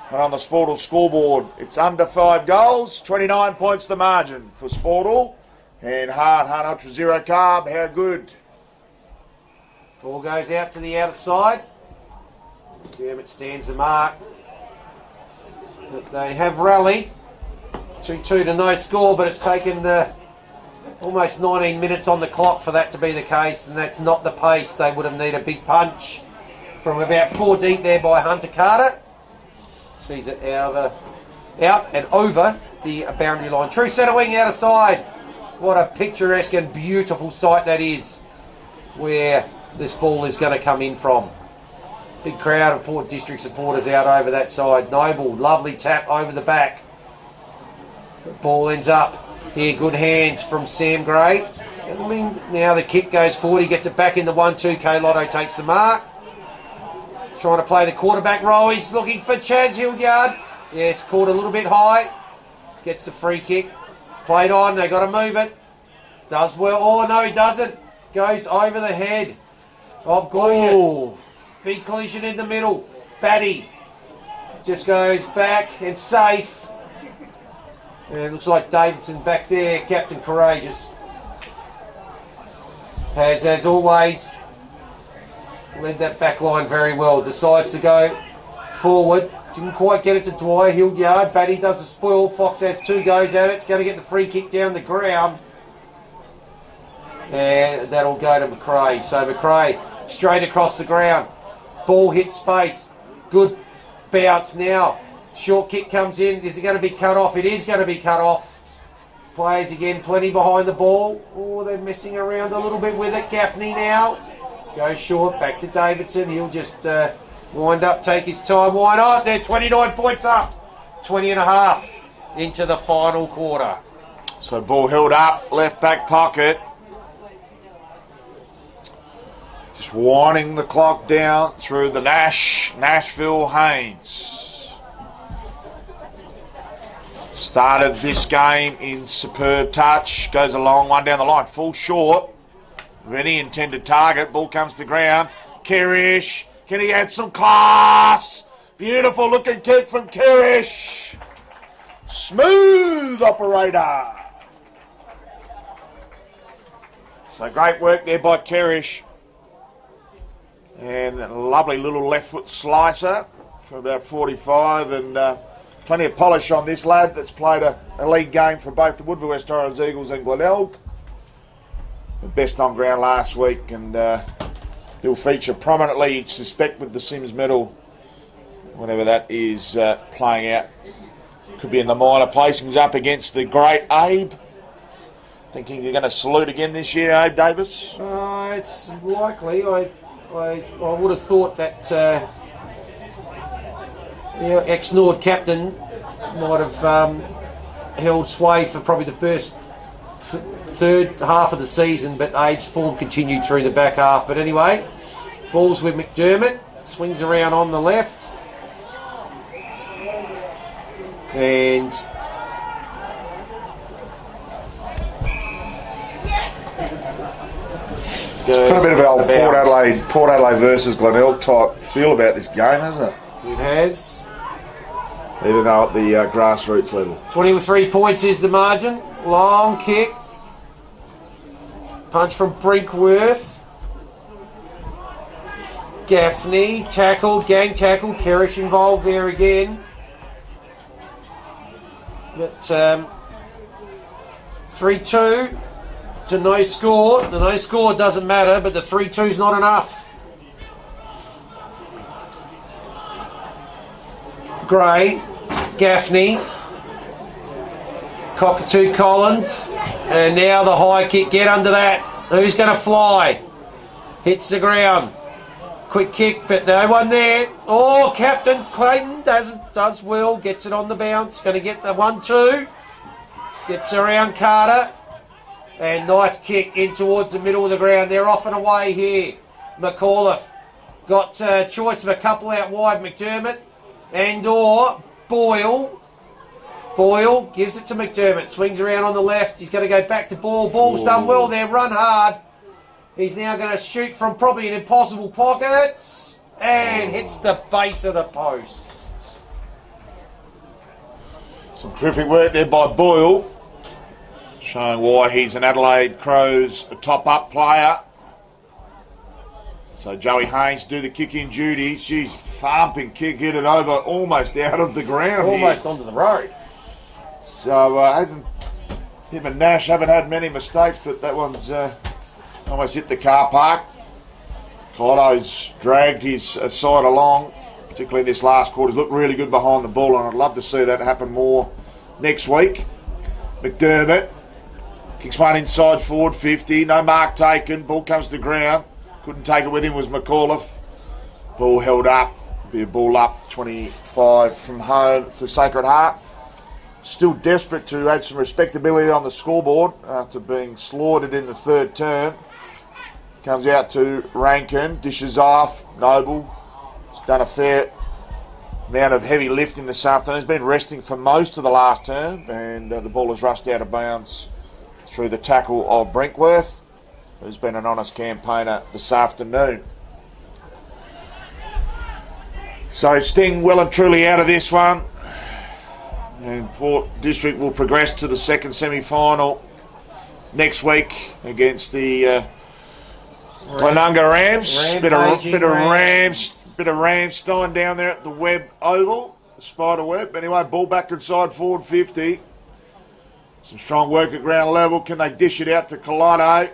And on the Sportal scoreboard, it's under 5 goals, 29 points the margin for Sportal. And Hard Ultra Zero Carb, how good. Ball goes out to the outside. Dermott stands the mark. But they have rallied. 2-2 to no score, but it's taken almost 19 minutes on the clock for that to be the case, and that's not the pace. They would have needed a big punch from about 4 deep there by Hunter Carter. Sees it out and over the boundary line. True centre wing out of side. What a picturesque and beautiful sight that is, where this ball is going to come in from. Big crowd of Port District supporters out over that side. Noble, lovely tap over the back. The ball ends up here. Good hands from Sam Gray. I mean, now the kick goes forward. He gets it back in the 1-2. K Lotto takes the mark. Trying to play the quarterback role. He's looking for Chaz Hildyard. Yes, caught a little bit high. Gets the free kick. It's played on. They got to move it. Does well. Oh, no, he doesn't. Goes over the head of Glorious. Oh. Big collision in the middle. Batty just goes back and safe. And it looks like Davidson back there, Captain Courageous. Has, as always, led that back line very well. Decides to go forward. Didn't quite get it to Dwyer Hildyard. Batty does a spoil. Fox has 2 goes at it. It's going to get the free kick down the ground. And that'll go to McRae. So McRae straight across the ground. Ball hits space. Good bounce now. Short kick comes in. Is it going to be cut off? It is going to be cut off. Players again, plenty behind the ball. Oh, they're messing around a little bit with it. Gaffney now. Goes short. Back to Davidson. He'll just wind up, take his time. Why not? They're 29 points up. 20 and a half into the final quarter. So ball held up, left back pocket. Just winding the clock down through the Nashville Haynes. Started this game in superb touch. Goes a long one down the line. Full short of any intended target. Ball comes to the ground. Kirish. Can he add some class? Beautiful looking kick from Kirish. Smooth operator. So great work there by Kirish. And a lovely little left foot slicer for about 45, and plenty of polish on this lad that's played a league game for both the Woodville West Torrens Eagles and Glenelg. The best on ground last week, and he'll feature prominently, suspect, with the Sims medal, whenever that is playing out. Could be in the minor placings up against the great Abe. Thinking you're going to salute again this year, Abe Davis? It's likely. I would have thought that ex-Nord captain might have held sway for probably the first third half of the season, but Abe's form continued through the back half. But anyway, ball's with McDermott, swings around on the left, and it's got a bit of old Port Adelaide versus Glenelg type feel about this game, hasn't it? It has. Even though at the grassroots level. 23 points is the margin. Long kick. Punch from Brinkworth. Gaffney tackled, gang tackled. Kerish involved there again. But 3-2 to no score. The no score doesn't matter, but the 3-2's not enough. Gray, Gaffney, Cockatoo Collins, and now the high kick. Get under that. Who's going to fly? Hits the ground. Quick kick, but no one there. Oh, Captain Clayton does well. Gets it on the bounce. Going to get the 1-2. Gets around Carter. And nice kick in towards the middle of the ground. They're off and away here. McAuliffe got a choice of a couple out wide. McDermott and or Boyle. Boyle gives it to McDermott. Swings around on the left. He's going to go back to Ball. Ball's done well there. Run hard. He's now going to shoot from probably an impossible pocket. And hits the base of the post. Some terrific work there by Boyle. Showing why he's an Adelaide Crows top-up player. So Joey Haynes do the kick-in duties. She's thumping kick, hit it over almost out of the ground. Almost onto the road. So him and Nash haven't had many mistakes, but that one's almost hit the car park. Cotto's dragged his side along, particularly this last quarter. He's looked really good behind the ball, and I'd love to see that happen more next week. McDermott kicks one inside forward 50. No mark taken. Ball comes to ground. Couldn't take it with him was McAuliffe. Ball held up. Be a ball up 25 from home for Sacred Heart. Still desperate to add some respectability on the scoreboard after being slaughtered in the third term. Comes out to Rankin. Dishes off. Noble done a fair amount of heavy lifting this afternoon. He's been resting for most of the last term, and the ball has rushed out of bounds through the tackle of Brinkworth, who's been an honest campaigner this afternoon. So Sting well and truly out of this one, and Port District will progress to the second semi-final next week against the Glenunga Rams. Bit of Ramstein down there at the Webb Oval, the Spider Webb. Anyway, ball back inside forward 50. Some strong work at ground level. Can they dish it out to Colado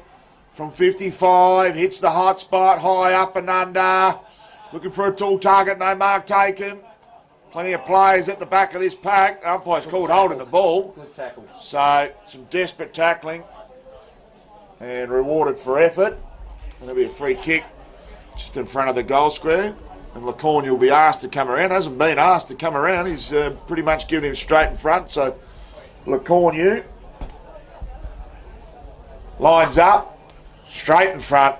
from 55? Hits the hot spot, high up and under. Looking for a tall target, no mark taken. Plenty of players at the back of this pack. Umpire's called holding the ball. Good tackle. So, some desperate tackling and rewarded for effort. There'll be a free kick just in front of the goal square. And LaCorn will be asked to come around. Hasn't been asked to come around. He's pretty much given him straight in front. So, LaCorn lines up, straight in front.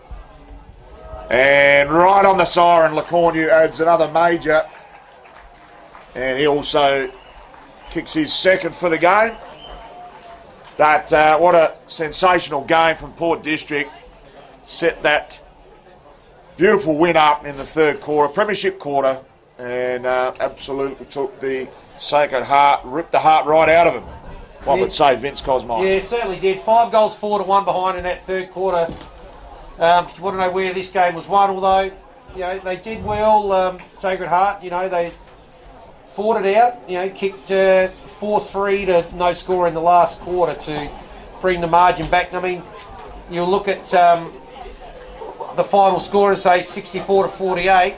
And right on the siren, LaCorn adds another major. And he also kicks his second for the game. But what a sensational game from Port District. Set that beautiful win up in the third quarter, premiership quarter, and absolutely took the Sacred Heart, ripped the heart right out of him. One would say Vince Cosmo. Yeah, it certainly did. 5 goals, 4-1 behind in that third quarter. If you want to know where this game was won, although they did well, Sacred Heart, they fought it out, kicked 4-3 to no score in the last quarter to bring the margin back. I mean, you'll look at the final score and say 64-48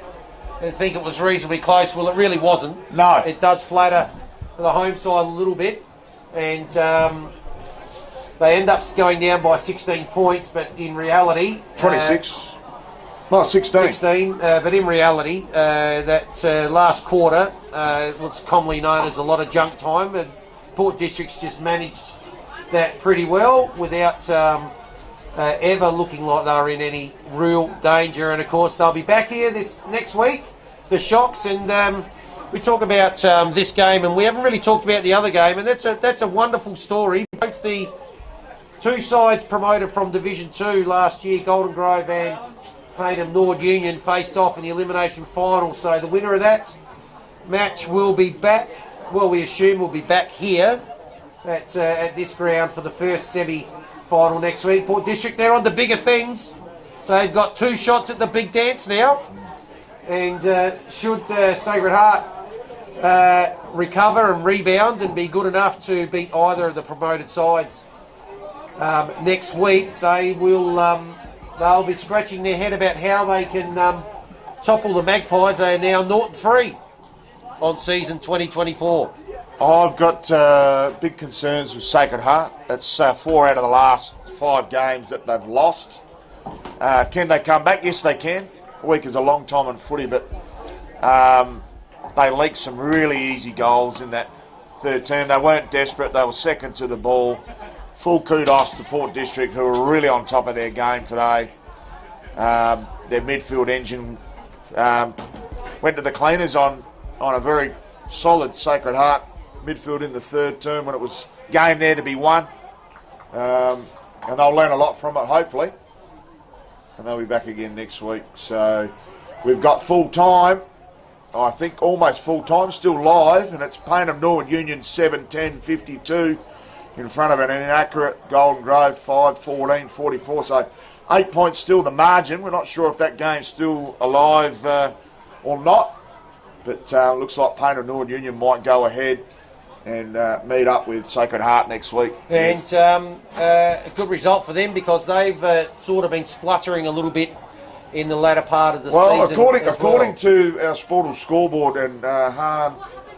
and think it was reasonably close. Well, it really wasn't. No. It does flatter the home side a little bit, and they end up going down by 16 points, but in reality... 26. 16. 16, but in reality, that last quarter was commonly known as a lot of junk time, and Port District's just managed that pretty well without ever looking like they were in any real danger. And of course, they'll be back here this next week, the Shocks, and we talk about this game, and we haven't really talked about the other game, and that's a wonderful story. Both the two sides promoted from Division 2 last year, Golden Grove and Payneham Nord Union, faced off in the elimination final. So the winner of that match will be back, well, we assume will be back here at this ground for the first semi-final next week. Port District, they're on the bigger things. They've got 2 shots at the big dance now, and should Sacred Heart recover and rebound and be good enough to beat either of the promoted sides next week, they'll be scratching their head about how they can topple the Magpies. They are now 0-3 on season 2024. I've got big concerns with Sacred Heart. That's 4 out of the last 5 games that they've lost. Can they come back? Yes, they can. A week is a long time in footy, but they leaked some really easy goals in that third term. They weren't desperate. They were second to the ball. Full kudos to Port District, who are really on top of their game today. Their midfield engine went to the cleaners on a very solid Sacred Heart midfield in the third term when it was game there to be won. And they'll learn a lot from it, hopefully. And they'll be back again next week. So we've got full time. I think almost full time, still live, and it's Payneham Nord Union 7-10-52 in front of an inaccurate Golden Grove 5-14-44. So 8 points still the margin. We're not sure if that game's still alive or not, but looks like Payneham Nord Union might go ahead and meet up with Sacred Heart next week. And a good result for them, because they've sort of been spluttering a little bit in the latter part of the season. According to our Sportal scoreboard and Han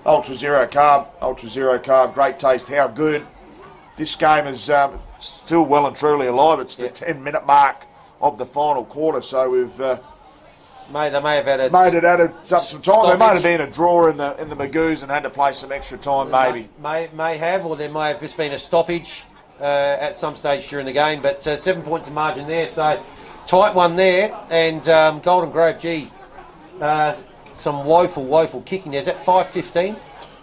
Ultra Zero Carb, great taste, how good. This game is still well and truly alive. It's the 10-minute mark of the final quarter, so we've they may have added some time. There might have been a draw in the Magoos and had to play some extra time, maybe. May have, or there may have just been a stoppage at some stage during the game. But 7 points of margin there, so tight one there. And Golden Grove, some woeful kicking. Is that 5:15?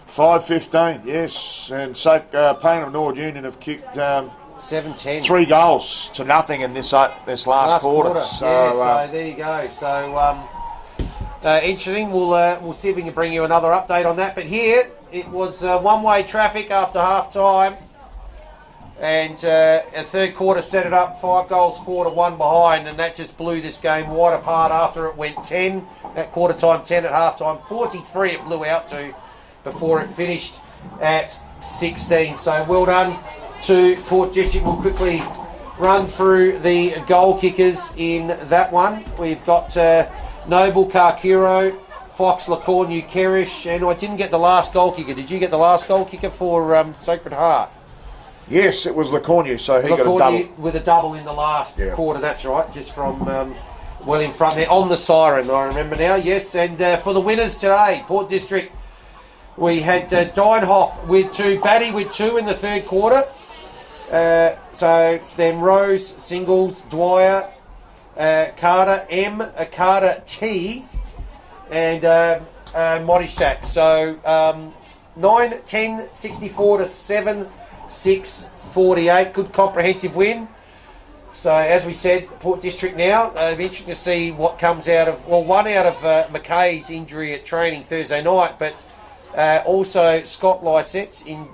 5:15, yes. And so Payne of Nord Union have kicked 7-10. 3 goals to nothing in this last quarter. So there you go. So interesting. We'll see if we can bring you another update on that. But here it was one-way traffic after half time, and a third quarter set it up 5 goals 4-1 behind, and that just blew this game wide apart after it went 10 at quarter time, 10 at half time, 43 it blew out to before it finished at 16. So well done to Port District. We'll quickly run through the goal kickers in that one. We've got Noble, Karkiro, Fox, Lacornu, Kerish, and I didn't get the last goal kicker. Did you get the last goal kicker for Sacred Heart? Yes, it was Lacornu, so he got a double. With a double in the last quarter, that's right, just from well in front there, on the siren, I remember now, yes. And for the winners today, Port District, we had Deinhoff with 2, Batty with 2 in the third quarter. So then Rose, Singles, Dwyer, Carter M, Carter T, and Modishak. So 9, 10, 64 to 7, 6, 48. Good comprehensive win. So as we said, Port District now, it'll be interesting to see what comes out of, well, one out of McKay's injury at training Thursday night, but also Scott Lysette's in,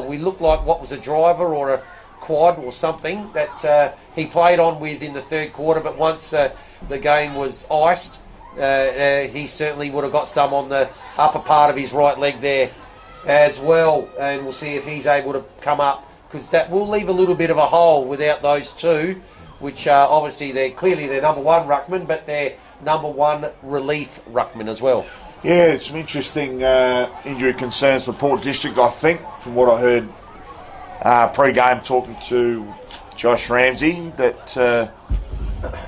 we looked like what was a driver or a quad or something that he played on with in the third quarter, but once the game was iced, he certainly would have got some on the upper part of his right leg there as well, and we'll see if he's able to come up, because that will leave a little bit of a hole without those two, which obviously they're clearly their number one ruckman, but they're number one relief ruckman as well. Yeah, it's some interesting injury concerns for Port District, I think, from what I heard pre-game talking to Josh Ramsey, that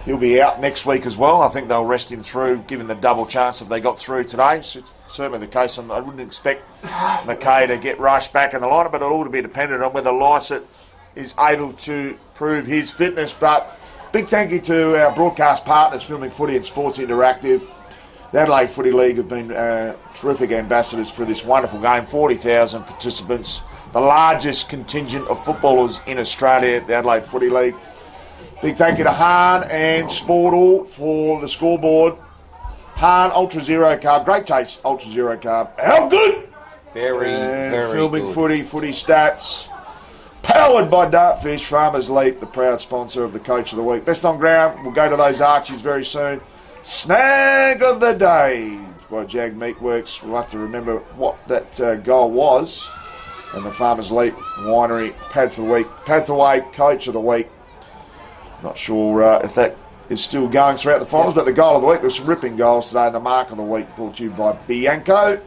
he'll be out next week as well. I think they'll rest him through, given the double chance if they got through today. So it's certainly the case. I wouldn't expect McKay to get rushed back in the lineup, but it'll all be dependent on whether Lysett is able to prove his fitness. But big thank you to our broadcast partners, Filming Footy and Sports Interactive. The Adelaide Footy League have been terrific ambassadors for this wonderful game. 40,000 participants, the largest contingent of footballers in Australia at the Adelaide Footy League. Big thank you to Hahn and Sportal for the scoreboard. Hahn Ultra Zero Carb, great taste, Ultra Zero Carb. How good? Very Filming good. Footy Stats. Powered by Dartfish, Farmers Leap, the proud sponsor of the Coach of the Week. Best on ground, we'll go to those Archies very soon. Snag of the day by Jag Meatworks. We'll have to remember what that goal was. And the Farmers Leap Winery, Pathway Coach of the Week. Not sure if that is still going throughout the finals, but the goal of the week, there's some ripping goals today. The mark of the week brought to you by Bianco.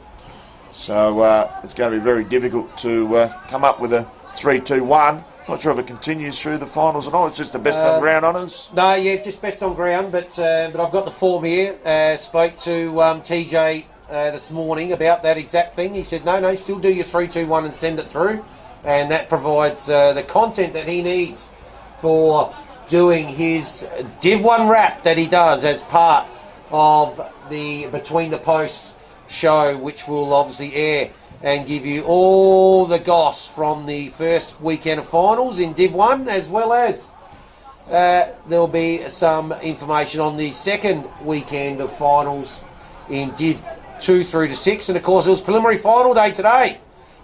So it's going to be very difficult to come up with a 3-2-1. Not sure if it continues through the finals or not. It's just the best on ground honours. No, yeah, just best on ground. But I've got the form here. Spoke to TJ this morning about that exact thing. He said, no, still do your 3-2-1 and send it through. And that provides the content that he needs for doing his Div 1 wrap that he does as part of the Between the Posts show, which will obviously air and give you all the goss from the first weekend of finals in Div 1, as well as there'll be some information on the second weekend of finals in Div 2 through to 6. And of course, it was preliminary final day today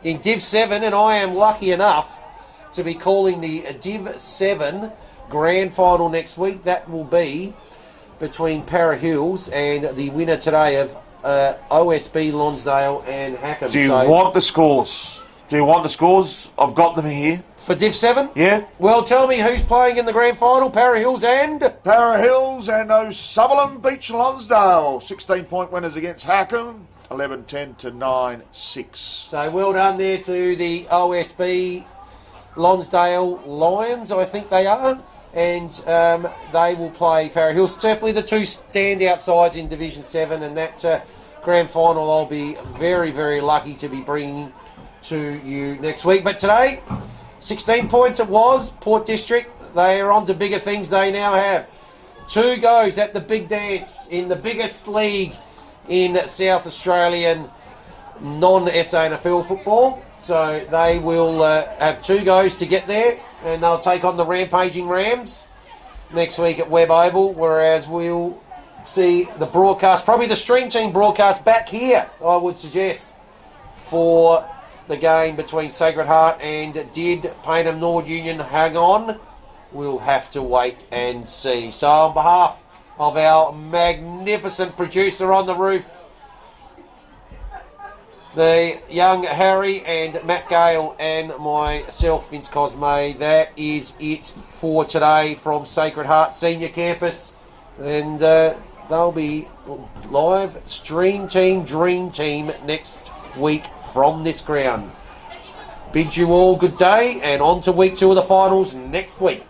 in Div 7, and I am lucky enough to be calling the Div 7 grand final next week. That will be between Para Hills and the winner today of OSB, Lonsdale and Hackham. Do you want the scores? I've got them here. For Div 7? Yeah. Well, tell me who's playing in the grand final. Para Hills and O'Sutherland Beach Lonsdale. 16-point winners against Hackham. 11-10 to 9-6. So well done there to the OSB Lonsdale Lions, I think they are. And they will play Para Hills. Definitely the two standout sides in Division 7, and that grand final I'll be very, very lucky to be bringing to you next week. But today, 16 points it was. Port District, they are on to bigger things. They now have 2 goes at the big dance in the biggest league in South Australian non-SANFL football. So they will have 2 goes to get there, and they'll take on the Rampaging Rams next week at Webb Oval, whereas we'll see the broadcast, probably the Stream Team broadcast back here, I would suggest, for the game between Sacred Heart and did Payneham Nord Union hang on? We'll have to wait and see. So on behalf of our magnificent producer on the roof, the young Harry and Matt Gale and myself, Vince Cosme, that is it for today from Sacred Heart Senior Campus. And they'll be live Stream Team Dream Team next week from this ground. Bid you all good day, and on to week 2 of the finals next week.